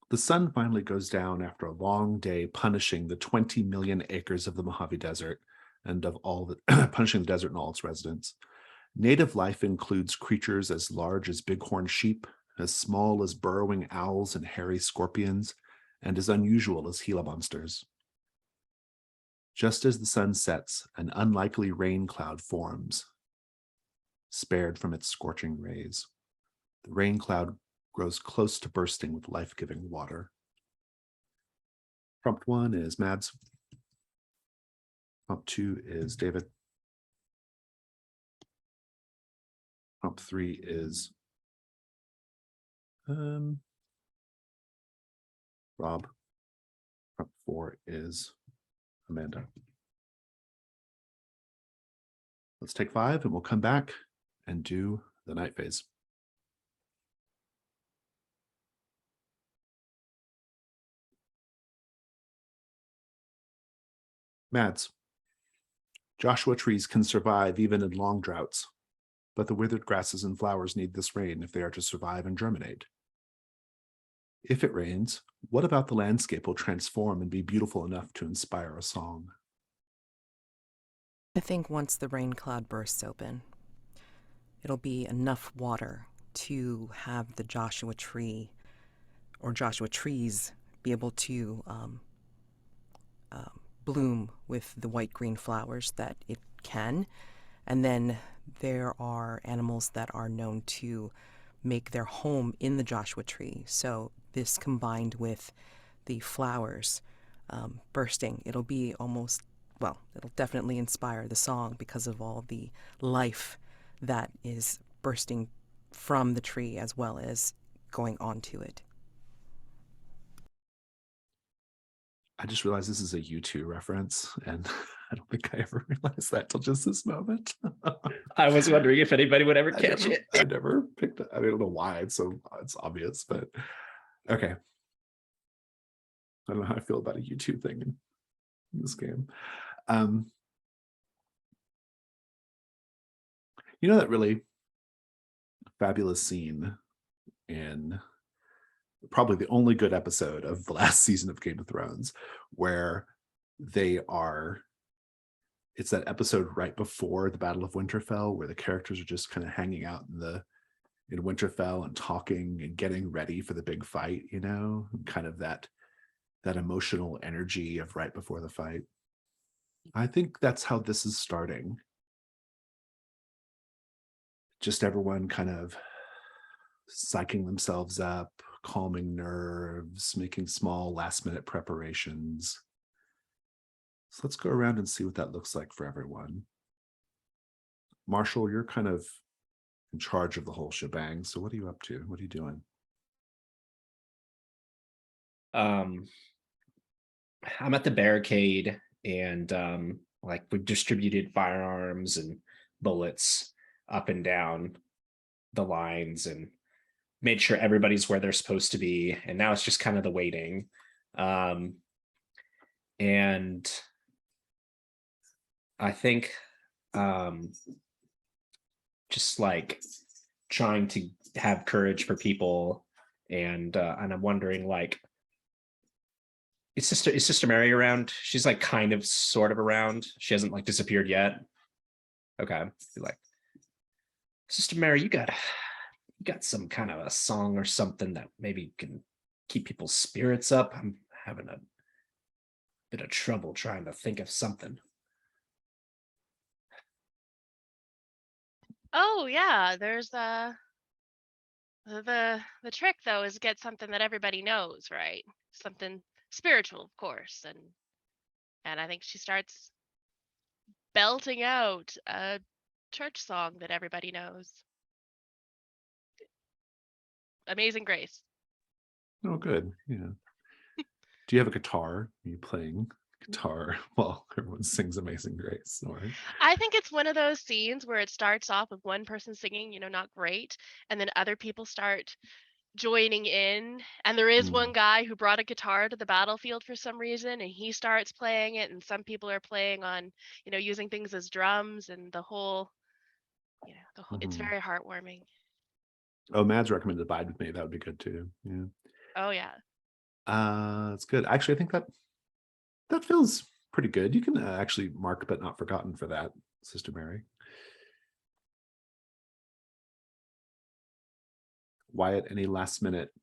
Speaker 1: The sun finally goes down after a long day punishing the 20 million acres of the Mojave Desert and of all the punishing the desert and all its residents. Native life includes creatures as large as bighorn sheep, as small as burrowing owls and hairy scorpions, and as unusual as Gila monsters. Just as the sun sets, an unlikely rain cloud forms, spared from its scorching rays. The rain cloud grows close to bursting with life-giving water. Prompt 1 is Mads. Prompt 2 is David. Prompt 3 is Rob. Prompt 4 is Amanda. Let's take 5 and we'll come back and do the night phase. Mads. Joshua trees can survive even in long droughts. but the withered grasses and flowers need this rain if they are to survive and germinate. If it rains, what about the landscape will transform and be beautiful enough to inspire a song?
Speaker 2: I think once the rain cloud bursts open, it'll be enough water to have the Joshua tree or Joshua trees be able to bloom with the white-green flowers that it can. And then there are animals that are known to make their home in the Joshua tree. So this combined with the flowers bursting, it'll be almost, well, it'll definitely inspire the song because of all the life that is bursting from the tree as well as going onto it.
Speaker 1: I just realized this is a U2 reference, and I don't think I ever realized that till just this moment.
Speaker 7: I was wondering if anybody would ever catch it.
Speaker 1: I never picked it. I mean, I don't know why it's obvious, but okay. I don't know how I feel about a U2 thing in this game. You know that really fabulous scene in probably the only good episode of the last season of Game of Thrones, where it's that episode right before the Battle of Winterfell, where the characters are just kind of hanging out in Winterfell and talking and getting ready for the big fight, you know, kind of that emotional energy of right before the fight. I think that's how this is starting. Just everyone kind of psyching themselves up, calming nerves, making small last-minute preparations. So let's go around and see what that looks like for everyone. Marshall, you're kind of in charge of the whole shebang. So what are you up to? What are you doing?
Speaker 7: I'm at the barricade, and like we've distributed firearms and bullets up and down the lines and made sure everybody's where they're supposed to be. And now it's just kind of the waiting. And I think just like trying to have courage for people, and I'm wondering, like, is Sister Mary around? She's like kind of sort of around. She hasn't like disappeared yet. Okay. Be like, Sister Mary, you got some kind of a song or something that maybe can keep people's spirits up? I'm having a bit of trouble trying to think of something.
Speaker 4: Oh yeah, there's the trick though is get something that everybody knows, right? Something spiritual, of course, and I think she starts belting out a church song that everybody knows. Amazing Grace.
Speaker 1: Oh, good. Yeah. Do you have a guitar? Are you playing guitar while everyone sings Amazing Grace? Or
Speaker 4: I think it's one of those scenes where it starts off with one person singing, you know, not great, and then other people start joining in, and there is one guy who brought a guitar to the battlefield for some reason, and he starts playing it, and some people are playing on, you know, using things as drums, and the whole, you know, it's very heartwarming.
Speaker 1: Oh, Mads recommended Abide With Me. That would be good too. Yeah.
Speaker 4: Oh yeah.
Speaker 1: It's good. Actually, I think that feels pretty good. You can actually mark but not forgotten for that, Sister Mary. Wyatt, any last minute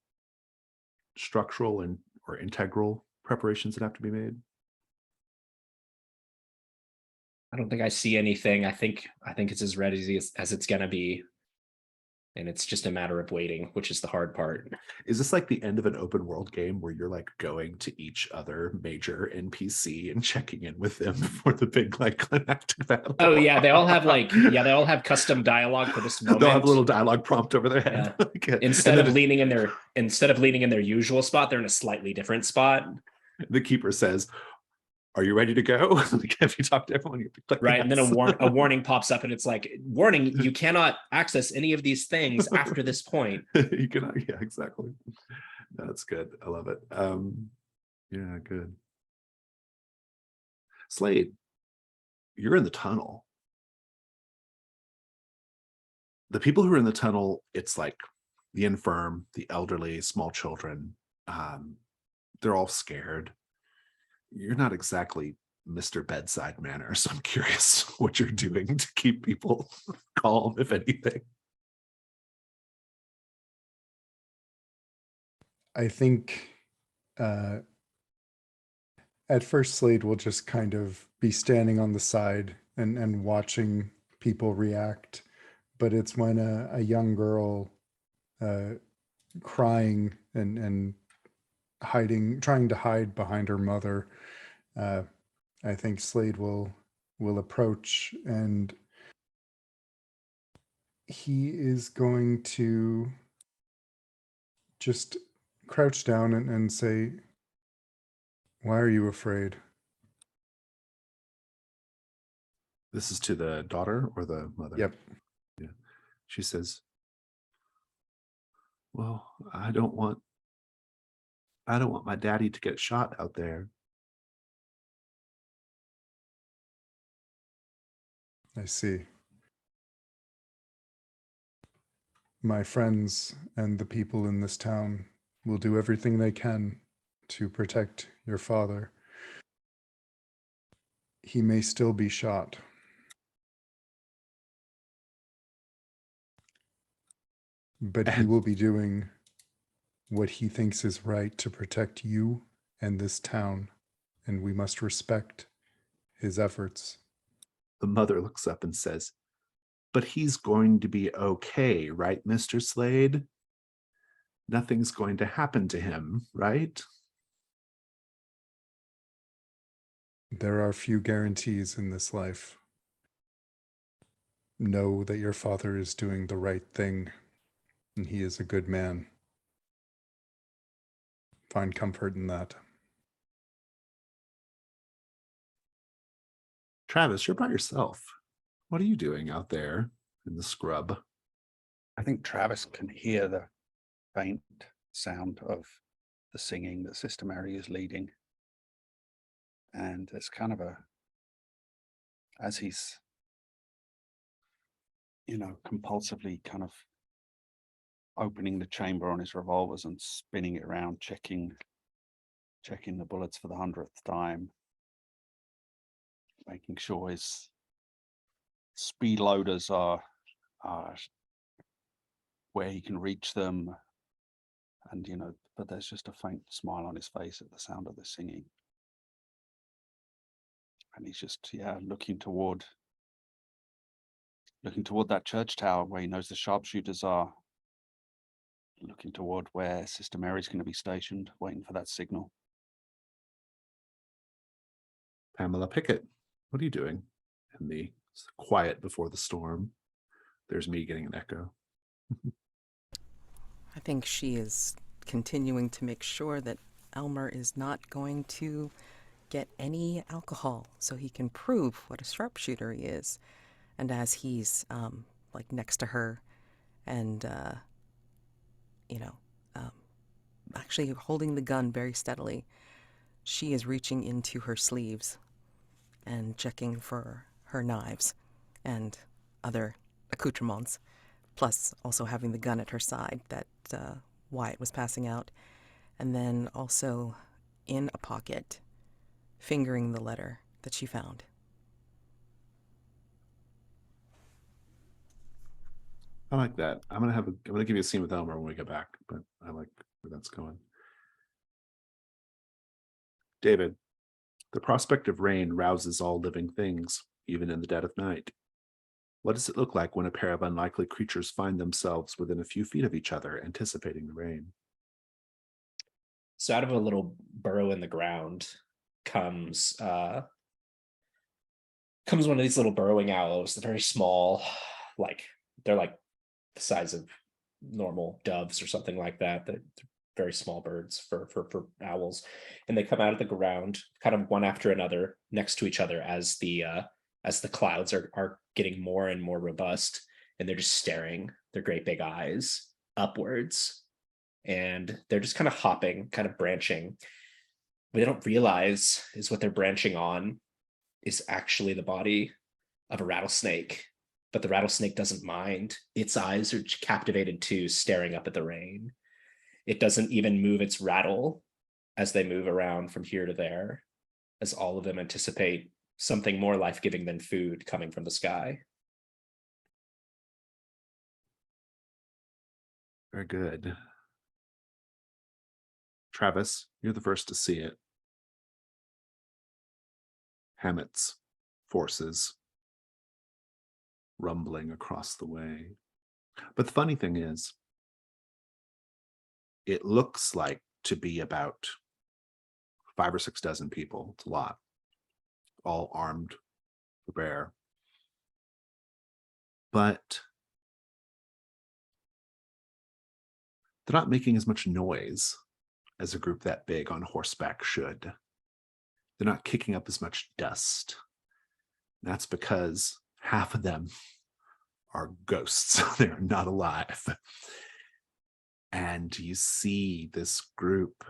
Speaker 1: structural or integral preparations that have to be made?
Speaker 7: I don't think I see anything. I think it's as ready as it's gonna be. And it's just a matter of waiting, which is the hard part.
Speaker 1: Is this like the end of an open world game where you're like going to each other major NPC and checking in with them before the big like climactic battle?
Speaker 7: Oh yeah, they all have custom dialogue for this moment.
Speaker 1: They'll have a little dialogue prompt over their head.
Speaker 7: Yeah. Instead of leaning in their usual spot, they're in a slightly different spot.
Speaker 1: The keeper says, "Are you ready to go?" Like, have you talked to everyone? You have to click
Speaker 7: right,
Speaker 1: yes.
Speaker 7: And then a warning pops up, and it's like, "Warning: you cannot access any of these things after this point."
Speaker 1: You cannot. Yeah, exactly. That's good. I love it. Yeah, good. Slade, you're in the tunnel. the people who are in the tunnel, it's like the infirm, the elderly, small children. They're all scared. You're not exactly Mr. Bedside Manner, so I'm curious what you're doing to keep people calm, if anything.
Speaker 3: I think at first Slade will just kind of be standing on the side and watching people react. But it's when a young girl crying and hiding, trying to hide behind her mother, I think Slade will approach, and he is going to just crouch down and say, "Why are you afraid?"
Speaker 1: This is to the daughter or the mother?
Speaker 3: Yep.
Speaker 1: Yeah. She says, well, I don't want my daddy to get shot out there.
Speaker 3: I see. My friends and the people in this town will do everything they can to protect your father. He may still be shot. But he will be doing what he thinks is right to protect you and this town, and we must respect his efforts.
Speaker 1: The mother looks up and says, but he's going to be okay, right, Mr. Slade? Nothing's going to happen to him, right?
Speaker 3: There are few guarantees in this life. Know that your father is doing the right thing, and he is a good man. Find comfort in that.
Speaker 1: Travis, you're by yourself. What are you doing out there in the scrub?
Speaker 8: I think Travis can hear the faint sound of the singing that Sister Mary is leading. And it's kind of as he's, compulsively kind of opening the chamber on his revolvers and spinning it around, checking the bullets for the 100th time, making sure his speed loaders are where he can reach them. And, but there's just a faint smile on his face at the sound of the singing. And he's just, looking toward that church tower where he knows the sharpshooters are. Looking toward where Sister Mary's going to be stationed, waiting for that signal.
Speaker 1: Pamela Pickett, what are you doing in the quiet before the storm? There's me getting an echo.
Speaker 2: I think she is continuing to make sure that Elmer is not going to get any alcohol so he can prove what a sharpshooter he is. And as he's next to her and actually holding the gun very steadily, she is reaching into her sleeves and checking for her knives and other accoutrements, plus also having the gun at her side that Wyatt was passing out, and then also in a pocket fingering the letter that she found.
Speaker 1: I like that. I'm gonna give you a scene with Elmer when we get back, but I like where that's going. David, the prospect of rain rouses all living things, even in the dead of night. What does it look like when a pair of unlikely creatures find themselves within a few feet of each other, anticipating the rain?
Speaker 7: So out of a little burrow in the ground comes one of these little burrowing owls. They're very small, they're like the size of normal doves or something like that. They're very small birds for owls, and they come out of the ground kind of one after another next to each other as the clouds are getting more and more robust, and they're just staring their great big eyes upwards, and they're just kind of hopping, kind of branching. What they don't realize is what they're branching on is actually the body of a rattlesnake but the rattlesnake doesn't mind. Its eyes are captivated too, staring up at the rain. It doesn't even move its rattle as they move around from here to there, as all of them anticipate something more life-giving than food coming from the sky.
Speaker 1: Very good. Travis, you're the first to see it. Hammett's forces rumbling across the way. But the funny thing is, it looks like to be about 5 or 6 dozen people. It's a lot, all armed for bear. But they're not making as much noise as a group that big on horseback should. They're not kicking up as much dust. That's because half of them are ghosts. They're not alive. And you see this group.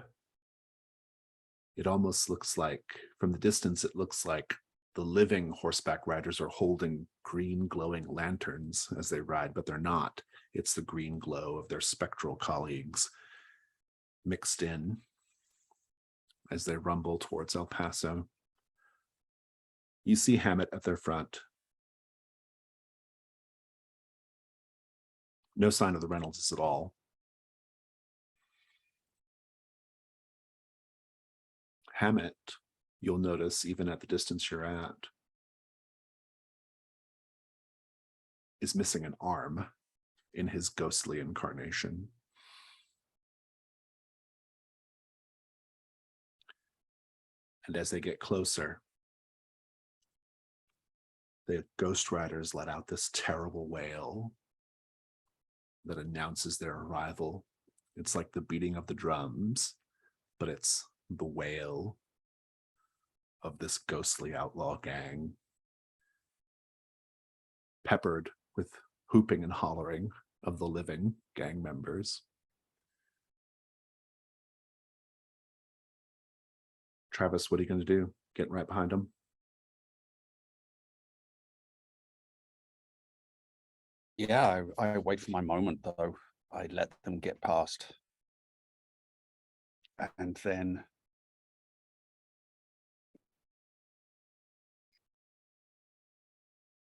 Speaker 1: It almost looks like, from the distance, it looks like the living horseback riders are holding green glowing lanterns as they ride, but they're not. It's the green glow of their spectral colleagues mixed in as they rumble towards El Paso. You see Hammett at their front. No sign of the Reynoldses at all. Hammett, you'll notice, even at the distance you're at, is missing an arm in his ghostly incarnation. And as they get closer, the Ghost Riders let out this terrible wail that announces their arrival. It's like the beating of the drums, but it's the wail of this ghostly outlaw gang, peppered with whooping and hollering of the living gang members. Travis, what are you going to do? Getting right behind him?
Speaker 8: Yeah, I wait for my moment, though. I let them get past. And then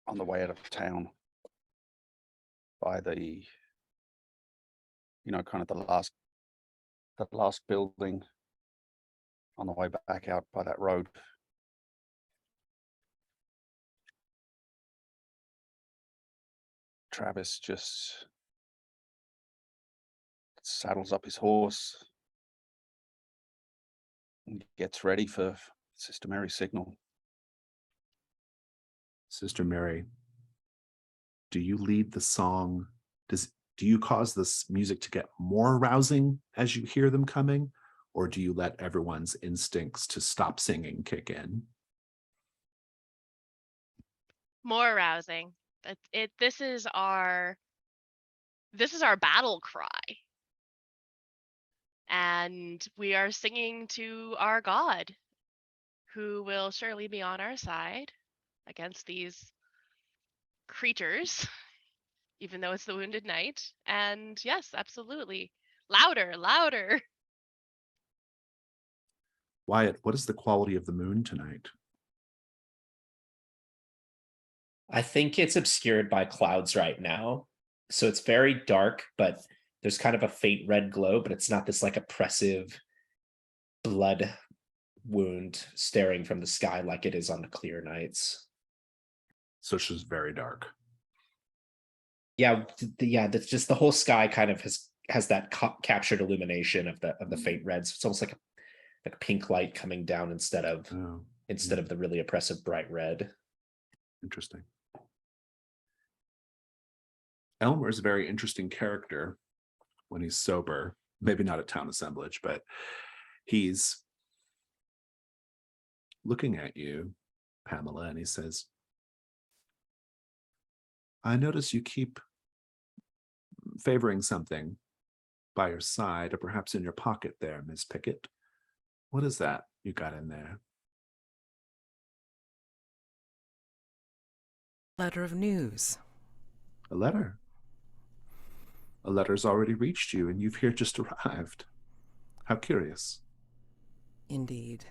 Speaker 8: on the way out of town, by the, kind of the last building, on the way back out by that road, Travis just saddles up his horse and gets ready for Sister Mary's signal.
Speaker 1: Sister Mary, do you lead the song? Do you cause this music to get more rousing as you hear them coming? Or do you let everyone's instincts to stop singing kick in?
Speaker 4: More arousing. This is our battle cry. And we are singing to our God, who will surely be on our side against these creatures, even though it's the wounded knight. And yes, absolutely. Louder, louder.
Speaker 1: Wyatt, what is the quality of the moon tonight?
Speaker 7: I think it's obscured by clouds right now. So it's very dark, but there's kind of a faint red glow, but it's not this like oppressive blood wound staring from the sky like it is on the clear nights.
Speaker 1: So it's just very dark.
Speaker 7: Yeah, that's just the whole sky kind of has that captured illumination of the faint reds. It's almost like a pink light coming down instead of the really oppressive bright red.
Speaker 1: Interesting. Elmer is a very interesting character when he's sober. Maybe not at town assemblage, but he's looking at you, Pamela, and he says, I notice you keep favoring something by your side, or perhaps in your pocket there, Miss Pickett. What is that you got in there?
Speaker 2: Letter of news.
Speaker 1: A letter. A letter's already reached you, and you've here just arrived. How curious.
Speaker 2: Indeed,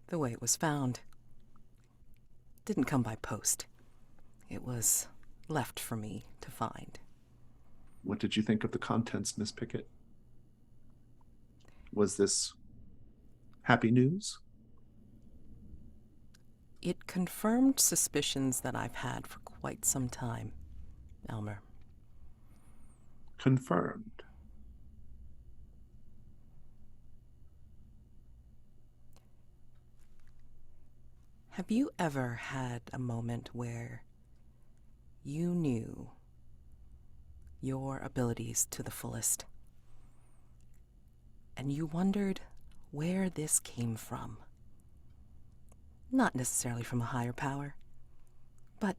Speaker 2: the way it was found. Didn't come by post. It was left for me to find.
Speaker 1: What did you think of the contents, Miss Pickett? Was this happy news?
Speaker 2: It confirmed suspicions that I've had for quite some time, Elmer.
Speaker 1: Confirmed.
Speaker 2: Have you ever had a moment where you knew your abilities to the fullest, and you wondered where this came from? Not necessarily from a higher power, but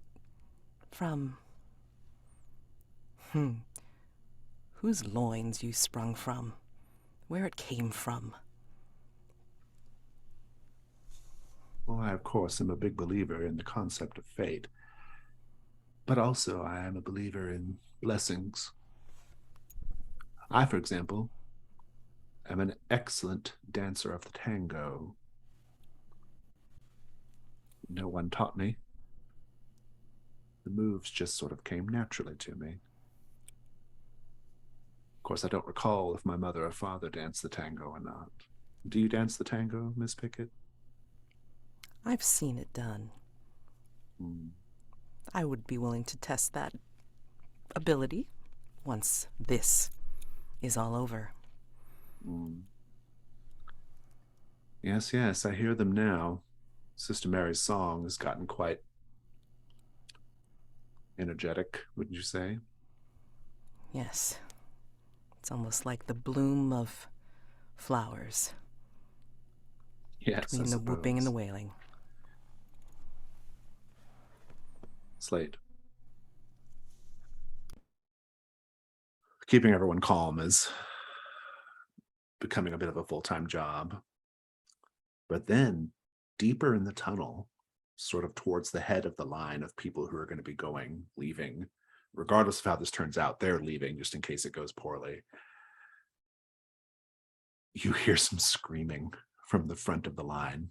Speaker 2: from, whose loins you sprung from, where it came from.
Speaker 1: Well, I, of course, am a big believer in the concept of fate. But also, I am a believer in blessings. I, for example, am an excellent dancer of the tango. No one taught me. The moves just sort of came naturally to me. Of course, I don't recall if my mother or father danced the tango or not. Do you dance the tango, Miss Pickett?
Speaker 2: I've seen it done. I would be willing to test that ability once this is all over.
Speaker 1: Yes, yes, I hear them now. Sister Mary's song has gotten quite energetic, wouldn't you say?
Speaker 2: Yes. It's almost like the bloom of flowers
Speaker 1: Yes,
Speaker 2: between the whooping and the wailing.
Speaker 1: Slade. Keeping everyone calm is becoming a bit of a full-time job. But then, deeper in the tunnel, sort of towards the head of the line of people who are going to be going, leaving, regardless of how this turns out, they're leaving just in case it goes poorly. You hear some screaming from the front of the line.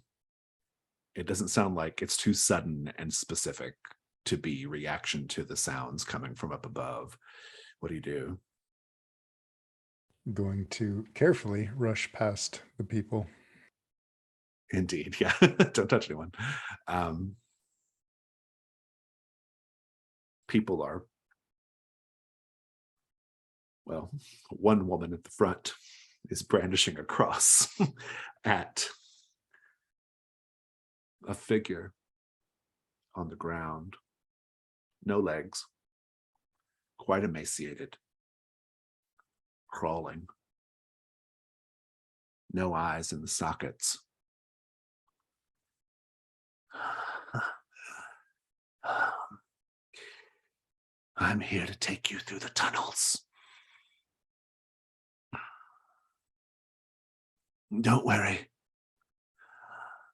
Speaker 1: It doesn't sound like it's too sudden and specific to be reaction to the sounds coming from up above. What do you do?
Speaker 3: Going to carefully rush past the people.
Speaker 1: Indeed, yeah. Don't touch anyone. People are, well, one woman at the front is brandishing a cross at a figure on the ground. No legs, quite emaciated, crawling, no eyes in the sockets. I'm here to take you through the tunnels. Don't worry.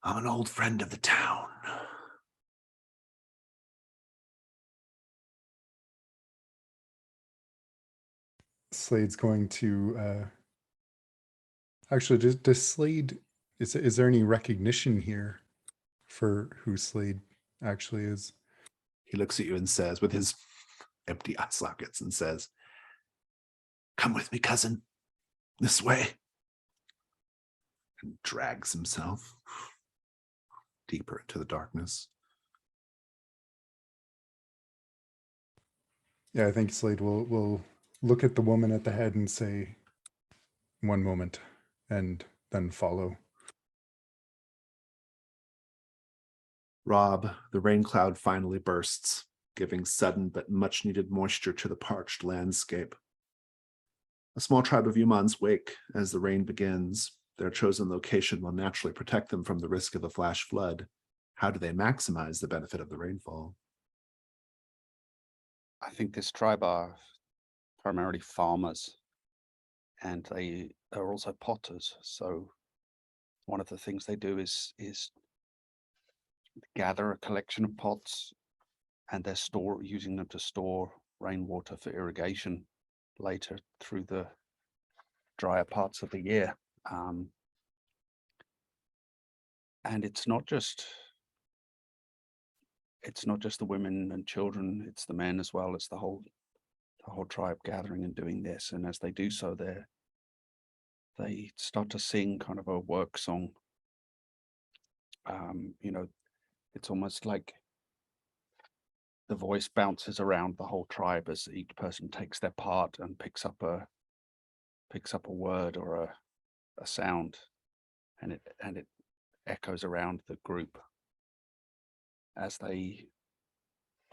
Speaker 1: I'm an old friend of the town.
Speaker 3: Slade's going to actually does Slade is there any recognition here for who Slade actually is?
Speaker 1: He looks at you and says, with his empty eye sockets, and says, "Come with me, cousin. This way." And drags himself deeper into the darkness.
Speaker 3: Yeah, I think Slade will look at the woman at the head and say, "One moment," and then follow.
Speaker 1: Rob, the rain cloud finally bursts, giving sudden but much needed moisture to the parched landscape. A small tribe of humans wake as the rain begins. Their chosen location will naturally protect them from the risk of a flash flood. How do they maximize the benefit of the rainfall?
Speaker 8: I think this tribe are primarily farmers, and they are also potters. So one of the things they do is gather a collection of pots, and they're using them to store rainwater for irrigation later through the drier parts of the year. And it's not just the women and children, it's the men as well. It's the whole tribe gathering and doing this. And as they do so, they start to sing kind of a work song. You know, it's almost like the voice bounces around the whole tribe as each person takes their part and picks up a word or a sound, and it echoes around the group as they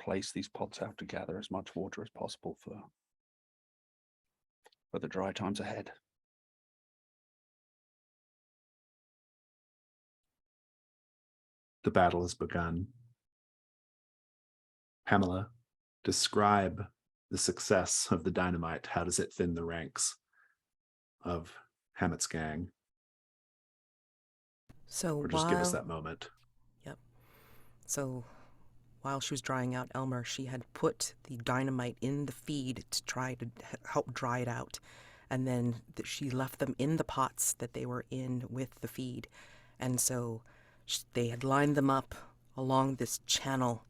Speaker 8: place these pots out to gather as much water as possible for the dry times ahead.
Speaker 1: The battle has begun. Pamela, describe the success of the dynamite. How does it thin the ranks of Hammett's gang?
Speaker 2: So
Speaker 1: Or just give us that moment.
Speaker 2: Yep. So while she was drying out Elmer, she had put the dynamite in the feed to try to help dry it out. And then she left them in the pots that they were in with the feed. And so they had lined them up along this channel.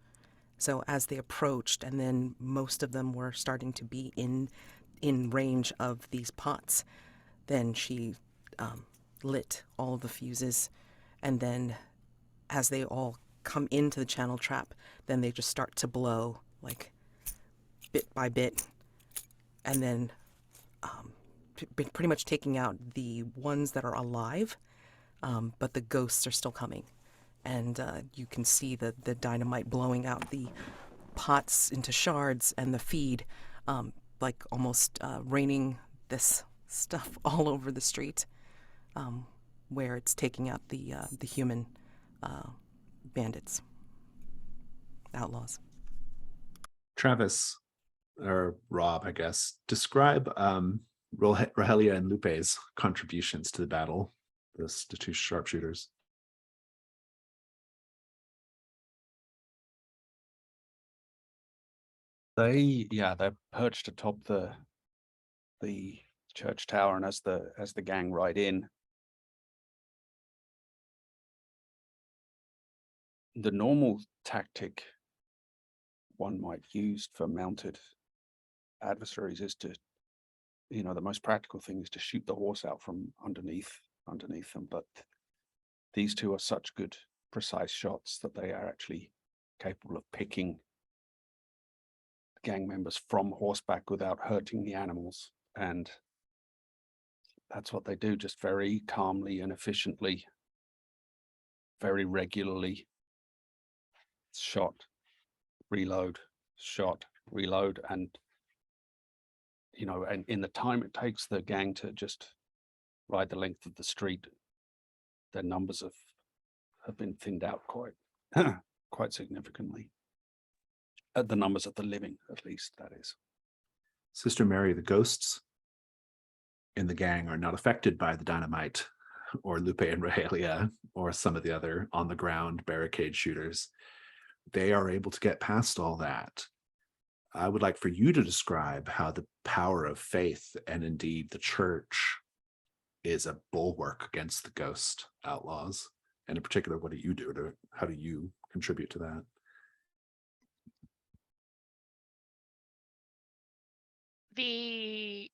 Speaker 2: So as they approached, and then most of them were starting to be in range of these pots, then she lit all the fuses. And then as they all come into the channel trap, then they just start to blow, like bit by bit, and then pretty much taking out the ones that are alive, but the ghosts are still coming. And you can see the dynamite blowing out the pots into shards, and the feed like almost raining this stuff all over the street, where it's taking out the human bandits, outlaws.
Speaker 1: Travis, or Rob, I guess, describe Rogelia and Lupe's contributions to the battle, the two sharpshooters.
Speaker 8: They're perched atop the church tower, and as the gang ride in, the normal tactic one might use for mounted adversaries is to, the most practical thing is to shoot the horse out from underneath them. But these two are such good, precise shots that they are actually capable of picking gang members from horseback without hurting the animals. And that's what they do, just very calmly and efficiently, very regularly. Shot, reload, and and in the time it takes the gang to just ride the length of the street, their numbers have been thinned out quite significantly. The numbers of the living, at least, that is.
Speaker 1: Sister Mary, the ghosts in the gang are not affected by the dynamite or Lupe and Rogelia or some of the other on the ground barricade shooters. They are able to get past all that. I would like for you to describe how the power of faith and indeed the church is a bulwark against the ghost outlaws. And in particular, what do you do how do you contribute to that?
Speaker 4: The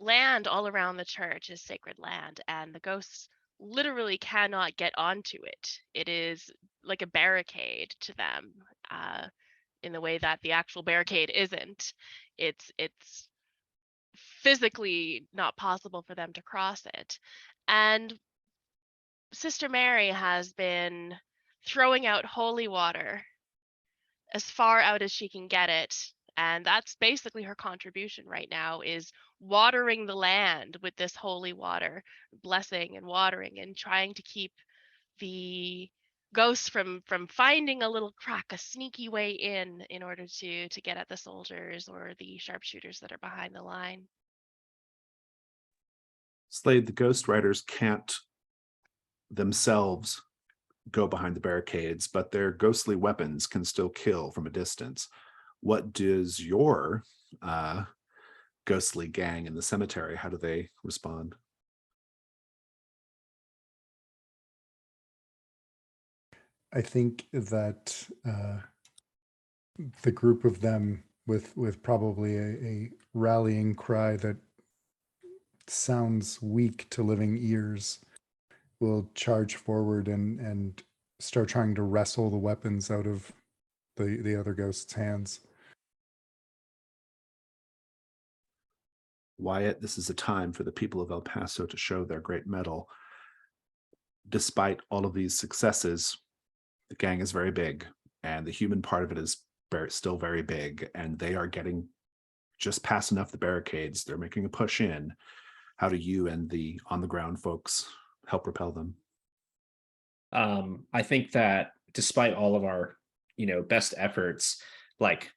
Speaker 4: land all around the church is sacred land, and the ghosts literally cannot get onto it. It is like a barricade to them, in the way that the actual barricade isn't. It's physically not possible for them to cross it. And Sister Mary has been throwing out holy water as far out as she can get it. And that's basically her contribution right now, is watering the land with this holy water, blessing and watering and trying to keep the ghosts from finding a little crack, a sneaky way in order to get at the soldiers or the sharpshooters that are behind the line.
Speaker 1: Slade, the Ghost Riders can't themselves go behind the barricades, but their ghostly weapons can still kill from a distance. what does your ghostly gang in the cemetery, how do they respond?
Speaker 3: I think that the group of them with probably a rallying cry that sounds weak to living ears will charge forward and start trying to wrestle the weapons out of the other ghost's hands.
Speaker 1: Wyatt, this is a time for the people of El Paso to show their great mettle. Despite all of these successes, the gang is very big, and the human part of it is still very big, and they are getting just past enough the barricades. They're making a push in. How do you and the on-the-ground folks help repel them?
Speaker 7: I think that despite all of our, best efforts, like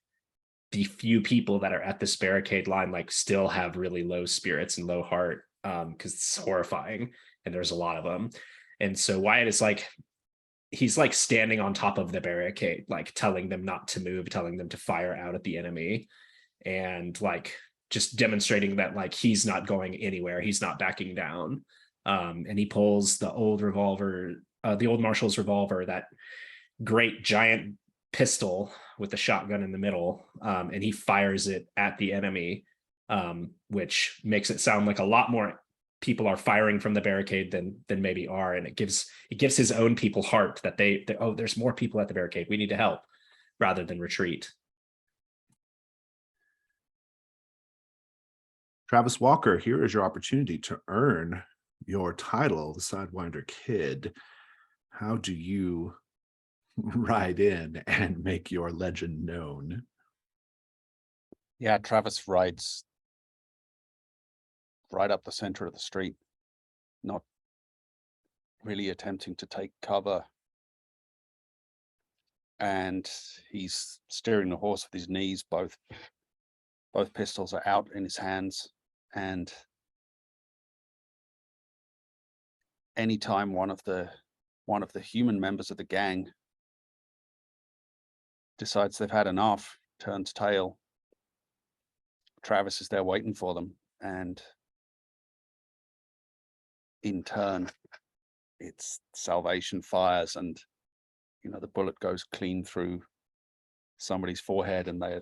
Speaker 7: the few people that are at this barricade line, like still have really low spirits and low heart, because it's horrifying, and there's a lot of them. And so Wyatt is like, he's like standing on top of the barricade, like telling them not to move, telling them to fire out at the enemy, and like just demonstrating that like he's not going anywhere, he's not backing down. And he pulls the old revolver, the old marshal's revolver, that great giant pistol with the shotgun in the middle, and he fires it at the enemy, which makes it sound like a lot more people are firing from the barricade than maybe are, and it gives his own people heart that they oh, there's more people at the barricade, we need to help, rather than retreat.
Speaker 1: Travis Walker, here is your opportunity to earn your title, the Sidewinder Kid. How do you ride in and make your legend known?
Speaker 8: Yeah, Travis rides right up the center of the street, not really attempting to take cover. And he's steering the horse with his knees, both pistols are out in his hands. And anytime one of the human members of the gang decides they've had enough, turns tail, Travis is there waiting for them, and in turn it's salvation fires, and the bullet goes clean through somebody's forehead and they're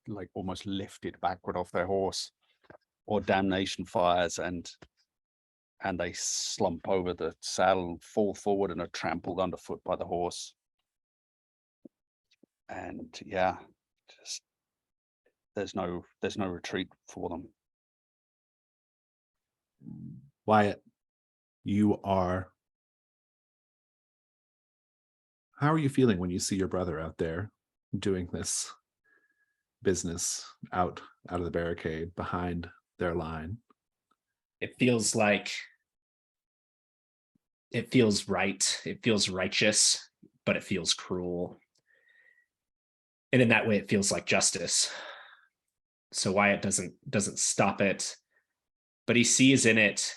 Speaker 8: like almost lifted backward off their horse, or damnation fires and they slump over the saddle and fall forward and are trampled underfoot by the horse. And yeah, just there's no retreat for them.
Speaker 1: Wyatt, how are you feeling when you see your brother out there doing this business out of the barricade behind their line?
Speaker 7: It feels right, it feels righteous, but it feels cruel, and in that way it feels like justice. So Wyatt doesn't stop it, but he sees in it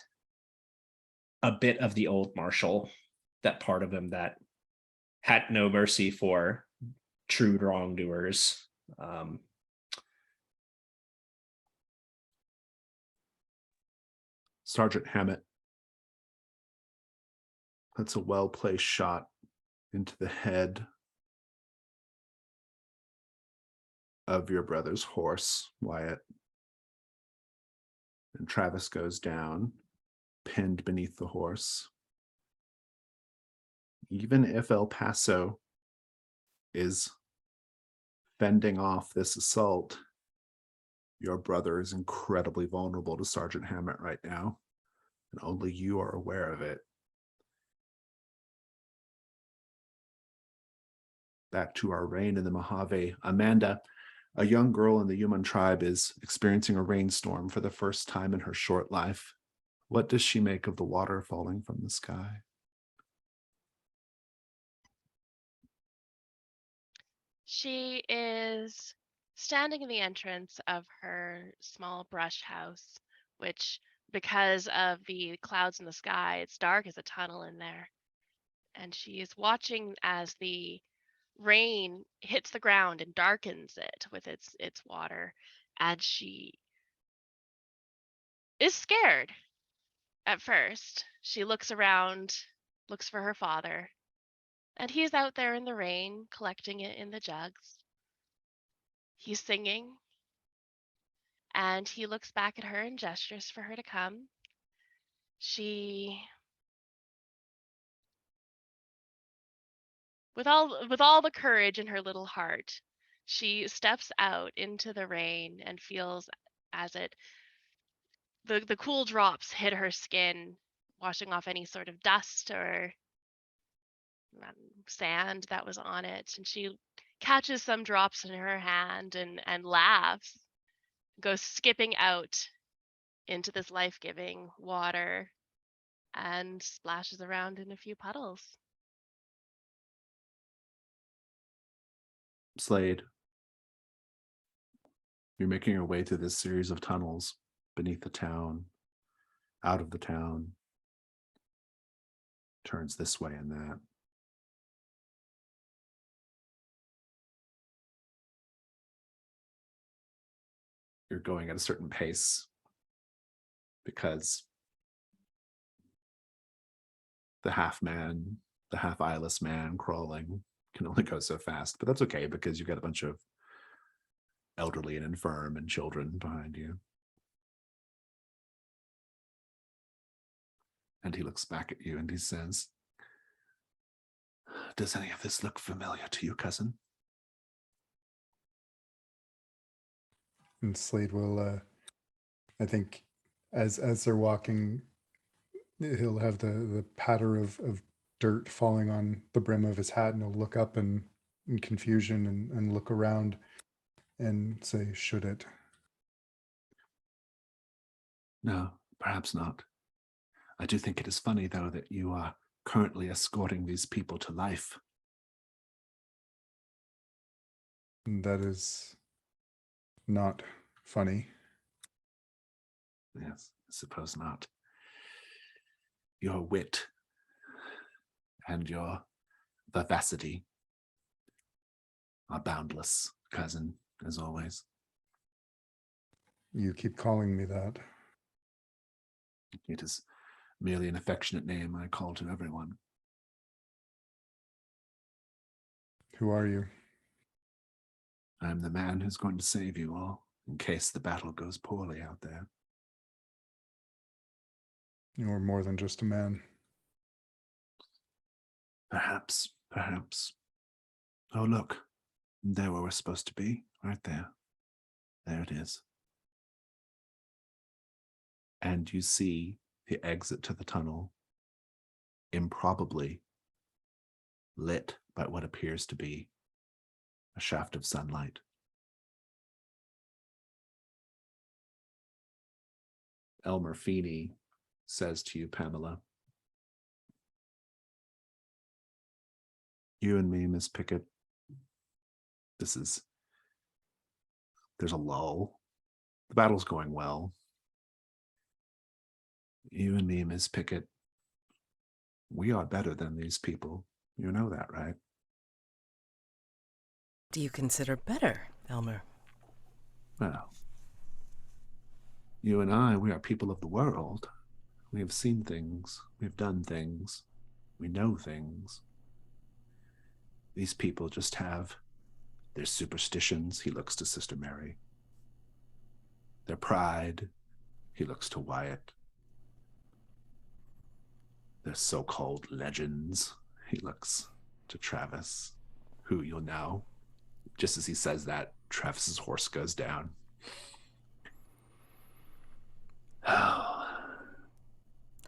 Speaker 7: a bit of the old marshal, that part of him that had no mercy for true wrongdoers.
Speaker 1: Sergeant Hammett, that's a well-placed shot into the head of your brother's horse, Wyatt. And Travis goes down, pinned beneath the horse. Even if El Paso is fending off this assault, your brother is incredibly vulnerable to Sergeant Hammett right now, and only you are aware of it. Back to our rain in the Mojave. Amanda, a young girl in the Yuman tribe, is experiencing a rainstorm for the first time in her short life. What does she make of the water falling from the sky?
Speaker 4: She is standing in the entrance of her small brush house, which, because of the clouds in the sky, it's dark as a tunnel in there. And she is watching as the rain hits the ground and darkens it with its water, and she is scared at first. She looks around, looks for her father, and he's out there in the rain collecting it in the jugs. He's singing, and he looks back at her and gestures for her to come. She, with all the courage in her little heart, she steps out into the rain and feels as the cool drops hit her skin, washing off any sort of dust or sand that was on it. And she catches some drops in her hand and laughs, goes skipping out into this life-giving water and splashes around in a few puddles.
Speaker 1: Slade, you're making your way through this series of tunnels beneath the town, out of the town, turns this way and that. You're going at a certain pace because the half man, the half eyeless man crawling can only go so fast, but that's okay because you've got a bunch of elderly and infirm and children behind you. And he looks back at you and he says, "Does any of this look familiar to you, cousin?"
Speaker 3: And Slade will, I think, as they're walking, he'll have the patter of dirt falling on the brim of his hat, and he'll look up in confusion and look around and say, "Should it?"
Speaker 1: No, perhaps not. I do think it is funny, though, that you are currently escorting these people to life.
Speaker 3: That is not funny.
Speaker 1: Yes, I suppose not. Your wit and your vivacity are boundless, cousin, as always.
Speaker 3: You keep calling me that.
Speaker 1: It is merely an affectionate name I call to everyone.
Speaker 3: Who are you?
Speaker 1: I am the man who's going to save you all in case the battle goes poorly out there.
Speaker 3: You're more than just a man.
Speaker 1: Perhaps, perhaps. Oh, look, there where we're supposed to be, right there. There it is. And you see the exit to the tunnel, improbably lit by what appears to be a shaft of sunlight. Elmer Feeney says to you, Pamela, "You and me, Miss Pickett, there's a lull. The battle's going well. You and me, Miss Pickett, we are better than these people. You know that, right?"
Speaker 2: Do you consider better, Elmer?
Speaker 1: Well, you and I, we are people of the world. We have seen things. We've done things. We know things. These people just have their superstitions. He looks to Sister Mary. Their pride. He looks to Wyatt. Their so-called legends. He looks to Travis, who you'll know. Just as he says that, Travis's horse goes down. Oh.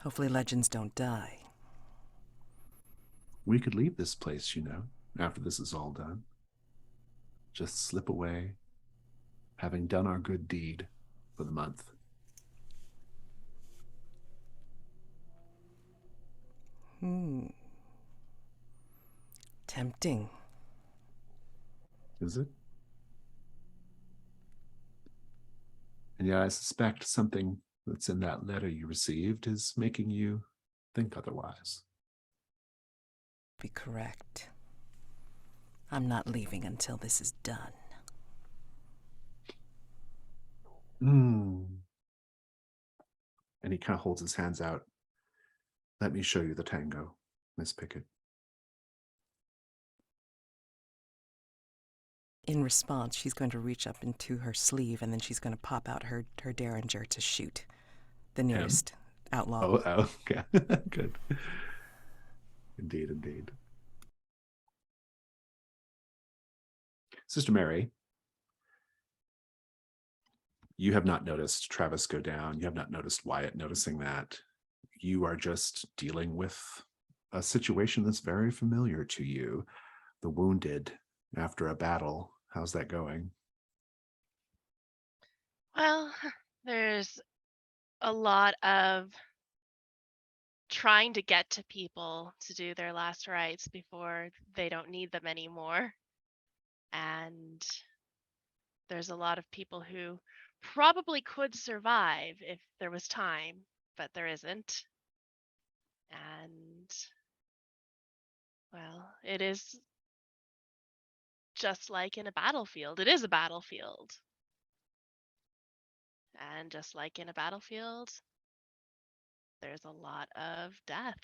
Speaker 2: Hopefully legends don't die.
Speaker 1: We could leave this place, you know, after this is all done. Just slip away, having done our good deed for the month.
Speaker 2: Tempting.
Speaker 1: Is it? And yeah, I suspect something that's in that letter you received is making you think otherwise.
Speaker 2: Be correct. I'm not leaving until this is done.
Speaker 1: And he kind of holds his hands out. Let me show you the tango, Miss Pickett.
Speaker 2: In response, she's going to reach up into her sleeve, and then she's going to pop out her derringer to shoot the nearest outlaw.
Speaker 1: Oh, okay. Good. Indeed. Sister Mary, you have not noticed Travis go down. You have not noticed Wyatt noticing that. You are just dealing with a situation that's very familiar to you. The wounded after a battle. How's that going?
Speaker 4: Well, there's a lot of trying to get to people to do their last rites before they don't need them anymore. And there's a lot of people who probably could survive if there was time, but there isn't. And, well, it is just like in a battlefield. It is a battlefield. And just like in a battlefield, there's a lot of death.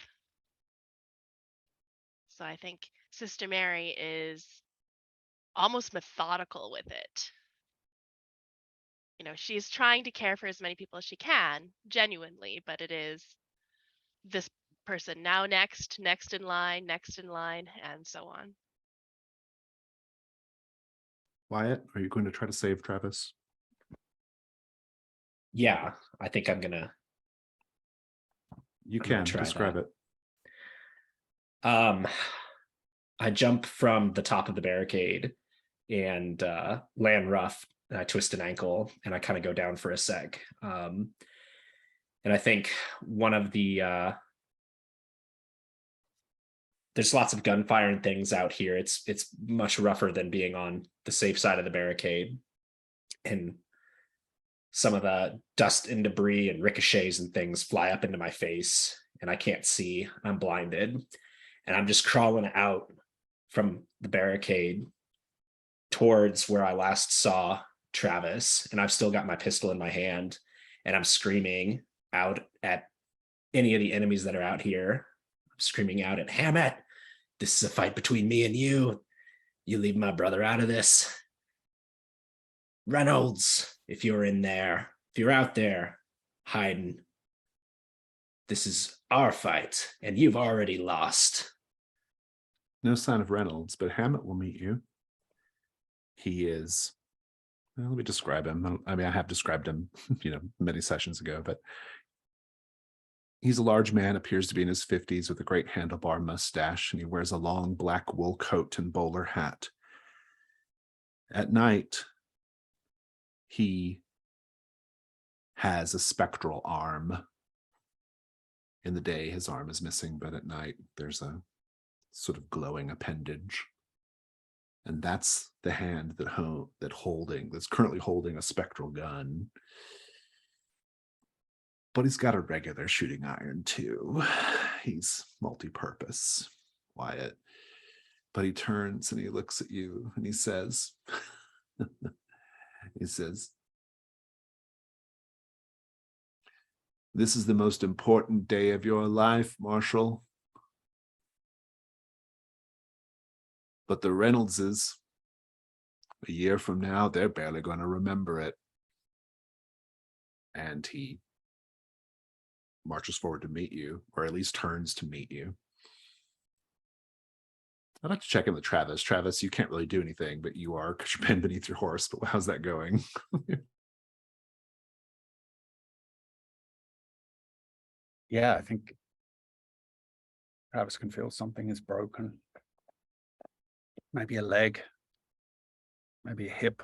Speaker 4: So I think Sister Mary is almost methodical with it. You know, she's trying to care for as many people as she can, genuinely, but it is this person now next in line, and so on.
Speaker 1: Wyatt, are you going to try to save Travis?
Speaker 7: Yeah, I think I'm gonna.
Speaker 1: You
Speaker 7: I'm gonna
Speaker 1: can
Speaker 7: try
Speaker 1: describe
Speaker 7: that.
Speaker 1: it.
Speaker 7: I jump from the top of the barricade and land rough. And I twist an ankle and I kind of go down for a sec. And I think one of the there's lots of gunfire and things out here. It's much rougher than being on the safe side of the barricade. And some of the dust and debris and ricochets and things fly up into my face and I can't see. I'm blinded. And I'm just crawling out from the barricade towards where I last saw Travis. And I've still got my pistol in my hand. And I'm screaming out at any of the enemies that are out here. I'm screaming out at Hammett. This is a fight between me and you. You leave my brother out of this. Reynolds, if you're in there, if you're out there hiding, this is our fight, and you've already lost.
Speaker 1: No sign of Reynolds, but Hammett will meet you. He is, well, let me describe him. I mean, I have described him, many sessions ago, but he's a large man, appears to be in his 50s with a great handlebar mustache, and he wears a long black wool coat and bowler hat. At night, he has a spectral arm. In the day, his arm is missing, but at night, there's a sort of glowing appendage. And that's the hand that's currently holding a spectral gun. But he's got a regular shooting iron too. He's multi-purpose, Wyatt. But he turns and he looks at you and he says, "This is the most important day of your life, Marshal. But the Reynoldses, a year from now, they're barely going to remember it." And he marches forward to meet you, or at least turns to meet you. I'd like to check in with Travis. Travis, you can't really do anything, but you are, because you're pinned beneath your horse. But how's that going?
Speaker 8: Yeah, I think Travis can feel something is broken. Maybe a leg, maybe a hip.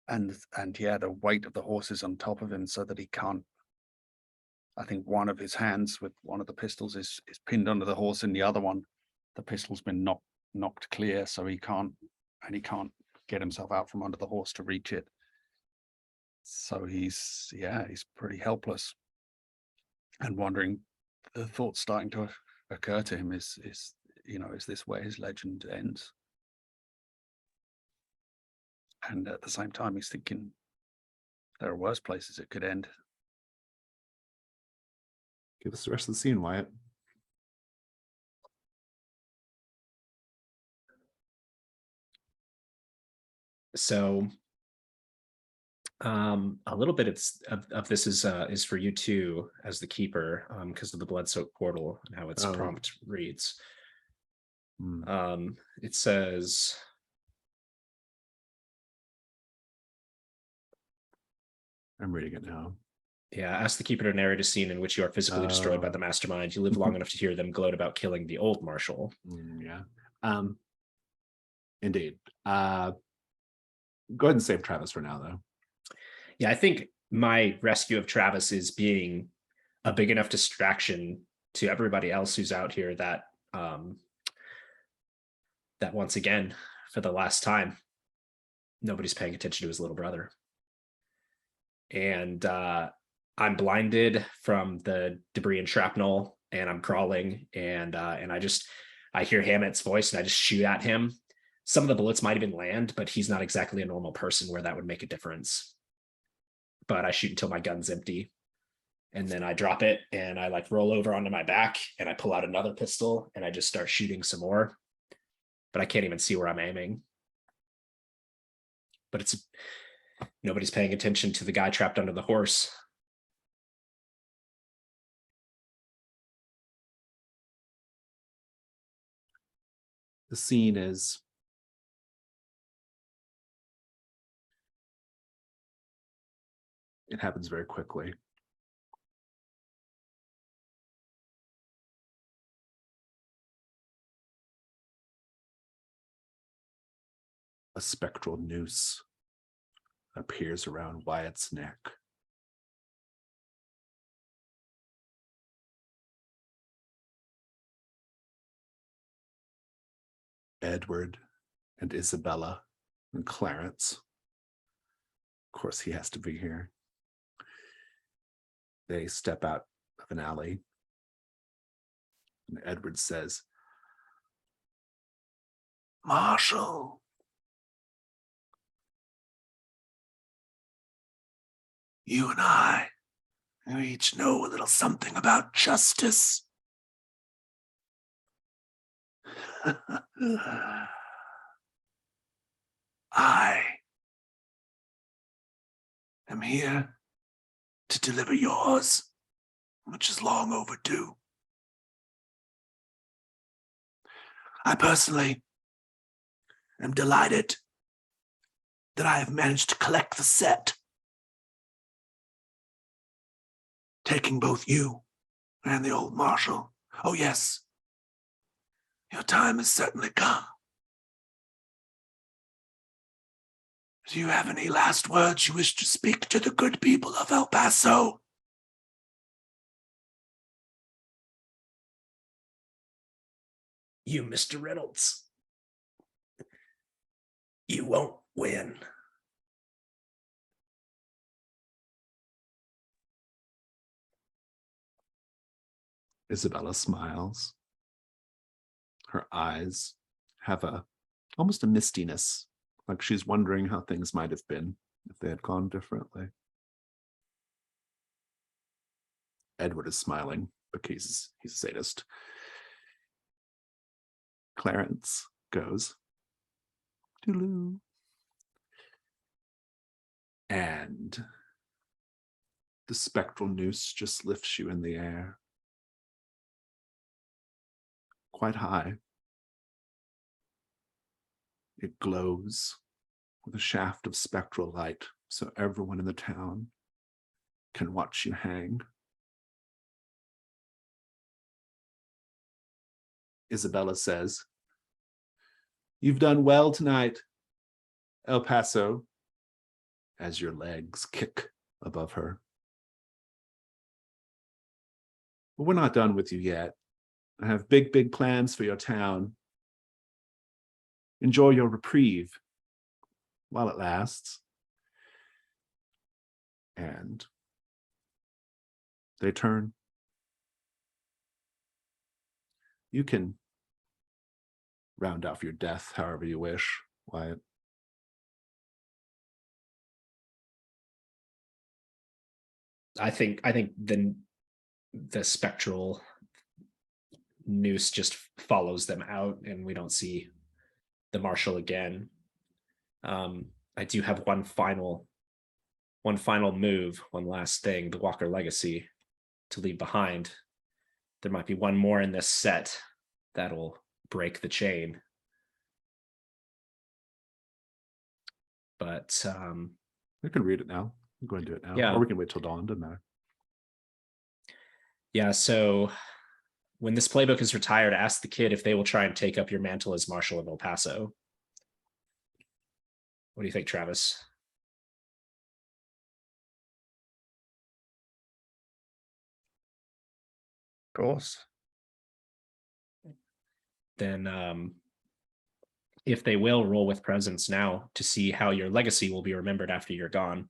Speaker 8: And yeah, the weight of the horse is on top of him so that he can't. I think one of his hands with one of the pistols is pinned under the horse, and the other one, the pistol's been knocked clear, so he can't get himself out from under the horse to reach it. So he's pretty helpless and wondering. The thought starting to occur to him is is this where his legend ends? And at the same time, he's thinking there are worse places it could end.
Speaker 1: Give us the rest of the scene, Wyatt.
Speaker 7: So a little bit of this is for you too as the keeper, because of the blood-soaked portal and how its prompt reads. It says,
Speaker 1: I'm reading it now.
Speaker 7: yeah, ask the keeper to narrate a scene in which you are physically destroyed by the mastermind. You live long enough to hear them gloat about killing the old marshal.
Speaker 1: Yeah. Indeed. Go ahead and save Travis for now, though.
Speaker 7: Yeah, I think my rescue of Travis is being a big enough distraction to everybody else who's out here that that once again, for the last time, nobody's paying attention to his little brother. And I'm blinded from the debris and shrapnel, and I'm crawling, and I hear Hammett's voice, and I just shoot at him. Some of the bullets might even land, but he's not exactly a normal person where that would make a difference. But I shoot until my gun's empty, and then I drop it, and I like roll over onto my back, and I pull out another pistol, and I just start shooting some more. But I can't even see where I'm aiming. But nobody's paying attention to the guy trapped under the horse.
Speaker 1: The scene is it happens very quickly. A spectral noose appears around Wyatt's neck. Edward and Isabella and Clarence. Of course, he has to be here. They step out of an alley, and Edward says, "Marshal, you and I, we each know a little something about justice. I am here to deliver yours, which is long overdue. I personally am delighted that I have managed to collect the set, taking both you and the old marshal. Oh yes, your time has certainly come. Do you have any last words you wish to speak to the good people of El Paso?"
Speaker 7: You, Mr. Reynolds, you won't win.
Speaker 1: Isabella smiles. Her eyes have almost a mistiness, like she's wondering how things might have been if they had gone differently. Edward is smiling because he's a sadist. Clarence goes, "Toodaloo." And the spectral noose just lifts you in the air, quite high. It glows with a shaft of spectral light, so everyone in the town can watch you hang. Isabella says, "You've done well tonight, El Paso," as your legs kick above her. "But we're not done with you yet. I have big, big plans for your town. Enjoy your reprieve while it lasts." And they turn. You can round off your death however you wish, Wyatt.
Speaker 7: I think the spectral noose just follows them out, and we don't see the marshal again. I do have one final move, one last thing, the Walker Legacy to leave behind. There might be one more in this set that'll break the chain. But
Speaker 1: We can read it now. I'm going to do it now.
Speaker 7: Yeah.
Speaker 1: Or we can wait till dawn, doesn't matter.
Speaker 7: yeah, so when this playbook is retired, ask the kid if they will try and take up your mantle as Marshal of El Paso. What do you think, Travis?
Speaker 8: Of course.
Speaker 7: Then if they will, roll with presence now to see how your legacy will be remembered after you're gone.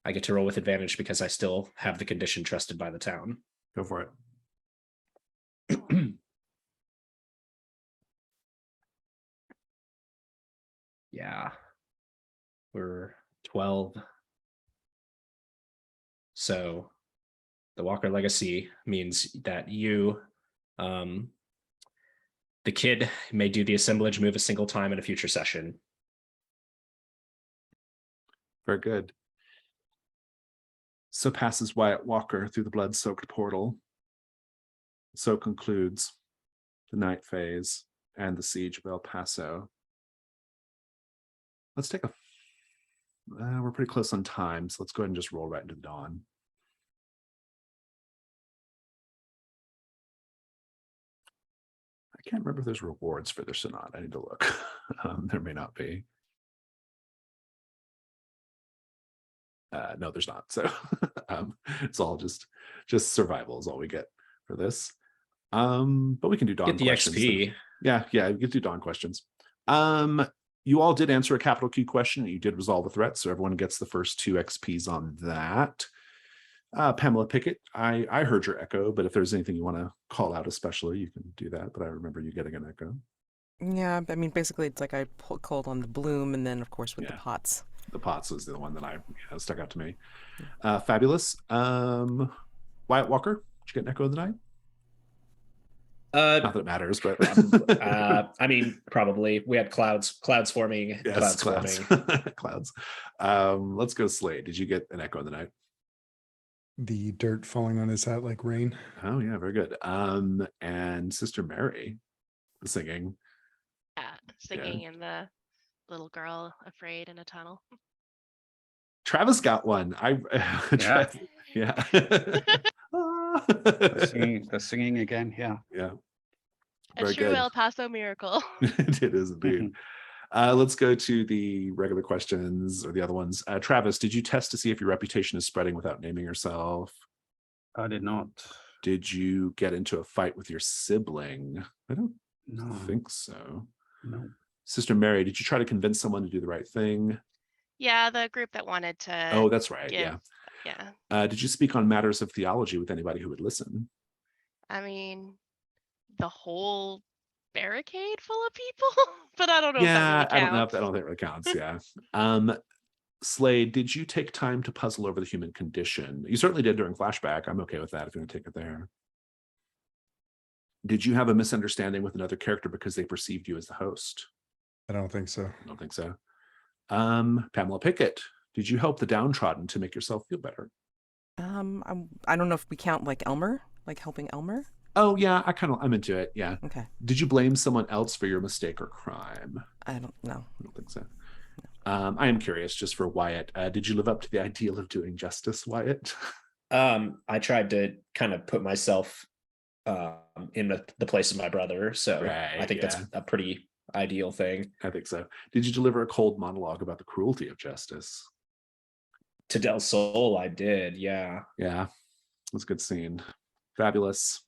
Speaker 7: I get to roll with advantage because I still have the condition trusted by the town.
Speaker 1: Go for it.
Speaker 7: Yeah. We're 12. So the Walker Legacy means that you, the kid, may do the assemblage move a single time in a future session.
Speaker 1: Very good. So passes Wyatt Walker through the blood-soaked portal. So concludes the night phase and the siege of El Paso. Let's take a... we're pretty close on time, so let's go ahead and just roll right into the dawn. I can't remember if there's rewards for this or not. I need to look. There may not be. No, there's not. So it's all just survival is all we get for this. But we can do dawn
Speaker 7: Get the
Speaker 1: questions.
Speaker 7: XP.
Speaker 1: Yeah, we can do dawn questions. You all did answer a capital Q question. You did resolve a threat, so everyone gets the first 2 XPs on that. Pamela Pickett, I heard your echo, but if there's anything you want to call out especially, you can do that. But I remember you getting an echo.
Speaker 2: Yeah, I mean, basically, it's like I called on the bloom, and then, of course, with the pots.
Speaker 1: The pots was the one that stuck out to me. Fabulous. Wyatt Walker, did you get an echo of the night? Not that it matters, but
Speaker 7: I mean, probably. We had clouds forming.
Speaker 1: Yes,
Speaker 7: clouds forming.
Speaker 1: Clouds. Let's go Slade. Did you get an echo of the night?
Speaker 3: The dirt falling on his hat like rain.
Speaker 1: Oh yeah, very good. And Sister Mary singing.
Speaker 4: Yeah, singing in the little girl afraid in a tunnel.
Speaker 1: Travis got one. Yeah.
Speaker 8: The singing again, yeah.
Speaker 1: Yeah.
Speaker 4: A
Speaker 1: Very
Speaker 4: true
Speaker 1: good.
Speaker 4: El Paso miracle.
Speaker 1: It is indeed. Let's go to the regular questions or the other ones. Travis, did you test to see if your reputation is spreading without naming yourself?
Speaker 8: I did not.
Speaker 1: Did you get into a fight with your sibling? I don't
Speaker 8: No.
Speaker 1: think so.
Speaker 8: No.
Speaker 1: Sister Mary, did you try to convince someone to do the right thing?
Speaker 4: Yeah, the group that wanted to.
Speaker 1: Oh, that's right.
Speaker 4: give-
Speaker 1: Yeah.
Speaker 4: Yeah.
Speaker 1: Did you speak on matters of theology with anybody who would listen?
Speaker 4: I mean, the whole barricade full of people, but I don't know if that really
Speaker 1: I don't know if
Speaker 4: counts.
Speaker 1: I don't think it really counts. Yeah. Slade, did you take time to puzzle over the human condition? You certainly did during flashback. I'm okay with that if you want to take it there. Did you have a misunderstanding with another character because they perceived you as the host?
Speaker 3: I don't think so.
Speaker 1: I don't think so. Pamela Pickett, did you help the downtrodden to make yourself feel better?
Speaker 2: I don't know if we count like Elmer, like helping Elmer.
Speaker 1: Oh yeah, I'm into it. Yeah.
Speaker 2: Okay.
Speaker 1: Did you blame someone else for your mistake or crime?
Speaker 2: I don't know.
Speaker 1: I don't think so. I am curious, just for Wyatt. Did you live up to the ideal of doing justice, Wyatt?
Speaker 7: I tried to kind of put myself in the place of my brother, so
Speaker 1: Right,
Speaker 7: I think that's a pretty ideal thing.
Speaker 1: I think so. Did you deliver a cold monologue about the cruelty of justice?
Speaker 7: To Del Sol, I did. Yeah.
Speaker 1: Yeah, it was a good scene. Fabulous.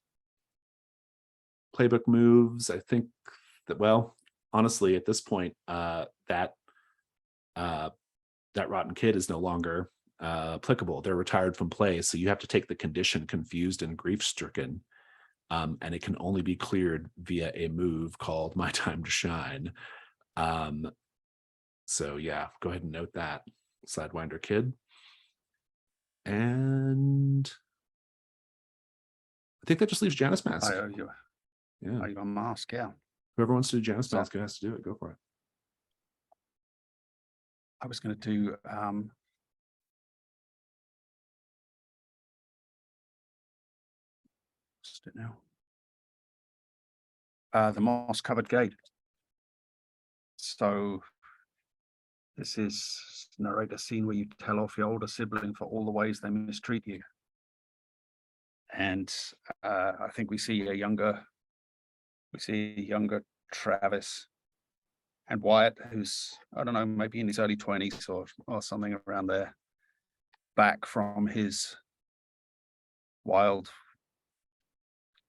Speaker 1: Playbook moves. I think that, well, honestly, at this point, that rotten kid is no longer applicable. They're retired from play, so you have to take the condition confused and grief-stricken and it can only be cleared via a move called My Time to Shine. So yeah, go ahead and note that, Sidewinder Kid. And I think that just leaves Janus Mask.
Speaker 8: I owe you.
Speaker 1: Yeah.
Speaker 8: I owe you a mask. Yeah.
Speaker 1: Whoever wants to do Janus
Speaker 8: So-
Speaker 1: Mask who has to do it. Go for it.
Speaker 8: I was going to do what's it now? The moss covered gate. So this is narrate a scene where you tell off your older sibling for all the ways they mistreat you. And I think we see a younger Travis and Wyatt, who's, I don't know, maybe in his early 20s or something around there, back from his wild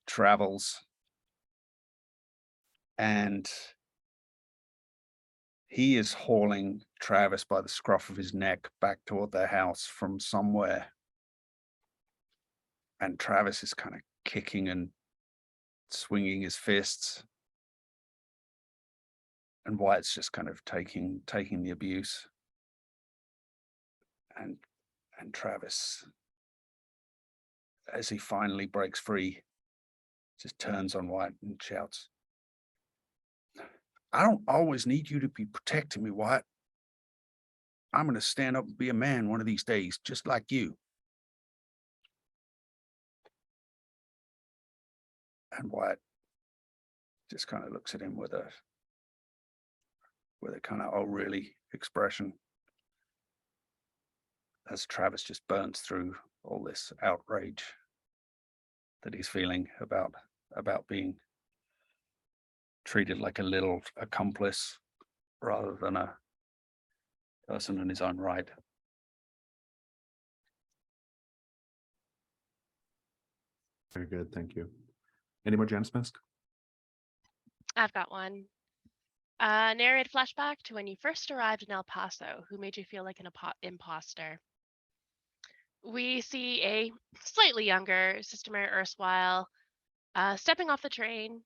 Speaker 8: travels. And he is hauling Travis by the scruff of his neck back toward their house from somewhere. And Travis is kind of kicking and swinging his fists. And Wyatt's just kind of taking the abuse. And Travis, as he finally breaks free, just turns on Wyatt and shouts, "I don't always need you to be protecting me, Wyatt. I'm going to stand up and be a man one of these days, just like you." And Wyatt just kind of looks at him with a kind of, "Oh, really" expression, as Travis just burns through all this outrage that he's feeling about being treated like a little accomplice rather than a person in his own right.
Speaker 1: Very good. Thank you. Any more Janus Mask?
Speaker 4: I've got one. Narrate flashback to when you first arrived in El Paso. Who made you feel like an imposter? We see a slightly younger Sister Mary Erstwhile stepping off the train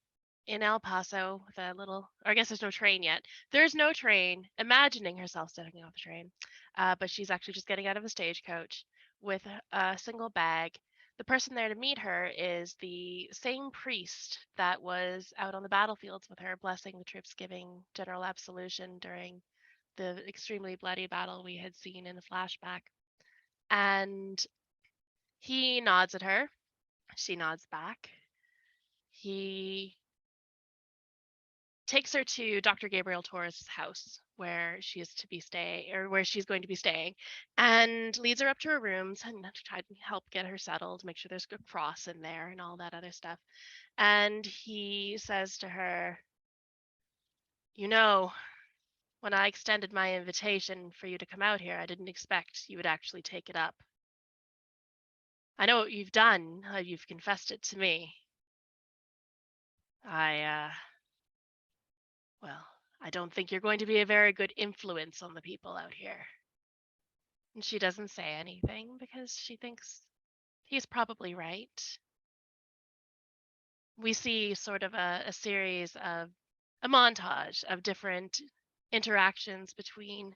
Speaker 4: in El Paso with a little, or I guess there's no train yet. There's no train, imagining herself stepping off the train, but she's actually just getting out of a stagecoach with a single bag. The person there to meet her is the same priest that was out on the battlefields with her, blessing the troops, giving general absolution during the extremely bloody battle we had seen in the flashback. And he nods at her. She nods back. He takes her to Dr. Gabriel Torres' house where she is to be staying, or where she's going to be staying, and leads her up to her rooms and try to help get her settled, make sure there's a cross in there and all that other stuff. And he says to her, "You know, when I extended my invitation for you to come out here, I didn't expect you would actually take it up. I know what you've done. You've confessed it to me. Well, I don't think you're going to be a very good influence on the people out here." And she doesn't say anything because she thinks he's probably right. We see sort of a series of a montage of different interactions between,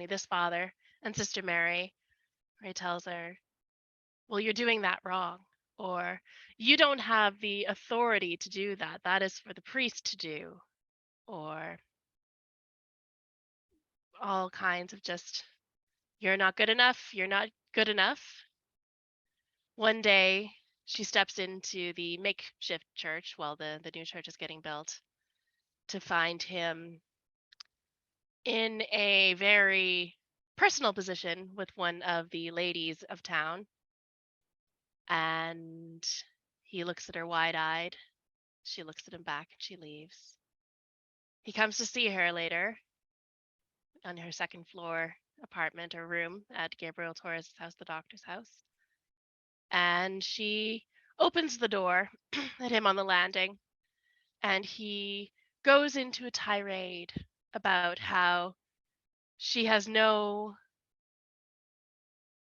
Speaker 4: this father and Sister Mary, where he tells her, "Well, you're doing that wrong," or "You don't have the authority to do that. That is for the priest to do," or all kinds of just, "You're not good enough. You're not good enough." One day, she steps into the makeshift church while the new church is getting built to find him in a very personal position with one of the ladies of town. And he looks at her wide-eyed. She looks at him back and she leaves. He comes to see her later on her second floor apartment or room at Gabriel Torres' house, the doctor's house. And she opens the door at him on the landing, and he goes into a tirade about how she has no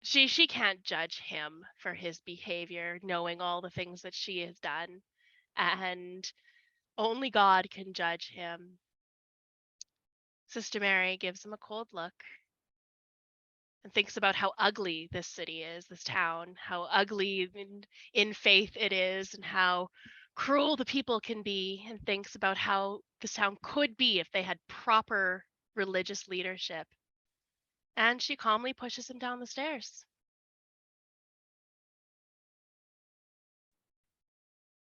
Speaker 4: she can't judge him for his behavior, knowing all the things that she has done, and only God can judge him. Sister Mary gives him a cold look and thinks about how ugly this city is, this town, how ugly in faith it is, and how cruel the people can be, and thinks about how this town could be if they had proper religious leadership. And she calmly pushes him down the stairs.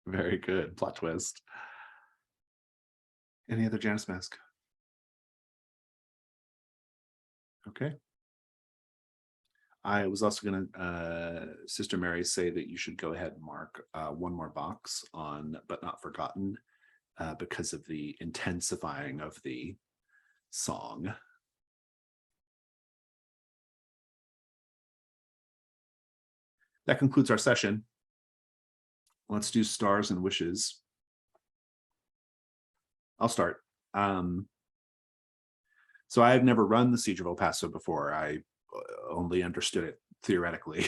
Speaker 1: Very good. Plot twist. Any other Janus Mask? Okay. I was also going to, Sister Mary, say that you should go ahead and mark one more box on But Not Forgotten because of the intensifying of the song. That concludes our session. Let's do stars and wishes. I'll start. So I've never run the Siege of El Paso before. I only understood it theoretically.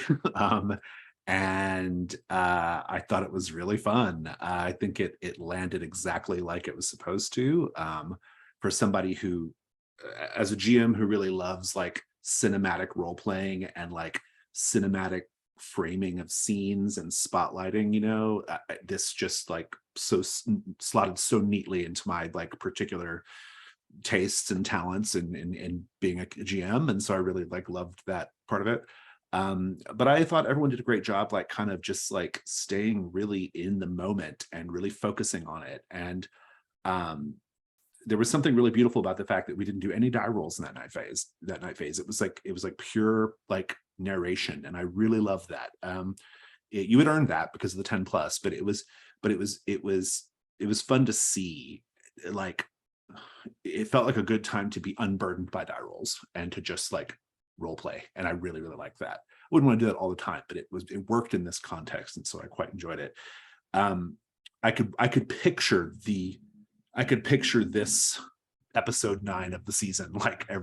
Speaker 1: And I thought it was really fun. I think it landed exactly like it was supposed to. For somebody who, as a GM who really loves like cinematic role playing and like cinematic framing of scenes and spotlighting, you know, this just like so slotted so neatly into my like particular tastes and talents in being a GM, and so I really like loved that part of it. But I thought everyone did a great job, like kind of just like staying really in the moment and really focusing on it. And there was something really beautiful about the fact that we didn't do any die rolls in that night phase. It was like pure like narration, and I really loved that. You had earned that because of the 10 plus, but it was fun to see. Like, it felt like a good time to be unburdened by die rolls and to just like role play, and I really like that. I wouldn't want to do that all the time, but it worked in this context, and so I quite enjoyed it. I could picture this episode 9 of the season, like I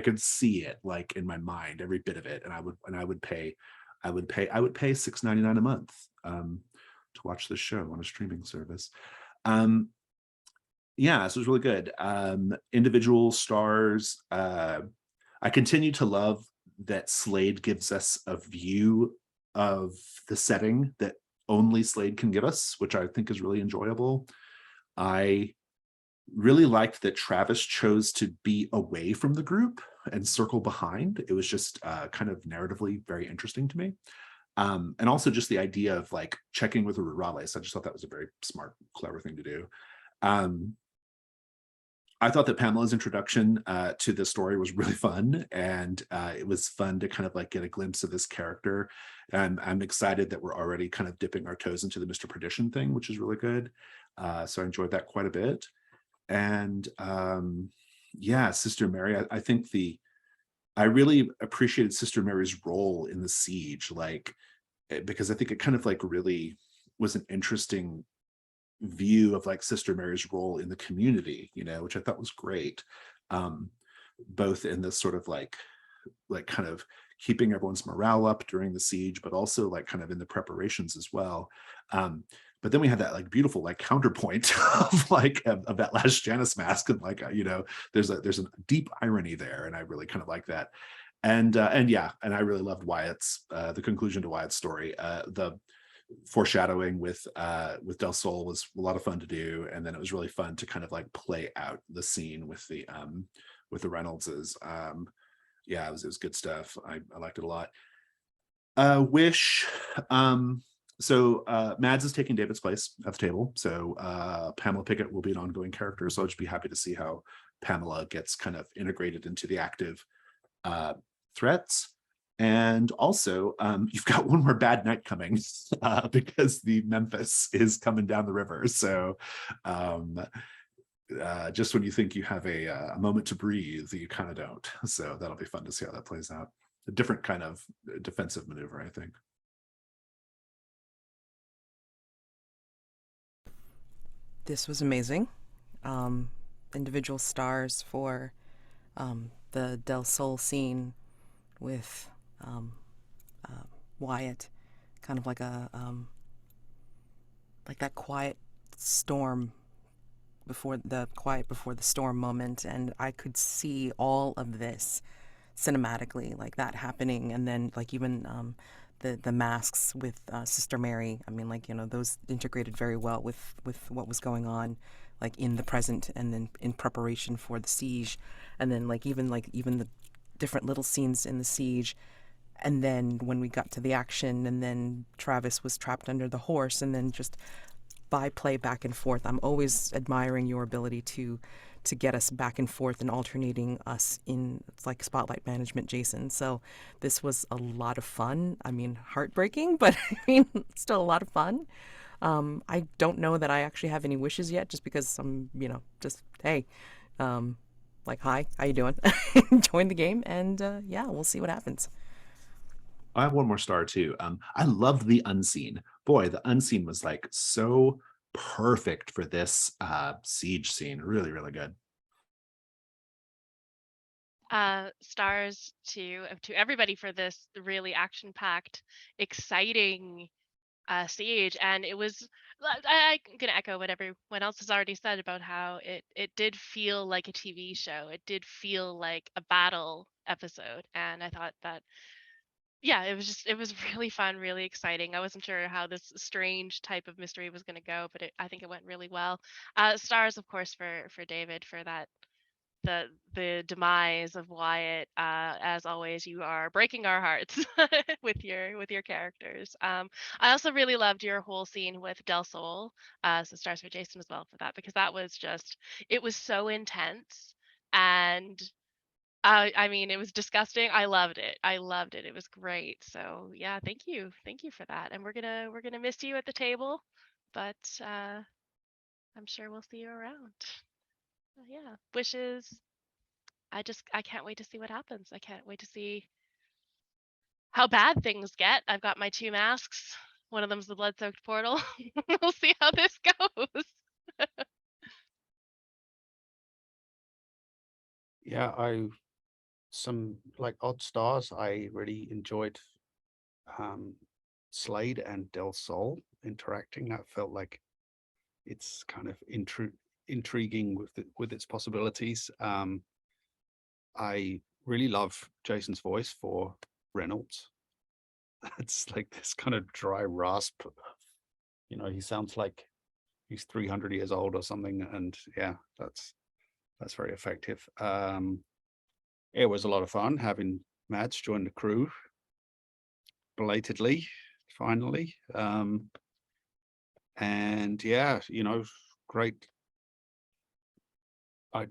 Speaker 1: could see it like in my mind, every bit of it, and I would pay $6.99 a month to watch this show on a streaming service. Yeah, so it was really good. Individual stars. I continue to love that Slade gives us a view of the setting that only Slade can give us, which I think is really enjoyable. I really liked that Travis chose to be away from the group and circle behind. It was just kind of narratively very interesting to me. And also just the idea of like checking with Rurales. I just thought that was a very smart, clever thing to do. I thought that Pamela's introduction to the story was really fun, and it was fun to kind of like get a glimpse of this character. And I'm excited that we're already kind of dipping our toes into the Mr. Perdition thing, which is really good. So I enjoyed that quite a bit. And yeah, Sister Mary, I think I really appreciated Sister Mary's role in the siege, like, because I think it kind of like really was an interesting view of like Sister Mary's role in the community, you know, which I thought was great. Both in this sort of like kind of keeping everyone's morale up during the siege, but also like kind of in the preparations as well. But then we had that like beautiful like counterpoint of like of that last Janus mask, and like you know, there's a deep irony there, and I really kind of like that. And yeah, and I really loved Wyatt's the conclusion to Wyatt's story. The foreshadowing with Del Sol was a lot of fun to do, and then it was really fun to kind of like play out the scene with the Reynoldses. Yeah, it was good stuff. I liked it a lot. Wish. So Mads is taking David's place at the table. So Pamela Pickett will be an ongoing character. So I'll just be happy to see how Pamela gets kind of integrated into the active threats. And also, you've got one more bad night coming because the Memphis is coming down the river. So just when you think you have a moment to breathe, you kind of don't. So that'll be fun to see how that plays out. A different kind of defensive maneuver, I think.
Speaker 2: This was amazing. Individual stars for the Del Sol scene with Wyatt, kind of like that quiet storm before the storm moment, and I could see all of this cinematically, like that happening, and then like even the masks with Sister Mary. I mean, like, you know, those integrated very well with what was going on, like in the present, and then in preparation for the siege, and then like even the different little scenes in the siege. And then when we got to the action, and then Travis was trapped under the horse, and then just by play back and forth. I'm always admiring your ability to get us back and forth and alternating us in, it's like spotlight management, Jason. So this was a lot of fun. I mean, heartbreaking, but I mean, still a lot of fun. I don't know that I actually have any wishes yet, just because I'm, you know, just, hey, like, hi, how you doing? Join the game, and yeah, we'll see what happens.
Speaker 1: I have one more star too. I loved the unseen. Boy, the unseen was like so perfect for this siege scene. Really, really good.
Speaker 4: Stars to everybody for this really action-packed, exciting siege. And it was, I'm gonna echo what everyone else has already said about how it did feel like a TV show. It did feel like a battle episode, and I thought that, yeah, it was really fun, really exciting. I wasn't sure how this strange type of mystery was going to go, but I think it went really well. Stars, of course, for David, for that, the demise of Wyatt. As always, you are breaking our hearts with your characters. I also really loved your whole scene with Del Sol. So stars for Jason as well for that, because that was just, it was so intense. And I mean, it was disgusting. I loved it. I loved it. It was great. So yeah, thank you for that. And we're gonna miss you at the table, but I'm sure we'll see you around. Yeah, wishes. I can't wait to see what happens. I can't wait to see how bad things get. I've got my 2 masks. One of them's the blood-soaked portal. We'll see how this goes.
Speaker 8: Yeah, some like odd stars. I really enjoyed Slade and Del Sol interacting. That felt like it's kind of intriguing with its possibilities. I really love Jason's voice for Reynolds. It's like this kind of dry rasp. You know, he sounds like he's 300 years old or something, and yeah, that's very effective. It was a lot of fun having Mads join the crew belatedly, finally. And yeah, you know, great. I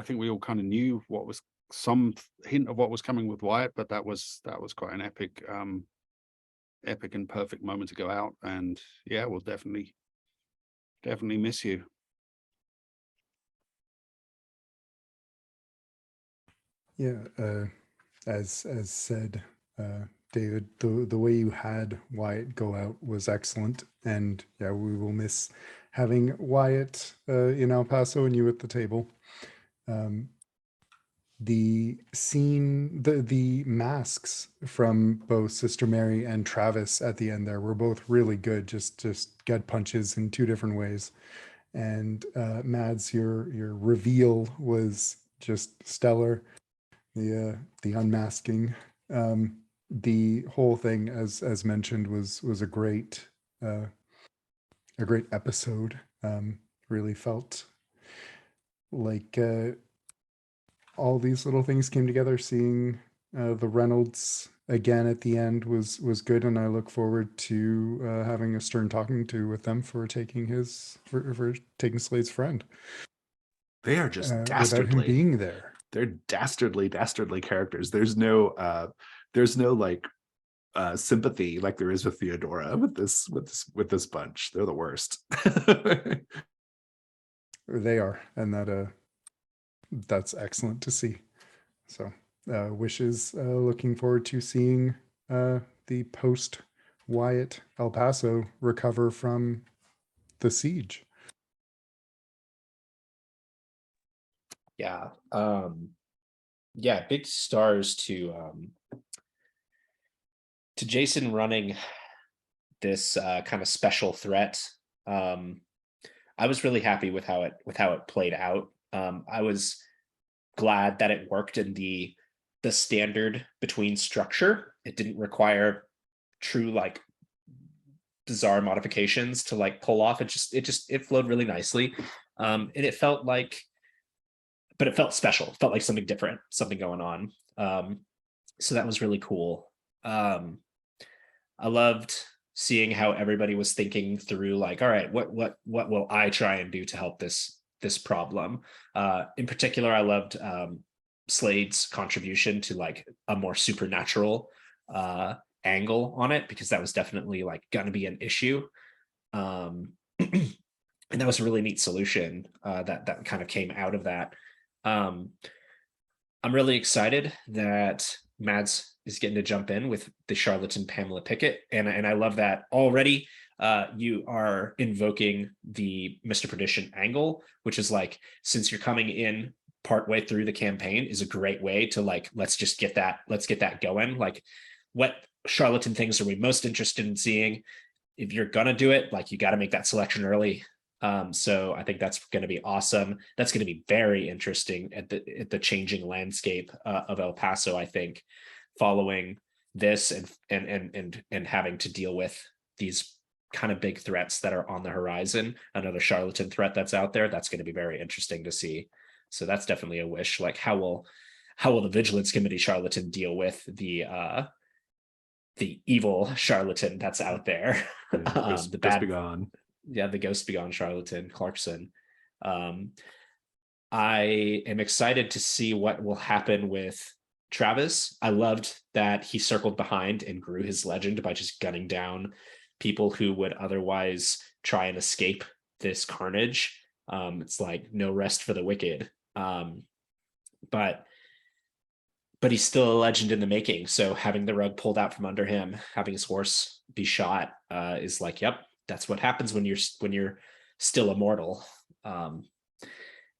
Speaker 8: think we all kind of knew what was some hint of what was coming with Wyatt, but that was quite an epic and perfect moment to go out. And yeah, we'll definitely miss you.
Speaker 3: Yeah, as said, David, the way you had Wyatt go out was excellent, and yeah, we will miss having Wyatt in El Paso and you at the table. The scene, the masks from both Sister Mary and Travis at the end there were both really good. Just gut punches in 2 different ways. And Mads, your reveal was just stellar. The unmasking, the whole thing, as mentioned, was a great episode. Really felt like all these little things came together. Seeing the Reynolds again at the end was good, and I look forward to having a stern talking to with them for taking for taking Slade's friend.
Speaker 1: They are just
Speaker 3: without him
Speaker 1: dastardly.
Speaker 3: being there.
Speaker 1: They're dastardly characters. There's no like sympathy like there is with Theodora with this bunch. They're the worst.
Speaker 3: They are, and that's excellent to see. So wishes, looking forward to seeing the post Wyatt El Paso recover from the siege.
Speaker 7: Yeah. Yeah, big stars to to Jason running this kind of special threat, I was really happy with how it played out. I was glad that it worked in the standard between structure. It didn't require true like bizarre modifications to like pull off. It flowed really nicely. And it felt like, but it felt special. It felt like something different, something going on. So that was really cool. I loved seeing how everybody was thinking through like, all right, what will I try and do to help this problem? In particular, I loved Slade's contribution to like a more supernatural angle on it, because that was definitely like going to be an issue. And that was a really neat solution that kind of came out of that. I'm really excited that Mads is getting to jump in with the charlatan Pamela Pickett, and I love that already. You are invoking the Mr. Perdition angle, which is like, since you're coming in partway through the campaign, is a great way to like, let's get that going. Like, what charlatan things are we most interested in seeing? If you're gonna do it, like, you got to make that selection early. So I think that's going to be awesome. That's going to be very interesting at the changing landscape of El Paso, I think, following this and having to deal with these kind of big threats that are on the horizon. Another charlatan threat that's out there. That's going to be very interesting to see. So that's definitely a wish. Like, how will the Vigilance Committee charlatan deal with the evil charlatan that's out there?
Speaker 1: The bad be gone.
Speaker 7: Yeah, the Ghost Begone charlatan Clarkson. I am excited to see what will happen with Travis. I loved that he circled behind and grew his legend by just gunning down people who would otherwise try and escape this carnage. It's like no rest for the wicked. But he's still a legend in the making. So having the rug pulled out from under him, having his horse be shot, is like, yep, that's what happens when you're still immortal. And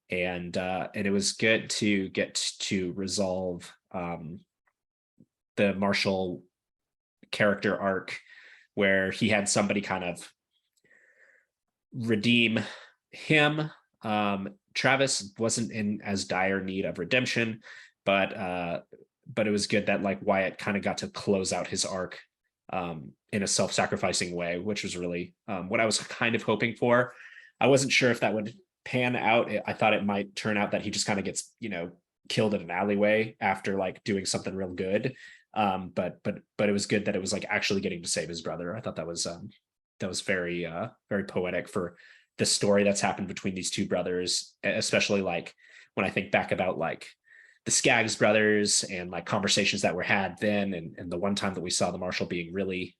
Speaker 7: it was good to get to resolve the Marshall character arc, where he had somebody kind of redeem him. Travis wasn't in as dire need of redemption, but it was good that like Wyatt kind of got to close out his arc in a self-sacrificing way, which was really what I was kind of hoping for. I wasn't sure if that would pan out. I thought it might turn out that he just kind of gets, killed in an alleyway after like doing something real good. But it was good that it was like actually getting to save his brother. I thought that was very very poetic for the story that's happened between these two brothers, especially like when I think back about like the Skaggs brothers and like conversations that were had then, and the one time that we saw the Marshal being really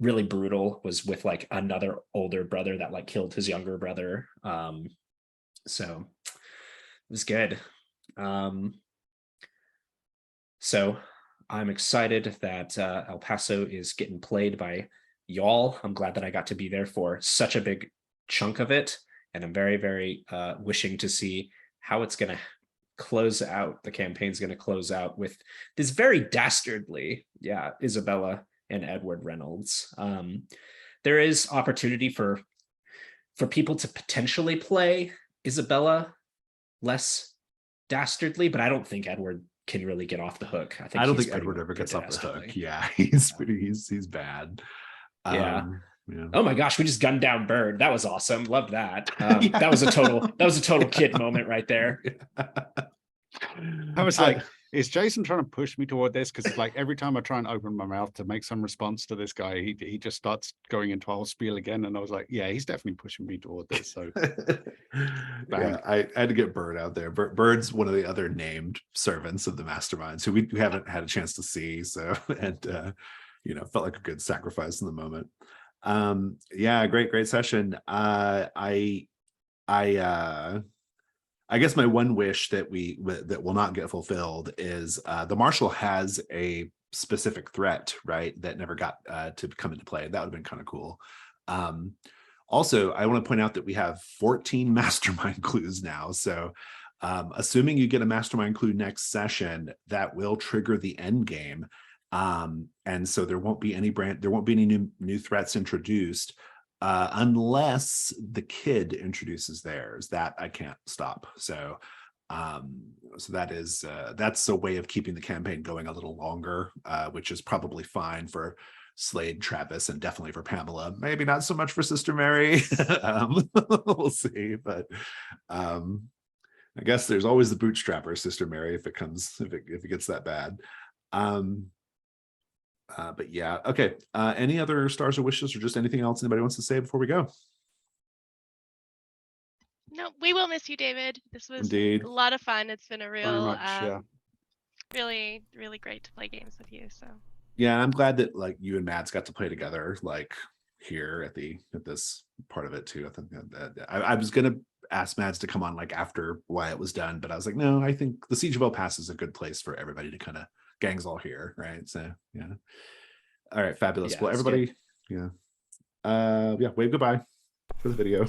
Speaker 7: really brutal was with like another older brother that like killed his younger brother. So it was good. So I'm excited that El Paso is getting played by y'all. I'm glad that I got to be there for such a big chunk of it, and I'm very, very wishing to see how it's going to close out. The campaign's going to close out with this very dastardly, Isabella and Edward Reynolds. There is opportunity for people to potentially play Isabella less dastardly, but I don't think Edward can really get off the hook.
Speaker 1: I don't think Edward ever gets off the hook. Yeah, he's bad.
Speaker 7: Yeah. Oh my gosh, we just gunned down Bird. That was awesome. Loved that. That was a total kid moment right there.
Speaker 8: I was like, is Jason trying to push me toward this? Because like every time I try and open my mouth to make some response to this guy, he just starts going into a whole spiel again. And I was like, yeah, he's definitely pushing me toward this. So
Speaker 1: yeah, I had to get Bird out there. Bird's one of the other named servants of the masterminds who we haven't had a chance to see. So, and felt like a good sacrifice in the moment. Yeah, great session. I guess my one wish that will not get fulfilled is the Marshal has a specific threat, right, that never got to come into play. That would have been kind of cool. Also, I want to point out that we have 14 mastermind clues now. So assuming you get a mastermind clue next session, that will trigger the end game. And so there won't be any new threats introduced unless the kid introduces theirs. That I can't stop. So that's a way of keeping the campaign going a little longer, which is probably fine for Slade, Travis, and definitely for Pamela. Maybe not so much for Sister Mary. We'll see, but I guess there's always the bootstrapper, Sister Mary, if it gets that bad. But yeah, okay. Any other stars or wishes, or just anything else anybody wants to say before we go?
Speaker 4: No, we will miss you, David. This was
Speaker 1: Indeed.
Speaker 4: a lot of fun. It's been a
Speaker 8: Very
Speaker 4: real,
Speaker 8: much, yeah.
Speaker 4: really, really great to play games with you. So
Speaker 1: Yeah, I'm glad that like you and Mads got to play together, like here at this part of it too. I think that I was gonna ask Mads to come on like after Wyatt was done, but I was like, no, I think the Siege of El Paso is a good place for everybody to kind of gangs all here, right? So yeah. All right, fabulous.
Speaker 7: Yeah,
Speaker 1: Well,
Speaker 7: it's
Speaker 1: everybody, yeah. Yeah, wave goodbye for the video.